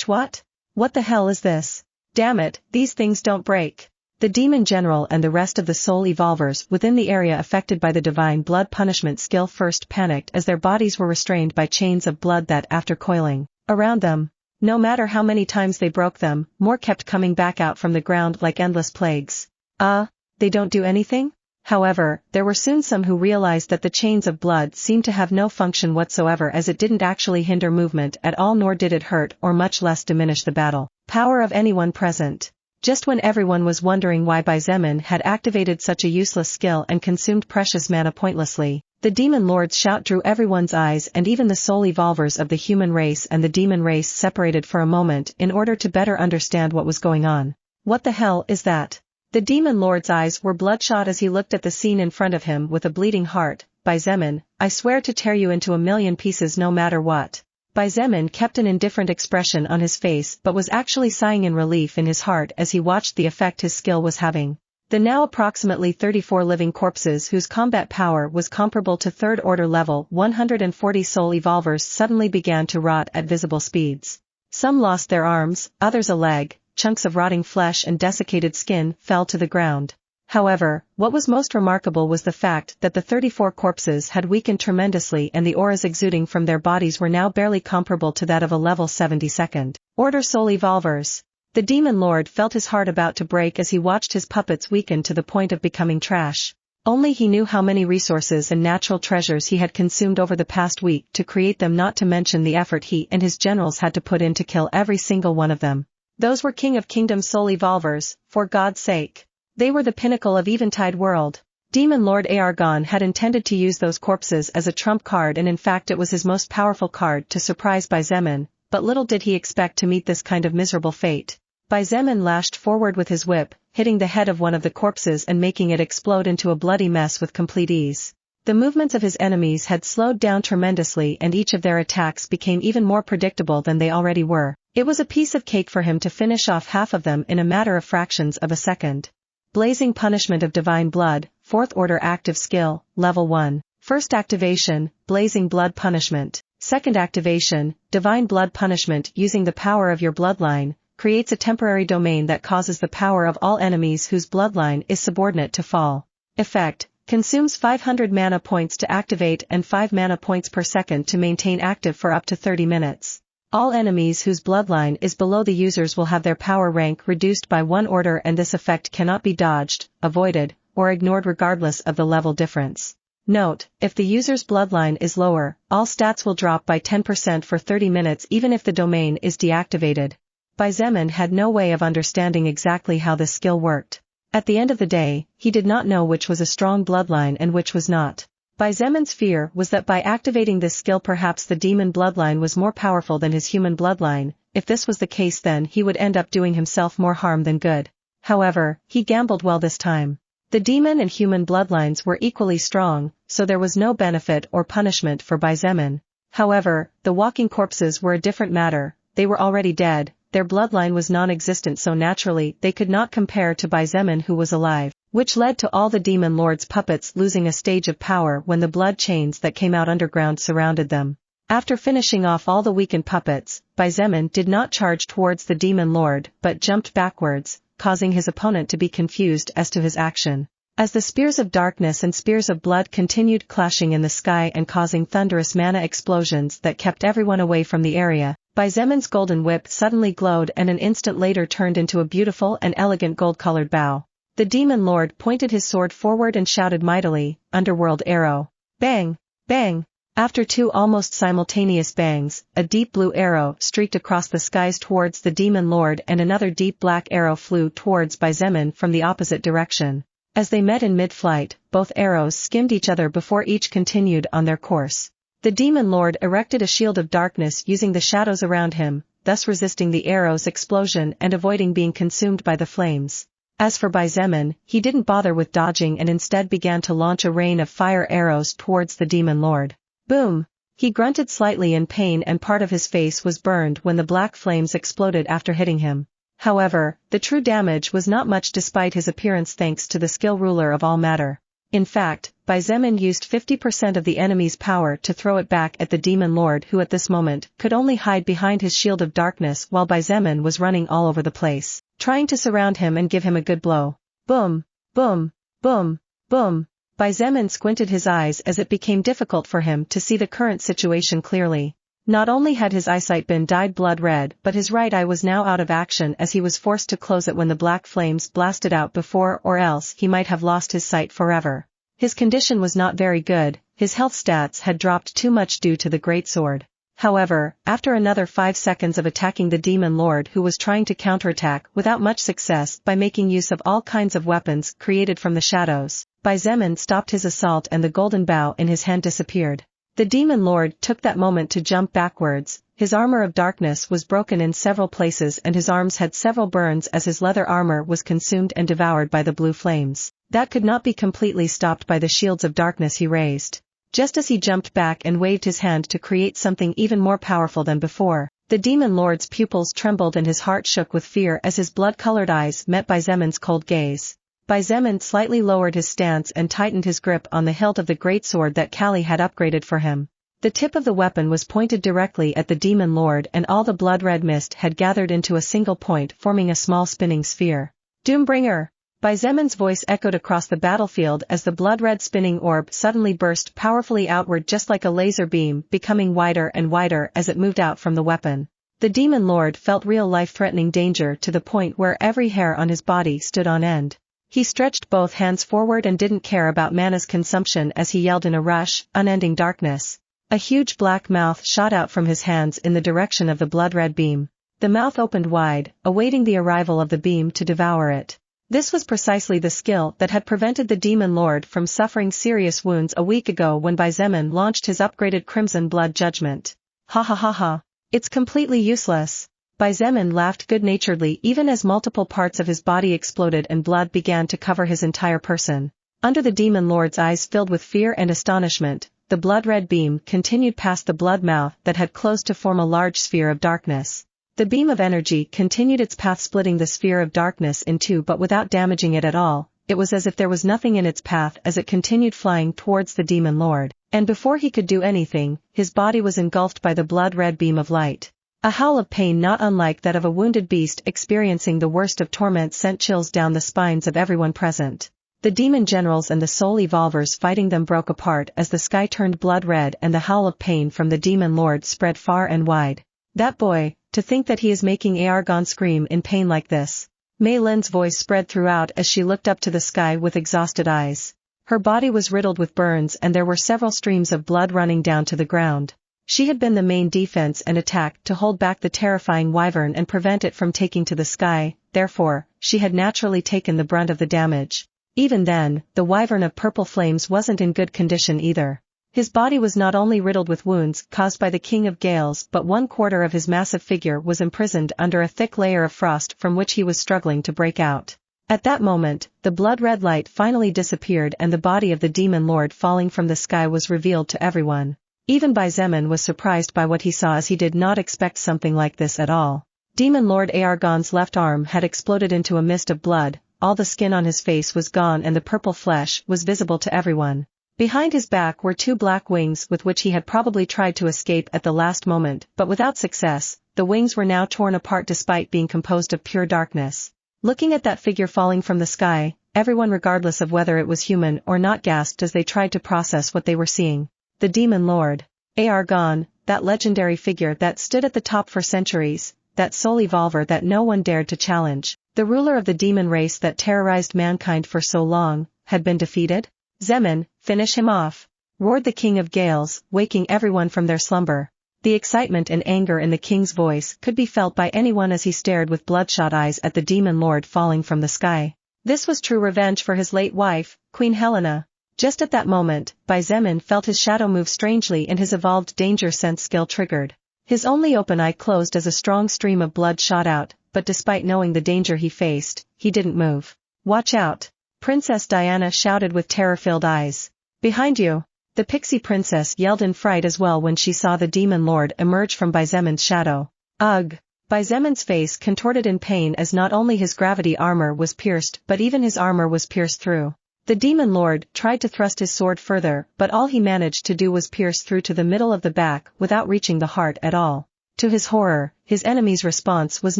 What? What the hell is this? Damn it, these things don't break. The demon general and the rest of the soul evolvers within the area affected by the divine blood punishment skill first panicked as their bodies were restrained by chains of blood that, after coiling around them, no matter how many times they broke them, more kept coming back out from the ground like endless plagues. They don't do anything? However, there were soon some who realized that the chains of blood seemed to have no function whatsoever, as it didn't actually hinder movement at all, nor did it hurt or much less diminish the battle power of anyone present. Just when everyone was wondering why Xietain had activated such a useless skill and consumed precious mana pointlessly, the Demon Lord's shout drew everyone's eyes, and even the soul evolvers of the human race and the demon race separated for a moment in order to better understand what was going on. What the hell is that? The Demon Lord's eyes were bloodshot as he looked at the scene in front of him with a bleeding heart. Xietain, I swear to tear you into a million pieces no matter what. Xietain kept an indifferent expression on his face but was actually sighing in relief in his heart as he watched the effect his skill was having. The now approximately 34 living corpses whose combat power was comparable to 3rd order level 140 soul evolvers suddenly began to rot at visible speeds. Some lost their arms, others a leg, chunks of rotting flesh and desiccated skin fell to the ground. However, what was most remarkable was the fact that the 34 corpses had weakened tremendously, and the auras exuding from their bodies were now barely comparable to that of a level 72nd order soul evolvers. The Demon Lord felt his heart about to break as he watched his puppets weaken to the point of becoming trash. Only he knew how many resources and natural treasures he had consumed over the past week to create them, not to mention the effort he and his generals had to put in to kill every single one of them. Those were King of Kingdom soul evolvers, for God's sake. They were the pinnacle of Eventide world. Demon Lord Aargon had intended to use those corpses as a trump card, and in fact it was his most powerful card to surprise Xietain, but little did he expect to meet this kind of miserable fate. Xietain lashed forward with his whip, hitting the head of one of the corpses and making it explode into a bloody mess with complete ease. The movements of his enemies had slowed down tremendously, and each of their attacks became even more predictable than they already were. It was a piece of cake for him to finish off half of them in a matter of fractions of a second. Blazing Punishment of Divine Blood, 4th Order Active Skill, Level 1. First activation, Blazing Blood Punishment. Second activation, Divine Blood Punishment. Using the power of your bloodline, creates a temporary domain that causes the power of all enemies whose bloodline is subordinate to fall. Effect, consumes 500 mana points to activate and 5 mana points per second to maintain active for up to 30 minutes. All enemies whose bloodline is below the user's will have their power rank reduced by 1 order, and this effect cannot be dodged, avoided, or ignored regardless of the level difference. Note, if the user's bloodline is lower, all stats will drop by 10% for 30 minutes even if the domain is deactivated. Xietain had no way of understanding exactly how this skill worked. At the end of the day, he did not know which was a strong bloodline and which was not. Xietan's fear was that by activating this skill perhaps the demon bloodline was more powerful than his human bloodline. If this was the case, then he would end up doing himself more harm than good. However, he gambled well this time. The demon and human bloodlines were equally strong, so there was no benefit or punishment for Xietain. However, the walking corpses were a different matter. They were already dead, their bloodline was non-existent, so naturally they could not compare to Xietain, who was alive, which led to all the Demon Lord's puppets losing a stage of power when the blood chains that came out underground surrounded them. After finishing off all the weakened puppets, Xietain did not charge towards the Demon Lord but jumped backwards, causing his opponent to be confused as to his action. As the spears of darkness and spears of blood continued clashing in the sky and causing thunderous mana explosions that kept everyone away from the area, Xietan's golden whip suddenly glowed and an instant later turned into a beautiful and elegant gold-colored bow. The Demon Lord pointed his sword forward and shouted mightily, "Underworld Arrow!" Bang! Bang! After 2 almost simultaneous bangs, a deep blue arrow streaked across the skies towards the Demon Lord, and another deep black arrow flew towards Xietain from the opposite direction. As they met in mid-flight, both arrows skimmed each other before each continued on their course. The Demon Lord erected a shield of darkness using the shadows around him, thus resisting the arrow's explosion and avoiding being consumed by the flames. As for Xietain, he didn't bother with dodging and instead began to launch a rain of fire arrows towards the Demon Lord. Boom! He grunted slightly in pain and part of his face was burned when the black flames exploded after hitting him. However, the true damage was not much despite his appearance thanks to the skill ruler of all matter. In fact, Xietain used 50% of the enemy's power to throw it back at the Demon Lord, who at this moment could only hide behind his shield of darkness while Xietain was running all over the place, trying to surround him and give him a good blow. Boom! Boom! Boom! Boom! Xietain squinted his eyes as it became difficult for him to see the current situation clearly. Not only had his eyesight been dyed blood red, but his right eye was now out of action as he was forced to close it when the black flames blasted out before, or else he might have lost his sight forever. His condition was not very good, his health stats had dropped too much due to the greatsword. However, after another 5 seconds of attacking the demon lord who was trying to counterattack without much success by making use of all kinds of weapons created from the shadows, Xietain stopped his assault and the golden bow in his hand disappeared. The demon lord took that moment to jump backwards, his armor of darkness was broken in several places and his arms had several burns as his leather armor was consumed and devoured by the blue flames. That could not be completely stopped by the shields of darkness he raised. Just as he jumped back and waved his hand to create something even more powerful than before, the demon lord's pupils trembled and his heart shook with fear as his blood-colored eyes met Xietan's cold gaze. Xietain slightly lowered his stance and tightened his grip on the hilt of the greatsword that Kali had upgraded for him. The tip of the weapon was pointed directly at the demon lord and all the blood-red mist had gathered into a single point forming a small spinning sphere. Doombringer! Xietan's voice echoed across the battlefield as the blood-red spinning orb suddenly burst powerfully outward just like a laser beam, becoming wider and wider as it moved out from the weapon. The demon lord felt real life-threatening danger to the point where every hair on his body stood on end. He stretched both hands forward and didn't care about mana's consumption as he yelled in a rush, unending darkness. A huge black mouth shot out from his hands in the direction of the blood-red beam. The mouth opened wide, awaiting the arrival of the beam to devour it. This was precisely the skill that had prevented the demon lord from suffering serious wounds a week ago when Xietain launched his upgraded Crimson Blood Judgment. Ha ha ha ha. It's completely useless. Xietain laughed good-naturedly even as multiple parts of his body exploded and blood began to cover his entire person. Under the demon lord's eyes filled with fear and astonishment, the blood-red beam continued past the blood mouth that had closed to form a large sphere of darkness. The beam of energy continued its path splitting the sphere of darkness in two but without damaging it at all. It was as if there was nothing in its path as it continued flying towards the demon lord, and before he could do anything, his body was engulfed by the blood-red beam of light. A howl of pain not unlike that of a wounded beast experiencing the worst of torment sent chills down the spines of everyone present. The demon generals and the soul evolvers fighting them broke apart as the sky turned blood red and the howl of pain from the demon lord spread far and wide. That boy, to think that he is making Argon scream in pain like this. Mei Lin's voice spread throughout as she looked up to the sky with exhausted eyes. Her body was riddled with burns and there were several streams of blood running down to the ground. She had been the main defense and attack to hold back the terrifying wyvern and prevent it from taking to the sky, therefore, she had naturally taken the brunt of the damage. Even then, the wyvern of purple flames wasn't in good condition either. His body was not only riddled with wounds caused by the King of Gales but 1/4 of his massive figure was imprisoned under a thick layer of frost from which he was struggling to break out. At that moment, the blood-red light finally disappeared and the body of the demon lord falling from the sky was revealed to everyone. Even Xietain was surprised by what he saw as he did not expect something like this at all. Demon Lord Argon's left arm had exploded into a mist of blood, all the skin on his face was gone and the purple flesh was visible to everyone. Behind his back were 2 black wings with which he had probably tried to escape at the last moment, but without success. The wings were now torn apart despite being composed of pure darkness. Looking at that figure falling from the sky, everyone regardless of whether it was human or not gasped as they tried to process what they were seeing. The Demon Lord, Argon, that legendary figure that stood at the top for centuries, that soul evolver that no one dared to challenge, the ruler of the demon race that terrorized mankind for so long, had been defeated? Xietain, finish him off, roared the King of Gales, waking everyone from their slumber. The excitement and anger in the king's voice could be felt by anyone as he stared with bloodshot eyes at the demon lord falling from the sky. This was true revenge for his late wife, Queen Helena. Just at that moment, Xietain felt his shadow move strangely and his evolved danger sense skill triggered. His only open eye closed as a strong stream of blood shot out, but despite knowing the danger he faced, he didn't move. Watch out! Princess Diana shouted with terror-filled eyes. Behind you! The pixie princess yelled in fright as well when she saw the demon lord emerge from Xietan's shadow. Ugh! Xietan's face contorted in pain as not only his gravity armor was pierced but even his armor was pierced through. The demon lord tried to thrust his sword further but all he managed to do was pierce through to the middle of the back without reaching the heart at all. To his horror, his enemy's response was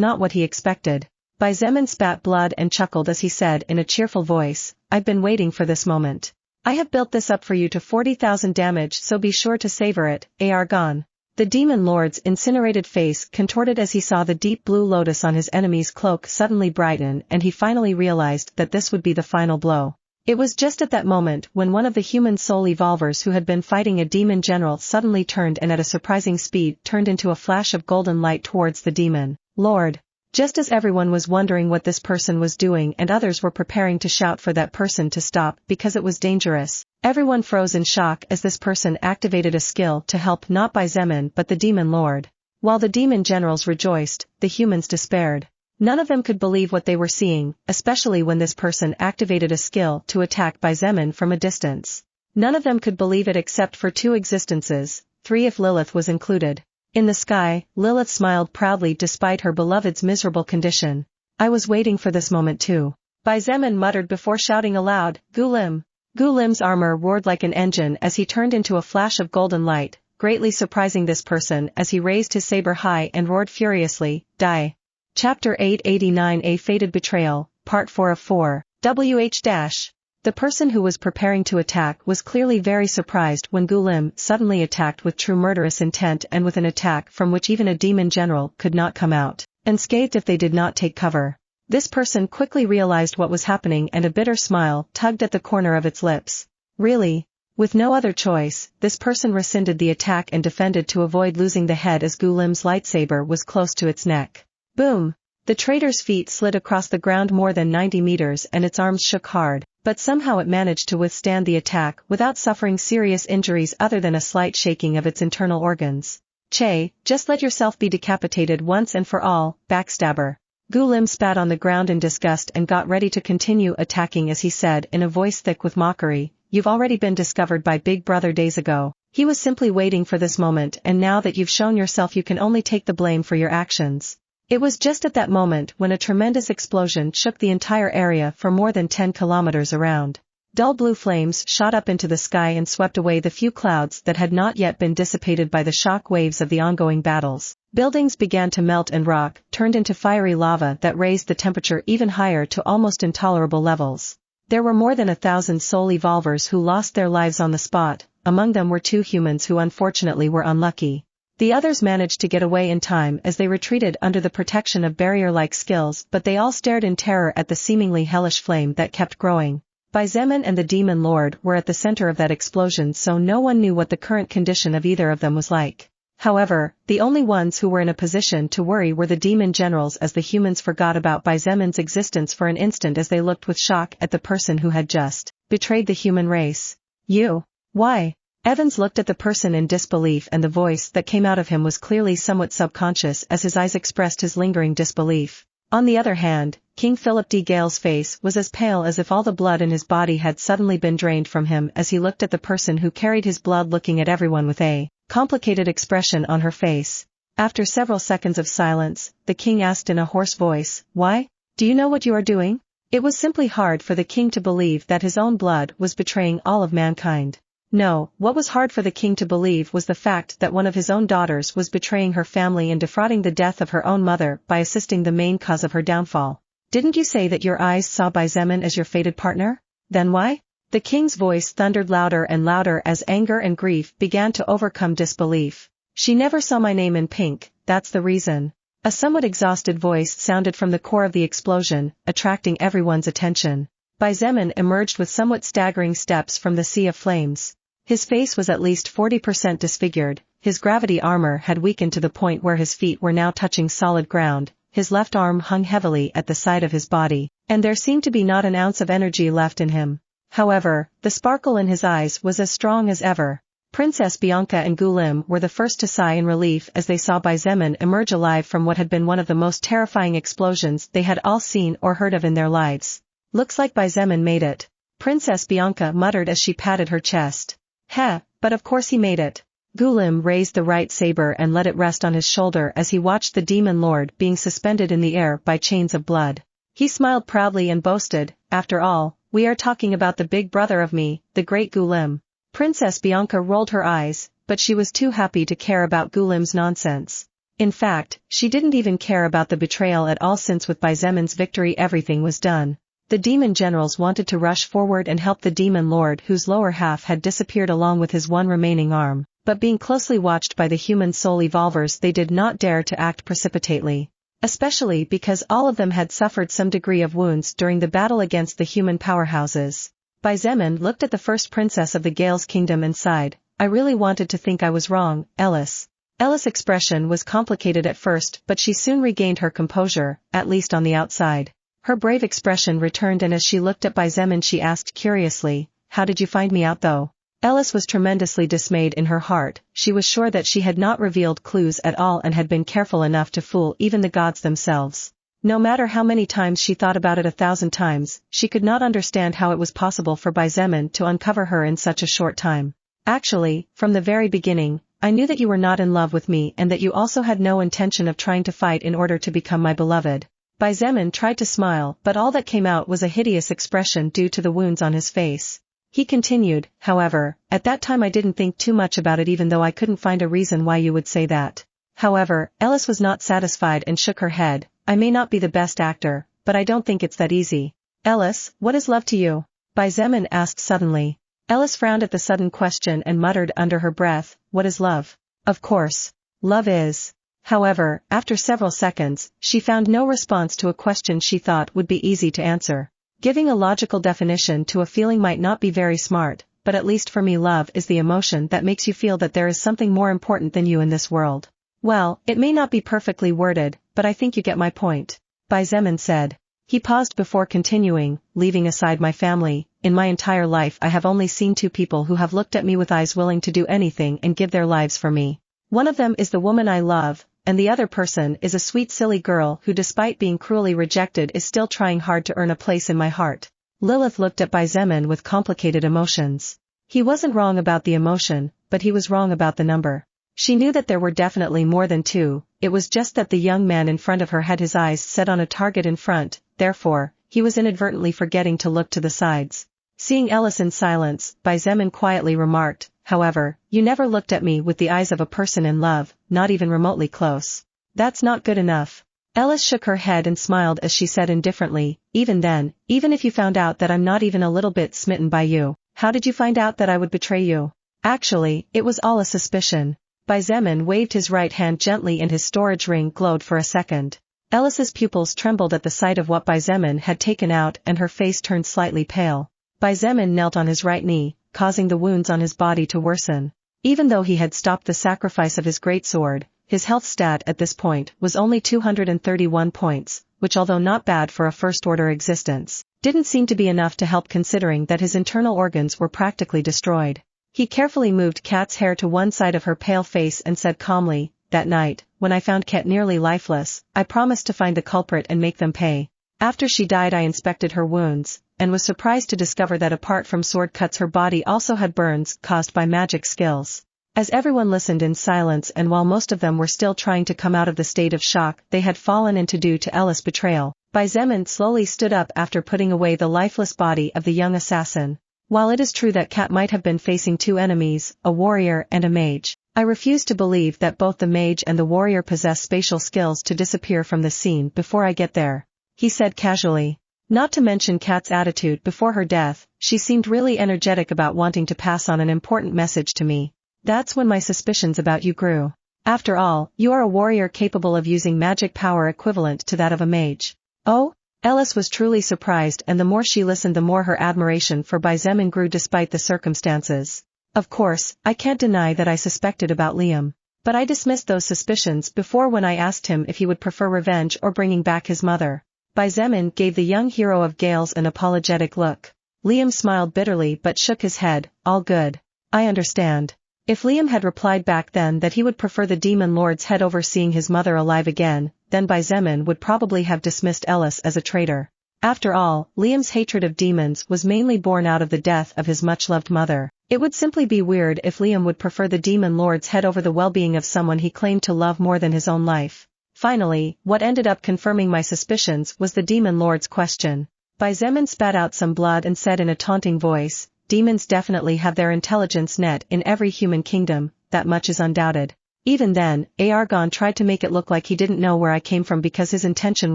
not what he expected. Xietain spat blood and chuckled as he said in a cheerful voice, I've been waiting for this moment. I have built this up for you to 40,000 damage so be sure to savor it, Argon. The The demon lord's incinerated face contorted as he saw the deep blue lotus on his enemy's cloak suddenly brighten, and he finally realized that this would be the final blow. It was just at that moment when one of the human soul evolvers who had been fighting a demon general suddenly turned and at a surprising speed turned into a flash of golden light towards the demon lord. Just as everyone was wondering what this person was doing and others were preparing to shout for that person to stop because it was dangerous, everyone froze in shock as this person activated a skill to help not by Xietain but the demon lord. While the demon generals rejoiced, the humans despaired. None of them could believe what they were seeing, especially when this person activated a skill to attack by Xietain from a distance. None of them could believe it except for 2 existences, 3 if Lilith was included. In the sky, Lilith smiled proudly despite her beloved's miserable condition. I was waiting for this moment too. By Xietain muttered before shouting aloud, Gulim. Gulim's armor roared like an engine as he turned into a flash of golden light, greatly surprising this person as he raised his saber high and roared furiously, Die. Chapter 889 A Fated Betrayal, Part 4 of 4, WH-. The person who was preparing to attack was clearly very surprised when Gulim suddenly attacked with true murderous intent and with an attack from which even a demon general could not come out unscathed if they did not take cover. This person quickly realized what was happening and a bitter smile tugged at the corner of its lips. Really? With no other choice, this person rescinded the attack and defended to avoid losing the head as Gulim's lightsaber was close to its neck. Boom! The traitor's feet slid across the ground more than 90 meters and its arms shook hard, but somehow it managed to withstand the attack without suffering serious injuries other than a slight shaking of its internal organs. Che, just let yourself be decapitated once and for all, backstabber. Gulim spat on the ground in disgust and got ready to continue attacking as he said in a voice thick with mockery, You've already been discovered by Big Brother days ago. He was simply waiting for this moment and now that you've shown yourself you can only take the blame for your actions. It was just at that moment when a tremendous explosion shook the entire area for more than 10 kilometers around. Dull blue flames shot up into the sky and swept away the few clouds that had not yet been dissipated by the shock waves of the ongoing battles. Buildings began to melt and rock, turned into fiery lava that raised the temperature even higher to almost intolerable levels. There were more than 1,000 soul evolvers who lost their lives on the spot, among them were 2 humans who unfortunately were unlucky. The others managed to get away in time as they retreated under the protection of barrier-like skills, but they all stared in terror at the seemingly hellish flame that kept growing. By Xietain and the Demon Lord were at the center of that explosion, so no one knew what the current condition of either of them was like. However, the only ones who were in a position to worry were the demon generals, as the humans forgot about By Xietan's existence for an instant as they looked with shock at the person who had just betrayed the human race. You? Why? Evans looked at the person in disbelief, and the voice that came out of him was clearly somewhat subconscious as his eyes expressed his lingering disbelief. On the other hand, King Philip D. Gale's face was as pale as if all the blood in his body had suddenly been drained from him as he looked at the person who carried his blood, looking at everyone with a complicated expression on her face. After several seconds of silence, the king asked in a hoarse voice, Why? Do you know what you are doing? It was simply hard for the king to believe that his own blood was betraying all of mankind. No, what was hard for the king to believe was the fact that one of his own daughters was betraying her family and defrauding the death of her own mother by assisting the main cause of her downfall. Didn't you say that your eyes saw By Xietain as your fated partner? Then why? The king's voice thundered louder and louder as anger and grief began to overcome disbelief. She never saw my name in pink, that's the reason. A somewhat exhausted voice sounded from the core of the explosion, attracting everyone's attention. By Xietain emerged with somewhat staggering steps from the sea of flames. His face was at least 40% disfigured, his gravity armor had weakened to the point where his feet were now touching solid ground, his left arm hung heavily at the side of his body, and there seemed to be not an ounce of energy left in him. However, the sparkle in his eyes was as strong as ever. Princess Bianca and Gulim were the first to sigh in relief as they saw By Xietain emerge alive from what had been one of the most terrifying explosions they had all seen or heard of in their lives. Looks like By Xietain made it. Princess Bianca muttered as she patted her chest. Heh, but of course he made it. Gulim raised the right saber and let it rest on his shoulder as he watched the demon lord being suspended in the air by chains of blood. He smiled proudly and boasted, After all, we are talking about the big brother of me, the great Gulim. Princess Bianca rolled her eyes, but she was too happy to care about Gulim's nonsense. In fact, she didn't even care about the betrayal at all, since with By Xietan's victory everything was done. The demon generals wanted to rush forward and help the demon lord, whose lower half had disappeared along with his one remaining arm. but being closely watched by the human soul evolvers they did not dare to act precipitately. Especially because all of them had suffered some degree of wounds during the battle against the human powerhouses. Xietain looked at the first princess of the Gale's kingdom and sighed, "I really wanted to think I was wrong, Ellis." Ellis' expression was complicated at first but she soon regained her composure, at least on the outside. Her brave expression returned and as she looked at Xietain she asked curiously, "How did you find me out though?" Ellis was tremendously dismayed in her heart. She was sure that she had not revealed clues at all and had been careful enough to fool even the gods themselves. No matter how many times she thought about it 1,000 times, she could not understand how it was possible for Xietain to uncover her in such a short time. "Actually, from the very beginning, I knew that you were not in love with me and that you also had no intention of trying to fight in order to become my beloved." Xietain tried to smile but all that came out was a hideous expression due to the wounds on his face. He continued, "However, at that time I didn't think too much about it even though I couldn't find a reason why you would say that." However, Ellis was not satisfied and shook her head. "I may not be the best actor, but I don't think it's that easy." "Ellis, what is love to you?" Xietain asked suddenly. Ellis frowned at the sudden question and muttered under her breath, "What is love?" "Of course. Love is." However, after several seconds, she found no response to a question she thought would be easy to answer. Giving a logical definition to a feeling might not be very smart, but at least for me love is the emotion that makes you feel that there is something more important than you in this world. "Well, it may not be perfectly worded, but I think you get my point," Xietain said. He paused before continuing, "Leaving aside my family, in my entire life I have only seen 2 people who have looked at me with eyes willing to do anything and give their lives for me. One of them is the woman I love, and the other person is a sweet silly girl who despite being cruelly rejected is still trying hard to earn a place in my heart." Lilith looked at Xietain with complicated emotions. He wasn't wrong about the emotion, but he was wrong about the number. She knew that there were definitely more than 2, it was just that the young man in front of her had his eyes set on a target in front, therefore, he was inadvertently forgetting to look to the sides. Seeing Ellis in silence, Xietain quietly remarked, "However, you never looked at me with the eyes of a person in love, not even remotely close." "That's not good enough." Ellis shook her head and smiled as she said indifferently, "Even then, even if you found out that I'm not even a little bit smitten by you, how did you find out that I would betray you?" "Actually, it was all a suspicion." Xietain waved his right hand gently and his storage ring glowed for a second. Ellis's pupils trembled at the sight of what Xietain had taken out and her face turned slightly pale. Xietain knelt on his right knee, causing the wounds on his body to worsen. Even though he had stopped the sacrifice of his greatsword, his health stat at this point was only 231 points, which although not bad for a first-order existence, didn't seem to be enough to help considering that his internal organs were practically destroyed. He carefully moved Kat's hair to one side of her pale face and said calmly, "That night, when I found Kat nearly lifeless, I promised to find the culprit and make them pay. After she died I inspected her wounds, and was surprised to discover that apart from sword cuts her body also had burns caused by magic skills." As everyone listened in silence and while most of them were still trying to come out of the state of shock they had fallen into due to Ellis' betrayal, Xietain slowly stood up after putting away the lifeless body of the young assassin. "While it is true that Kat might have been facing 2 enemies, a warrior and a mage, I refuse to believe that both the mage and the warrior possess spatial skills to disappear from the scene before I get there," he said casually. Not to mention Kat's attitude before her death, she seemed really energetic about wanting to pass on an important message to me. That's when my suspicions about you grew. After all, you are a warrior capable of using magic power equivalent to that of a mage. "Oh?" Ellis was truly surprised and the more she listened the more her admiration for Xietain grew despite the circumstances. "Of course, I can't deny that I suspected about Liam. But I dismissed those suspicions before when I asked him if he would prefer revenge or bringing back his mother." Xietain gave the young hero of Gales an apologetic look. Liam smiled bitterly but shook his head, "All good. I understand." If Liam had replied back then that he would prefer the demon lord's head over seeing his mother alive again, then Xietain would probably have dismissed Ellis as a traitor. After all, Liam's hatred of demons was mainly born out of the death of his much-loved mother. It would simply be weird if Liam would prefer the demon lord's head over the well-being of someone he claimed to love more than his own life. Finally, what ended up confirming my suspicions was the demon lord's question. Xietain spat out some blood and said in a taunting voice, "Demons definitely have their intelligence net in every human kingdom, that much is undoubted." Even then, Argon tried to make it look like he didn't know where I came from because his intention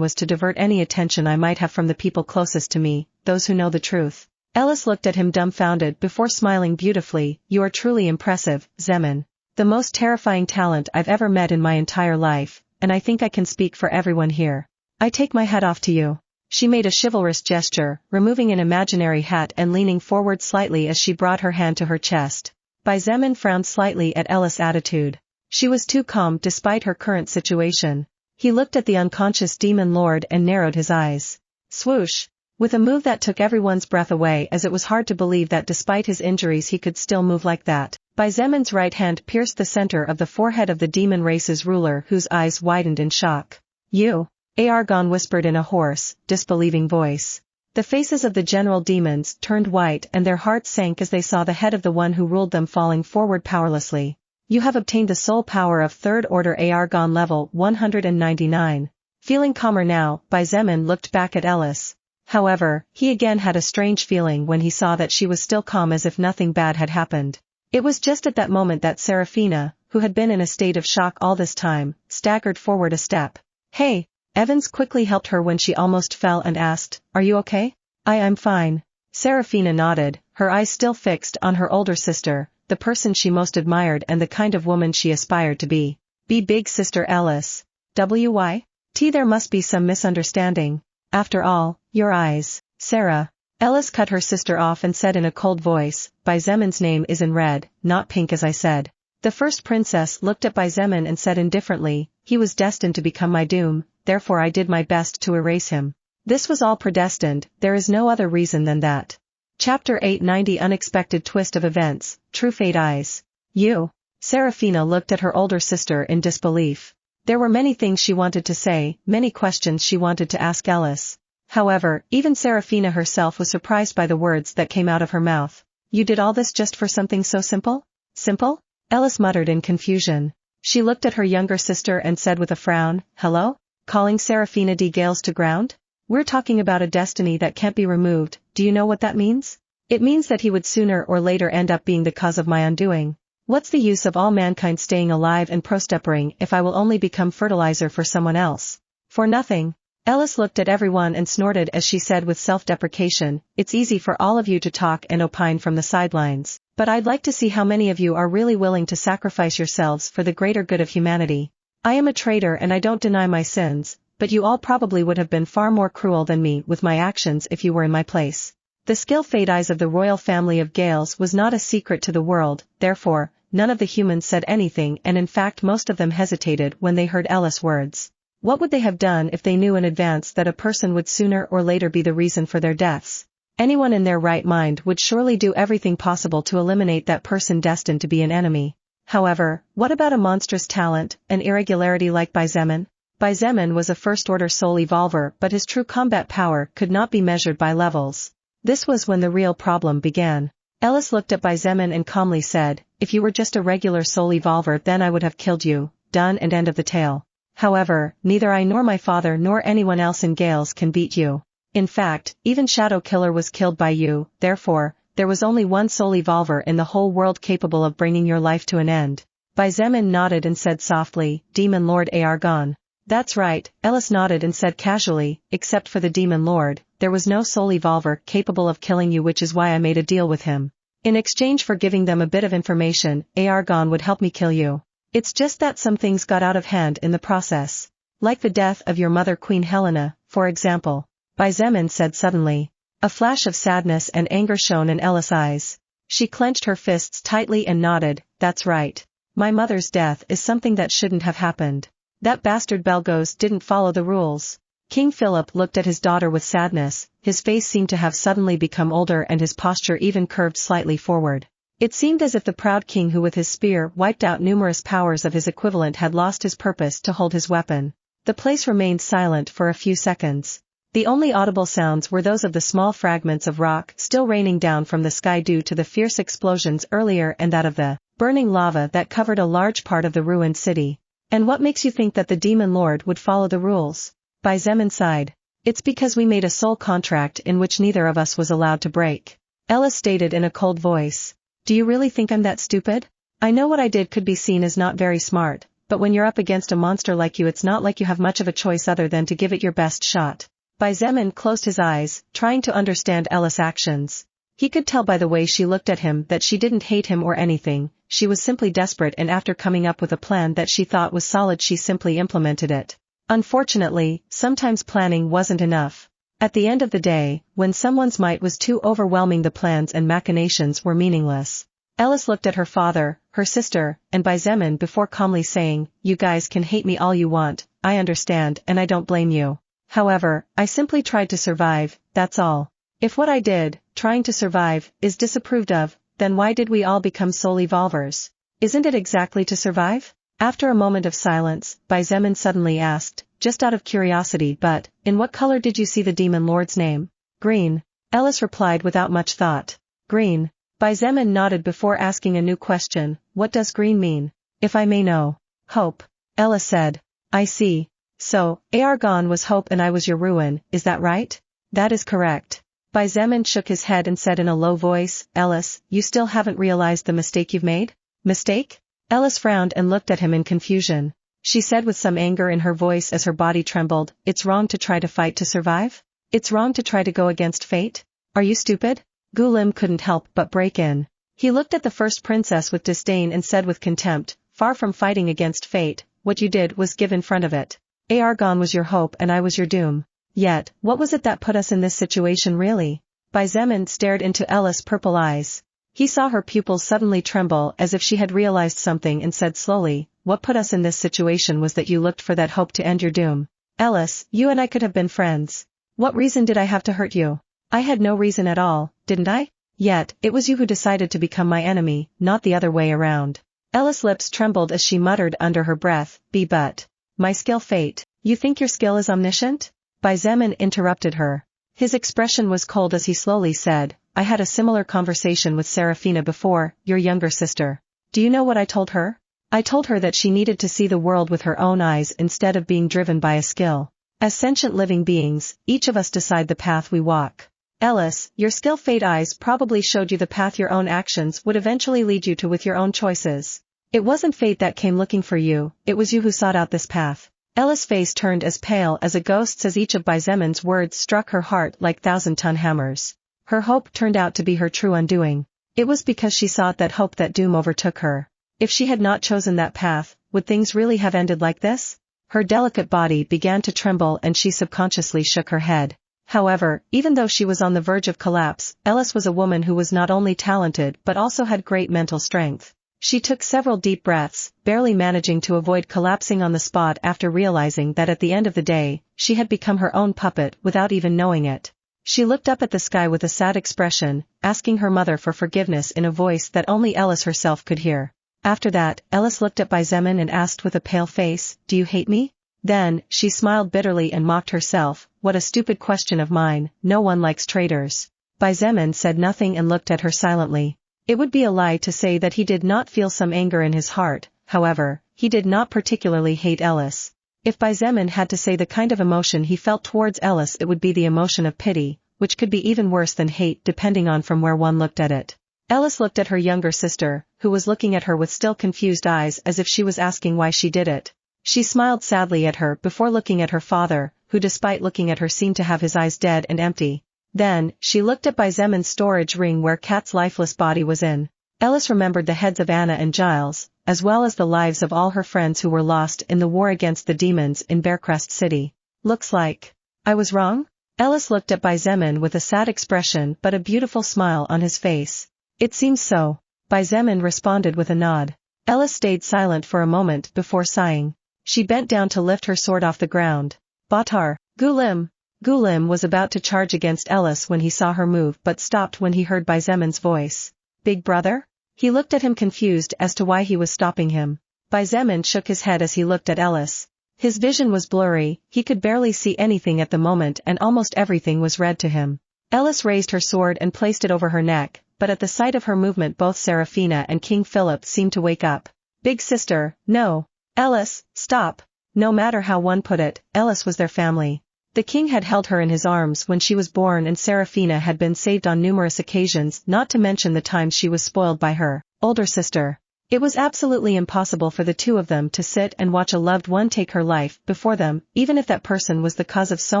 was to divert any attention I might have from the people closest to me, those who know the truth. Ellis looked at him dumbfounded before smiling beautifully, "You are truly impressive, Xietain." The most terrifying talent I've ever met in my entire life, and I think I can speak for everyone here. I take my hat off to you. She made a chivalrous gesture, removing an imaginary hat and leaning forward slightly as she brought her hand to her chest. Xietain frowned slightly at Ella's attitude. She was too calm despite her current situation. He looked at the unconscious demon lord and narrowed his eyes. Swoosh! With a move that took everyone's breath away, as it was hard to believe that despite his injuries he could still move like that. Xietan's right hand pierced the center of the forehead of the demon race's ruler, whose eyes widened in shock. You? Argon whispered in a hoarse, disbelieving voice. The faces of the general demons turned white and their hearts sank as they saw the head of the one who ruled them falling forward powerlessly. You have obtained the soul power of 3rd Order Argon level 199. Feeling calmer now, Xietain looked back at Ellis. However, he again had a strange feeling when he saw that she was still calm as if nothing bad had happened. It was just at that moment that Seraphina, who had been in a state of shock all this time, staggered forward a step. Hey! Evans quickly helped her when she almost fell and asked, "Are you okay?" I'm fine." Seraphina nodded, her eyes still fixed on her older sister, the person she most admired and the kind of woman she aspired to be. Be big sister Ellis. W.Y.T. There must be some misunderstanding. After all, your eyes, Sarah. Ellis cut her sister off and said in a cold voice, Xietan's name is in red, not pink as I said. The first princess looked at Xietain and said indifferently, he was destined to become my doom, therefore I did my best to erase him. This was all predestined, there is no other reason than that. Chapter 890 Unexpected Twist of Events, True Fate Eyes. You? Seraphina looked at her older sister in disbelief. There were many things she wanted to say, many questions she wanted to ask Ellis. However, even Seraphina herself was surprised by the words that came out of her mouth. You did all this just for something so simple? Simple? Ellis muttered in confusion. She looked at her younger sister and said with a frown, Hello? Calling Seraphina de Gales to ground? We're talking about a destiny that can't be removed, do you know what that means? It means that he would sooner or later end up being the cause of my undoing. What's the use of all mankind staying alive and prospering if I will only become fertilizer for someone else? For nothing. Ellis looked at everyone and snorted as she said with self-deprecation, It's easy for all of you to talk and opine from the sidelines, but I'd like to see how many of you are really willing to sacrifice yourselves for the greater good of humanity. I am a traitor and I don't deny my sins, but you all probably would have been far more cruel than me with my actions if you were in my place. The skill fate eyes of the royal family of Gales was not a secret to the world, therefore, none of the humans said anything and in fact most of them hesitated when they heard Ellis' words. What would they have done if they knew in advance that a person would sooner or later be the reason for their deaths? Anyone in their right mind would surely do everything possible to eliminate that person destined to be an enemy. However, what about a monstrous talent, an irregularity like Xietain? Xietain was a first-order soul evolver but his true combat power could not be measured by levels. This was when the real problem began. Ellis looked at Xietain and calmly said, If you were just a regular soul evolver then I would have killed you, done and end of the tale. However, neither I nor my father nor anyone else in Gales can beat you. In fact, even Shadow Killer was killed by you, therefore, there was only one soul evolver in the whole world capable of bringing your life to an end. Xietain nodded and said softly, Demon Lord Argon. That's right, Ellis nodded and said casually, except for the Demon Lord, there was no soul evolver capable of killing you, which is why I made a deal with him. In exchange for giving them a bit of information, Argon would help me kill you. It's just that some things got out of hand in the process. Like the death of your mother Queen Helena, for example. Xietain said suddenly. A flash of sadness and anger shone in Ellis' eyes. She clenched her fists tightly and nodded, That's right. My mother's death is something that shouldn't have happened. That bastard Belgos didn't follow the rules. King Philip looked at his daughter with sadness, his face seemed to have suddenly become older and his posture even curved slightly forward. It seemed as if the proud king who with his spear wiped out numerous powers of his equivalent had lost his purpose to hold his weapon. The place remained silent for a few seconds. The only audible sounds were those of the small fragments of rock still raining down from the sky due to the fierce explosions earlier and that of the burning lava that covered a large part of the ruined city. And what makes you think that the Demon Lord would follow the rules? Xietain sighed. It's because we made a soul contract in which neither of us was allowed to break. Ellis stated in a cold voice. Do you really think I'm that stupid? I know what I did could be seen as not very smart, but when you're up against a monster like you it's not like you have much of a choice other than to give it your best shot. Xietain closed his eyes, trying to understand Ellis' actions. He could tell by the way she looked at him that she didn't hate him or anything, she was simply desperate, and after coming up with a plan that she thought was solid, she simply implemented it. Unfortunately, sometimes planning wasn't enough. At the end of the day, when someone's might was too overwhelming, the plans and machinations were meaningless. Ellis looked at her father, her sister, and Xietain before calmly saying, "You guys can hate me all you want, I understand, and I don't blame you. However, I simply tried to survive, that's all. If what I did, trying to survive, is disapproved of, then why did we all become soul evolvers? Isn't it exactly to survive?" After a moment of silence, Xietain suddenly asked, just out of curiosity, "But, in what color did you see the demon lord's name?" "Green," Ellis replied without much thought. "Green." Xietain nodded before asking a new question, "What does green mean, if I may know?" "Hope," Ellis said. "I see. So, Argon was hope and I was your ruin, is that right?" "That is correct." Xietain shook his head and said in a low voice, "Ellis, you still haven't realized the mistake you've made?" "Mistake?" Ellis frowned and looked at him in confusion. She said with some anger in her voice as her body trembled, "It's wrong to try to fight to survive? It's wrong to try to go against fate? Are you stupid?" Gulim couldn't help but break in. He looked at the first princess with disdain and said with contempt, "Far from fighting against fate, what you did was give in front of it. Argon was your hope and I was your doom. Yet, what was it that put us in this situation really?" Xietain stared into Ellis' purple eyes. He saw her pupils suddenly tremble as if she had realized something and said slowly, "What put us in this situation was that you looked for that hope to end your doom. Ellis, you and I could have been friends. What reason did I have to hurt you? I had no reason at all, didn't I? Yet, it was you who decided to become my enemy, not the other way around." Ellis' lips trembled as she muttered under her breath, "But my skill fate, you think your skill is omniscient?" Xietain interrupted her. His expression was cold as he slowly said, "I had a similar conversation with Seraphina before, your younger sister. Do you know what I told her? I told her that she needed to see the world with her own eyes instead of being driven by a skill. As sentient living beings, each of us decide the path we walk. Ellis, your skill fate eyes probably showed you the path your own actions would eventually lead you to with your own choices. It wasn't fate that came looking for you, it was you who sought out this path." Ellis' face turned as pale as a ghost's as each of Xietan's words struck her heart like 1,000-ton hammers. Her hope turned out to be her true undoing. It was because she sought that hope that doom overtook her. If she had not chosen that path, would things really have ended like this? Her delicate body began to tremble and she subconsciously shook her head. However, even though she was on the verge of collapse, Ellis was a woman who was not only talented but also had great mental strength. She took several deep breaths, barely managing to avoid collapsing on the spot after realizing that at the end of the day, she had become her own puppet without even knowing it. She looked up at the sky with a sad expression, asking her mother for forgiveness in a voice that only Ellis herself could hear. After that, Ellis looked at Xietain and asked with a pale face, "Do you hate me?" Then, she smiled bitterly and mocked herself, "What a stupid question of mine, no one likes traitors." Xietain said nothing and looked at her silently. It would be a lie to say that he did not feel some anger in his heart, however, he did not particularly hate Ellis. If Xietain had to say the kind of emotion he felt towards Ellis, it would be the emotion of pity, which could be even worse than hate depending on from where one looked at it. Ellis looked at her younger sister, who was looking at her with still confused eyes as if she was asking why she did it. She smiled sadly at her before looking at her father, who despite looking at her seemed to have his eyes dead and empty. Then, she looked at Xietan's storage ring where Kat's lifeless body was in. Ellis remembered the heads of Anna and Giles, as well as the lives of all her friends who were lost in the war against the demons in Bearcrest City. "Looks like I was wrong?" Ellis looked at Xietain with a sad expression but a beautiful smile on his face. "It seems so." Xietain responded with a nod. Ellis stayed silent for a moment before sighing. She bent down to lift her sword off the ground. "Batar, Gulim!" Gulim was about to charge against Ellis when he saw her move but stopped when he heard Xietan's voice. "Big brother?" He looked at him confused as to why he was stopping him. Xietain shook his head as he looked at Ellis. His vision was blurry, he could barely see anything at the moment and almost everything was red to him. Ellis raised her sword and placed it over her neck, but at the sight of her movement both Seraphina and King Philip seemed to wake up. "Big sister, no. Ellis, stop." No matter how one put it, Ellis was their family. The king had held her in his arms when she was born and Seraphina had been saved on numerous occasions, not to mention the times she was spoiled by her older sister. It was absolutely impossible for the two of them to sit and watch a loved one take her life before them, even if that person was the cause of so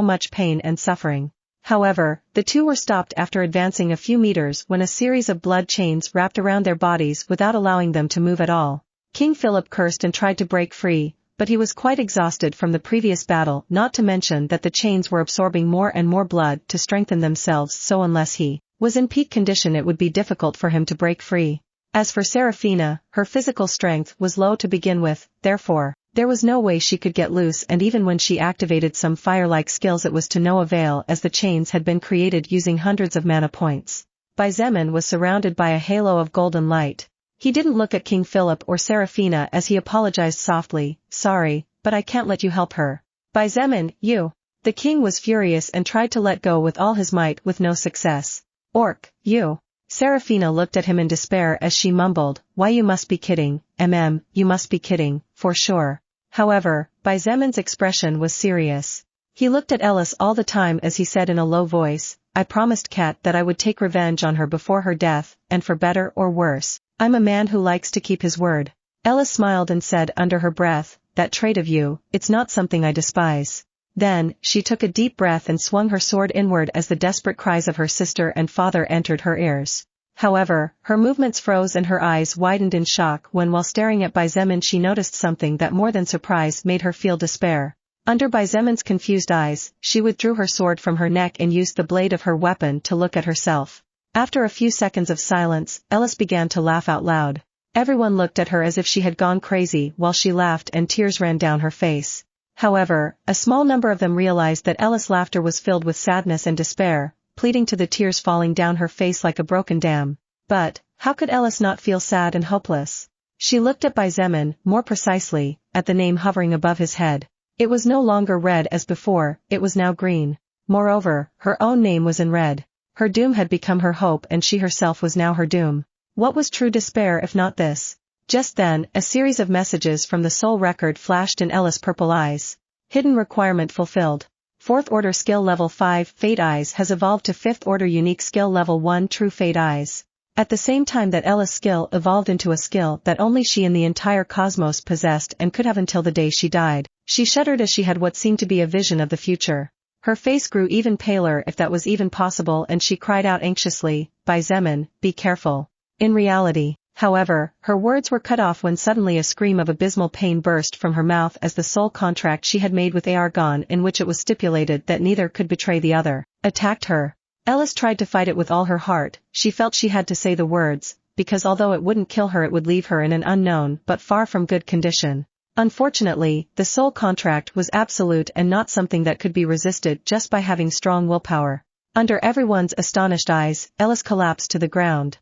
much pain and suffering. However, the two were stopped after advancing a few meters when a series of blood chains wrapped around their bodies without allowing them to move at all. King Philip cursed and tried to break free, but he was quite exhausted from the previous battle, not to mention that the chains were absorbing more and more blood to strengthen themselves, so unless he was in peak condition it would be difficult for him to break free. As for Seraphina, her physical strength was low to begin with, therefore, there was no way she could get loose, and even when she activated some fire-like skills it was to no avail as the chains had been created using hundreds of mana points. Xietain was surrounded by a halo of golden light. He didn't look at King Philip or Seraphina as he apologized softly, "Sorry, but I can't let you help her." "Xietain, you!" The king was furious and tried to let go with all his might with no success. "Orc, you!" Seraphina looked at him in despair as she mumbled, "Why, you must be kidding, you must be kidding, for sure." However, Xietan's expression was serious. He looked at Ellis all the time as he said in a low voice, "I promised Kat that I would take revenge on her before her death, and for better or worse, I'm a man who likes to keep his word." Ellis smiled and said under her breath, "That trait of you, it's not something I despise." Then, she took a deep breath and swung her sword inward as the desperate cries of her sister and father entered her ears. However, her movements froze and her eyes widened in shock when, while staring at Xietain, she noticed something that more than surprise made her feel despair. Under Xietan's confused eyes, she withdrew her sword from her neck and used the blade of her weapon to look at herself. After a few seconds of silence, Ellis began to laugh out loud. Everyone looked at her as if she had gone crazy while she laughed and tears ran down her face. However, a small number of them realized that Ellis' laughter was filled with sadness and despair, pleading to the tears falling down her face like a broken dam. But, how could Ellis not feel sad and hopeless? She looked at Xietain, more precisely, at the name hovering above his head. It was no longer red as before, it was now green. Moreover, her own name was in red. Her doom had become her hope and she herself was now her doom. What was true despair if not this? Just then, a series of messages from the soul record flashed in Ellis' purple eyes. Hidden requirement fulfilled. 4th order skill level 5 Fate Eyes has evolved to 5th order unique skill level 1 True Fate Eyes. At the same time that Ellis' skill evolved into a skill that only she in the entire cosmos possessed and could have until the day she died, she shuddered as she had what seemed to be a vision of the future. Her face grew even paler if that was even possible and she cried out anxiously, "Xietain, be careful." In reality, however, her words were cut off when suddenly a scream of abysmal pain burst from her mouth as the soul contract she had made with Argon, in which it was stipulated that neither could betray the other, attacked her. Ellis tried to fight it with all her heart. She felt she had to say the words, because although it wouldn't kill her it would leave her in an unknown but far from good condition. Unfortunately, the soul contract was absolute and not something that could be resisted just by having strong willpower. Under everyone's astonished eyes, Ellis collapsed to the ground.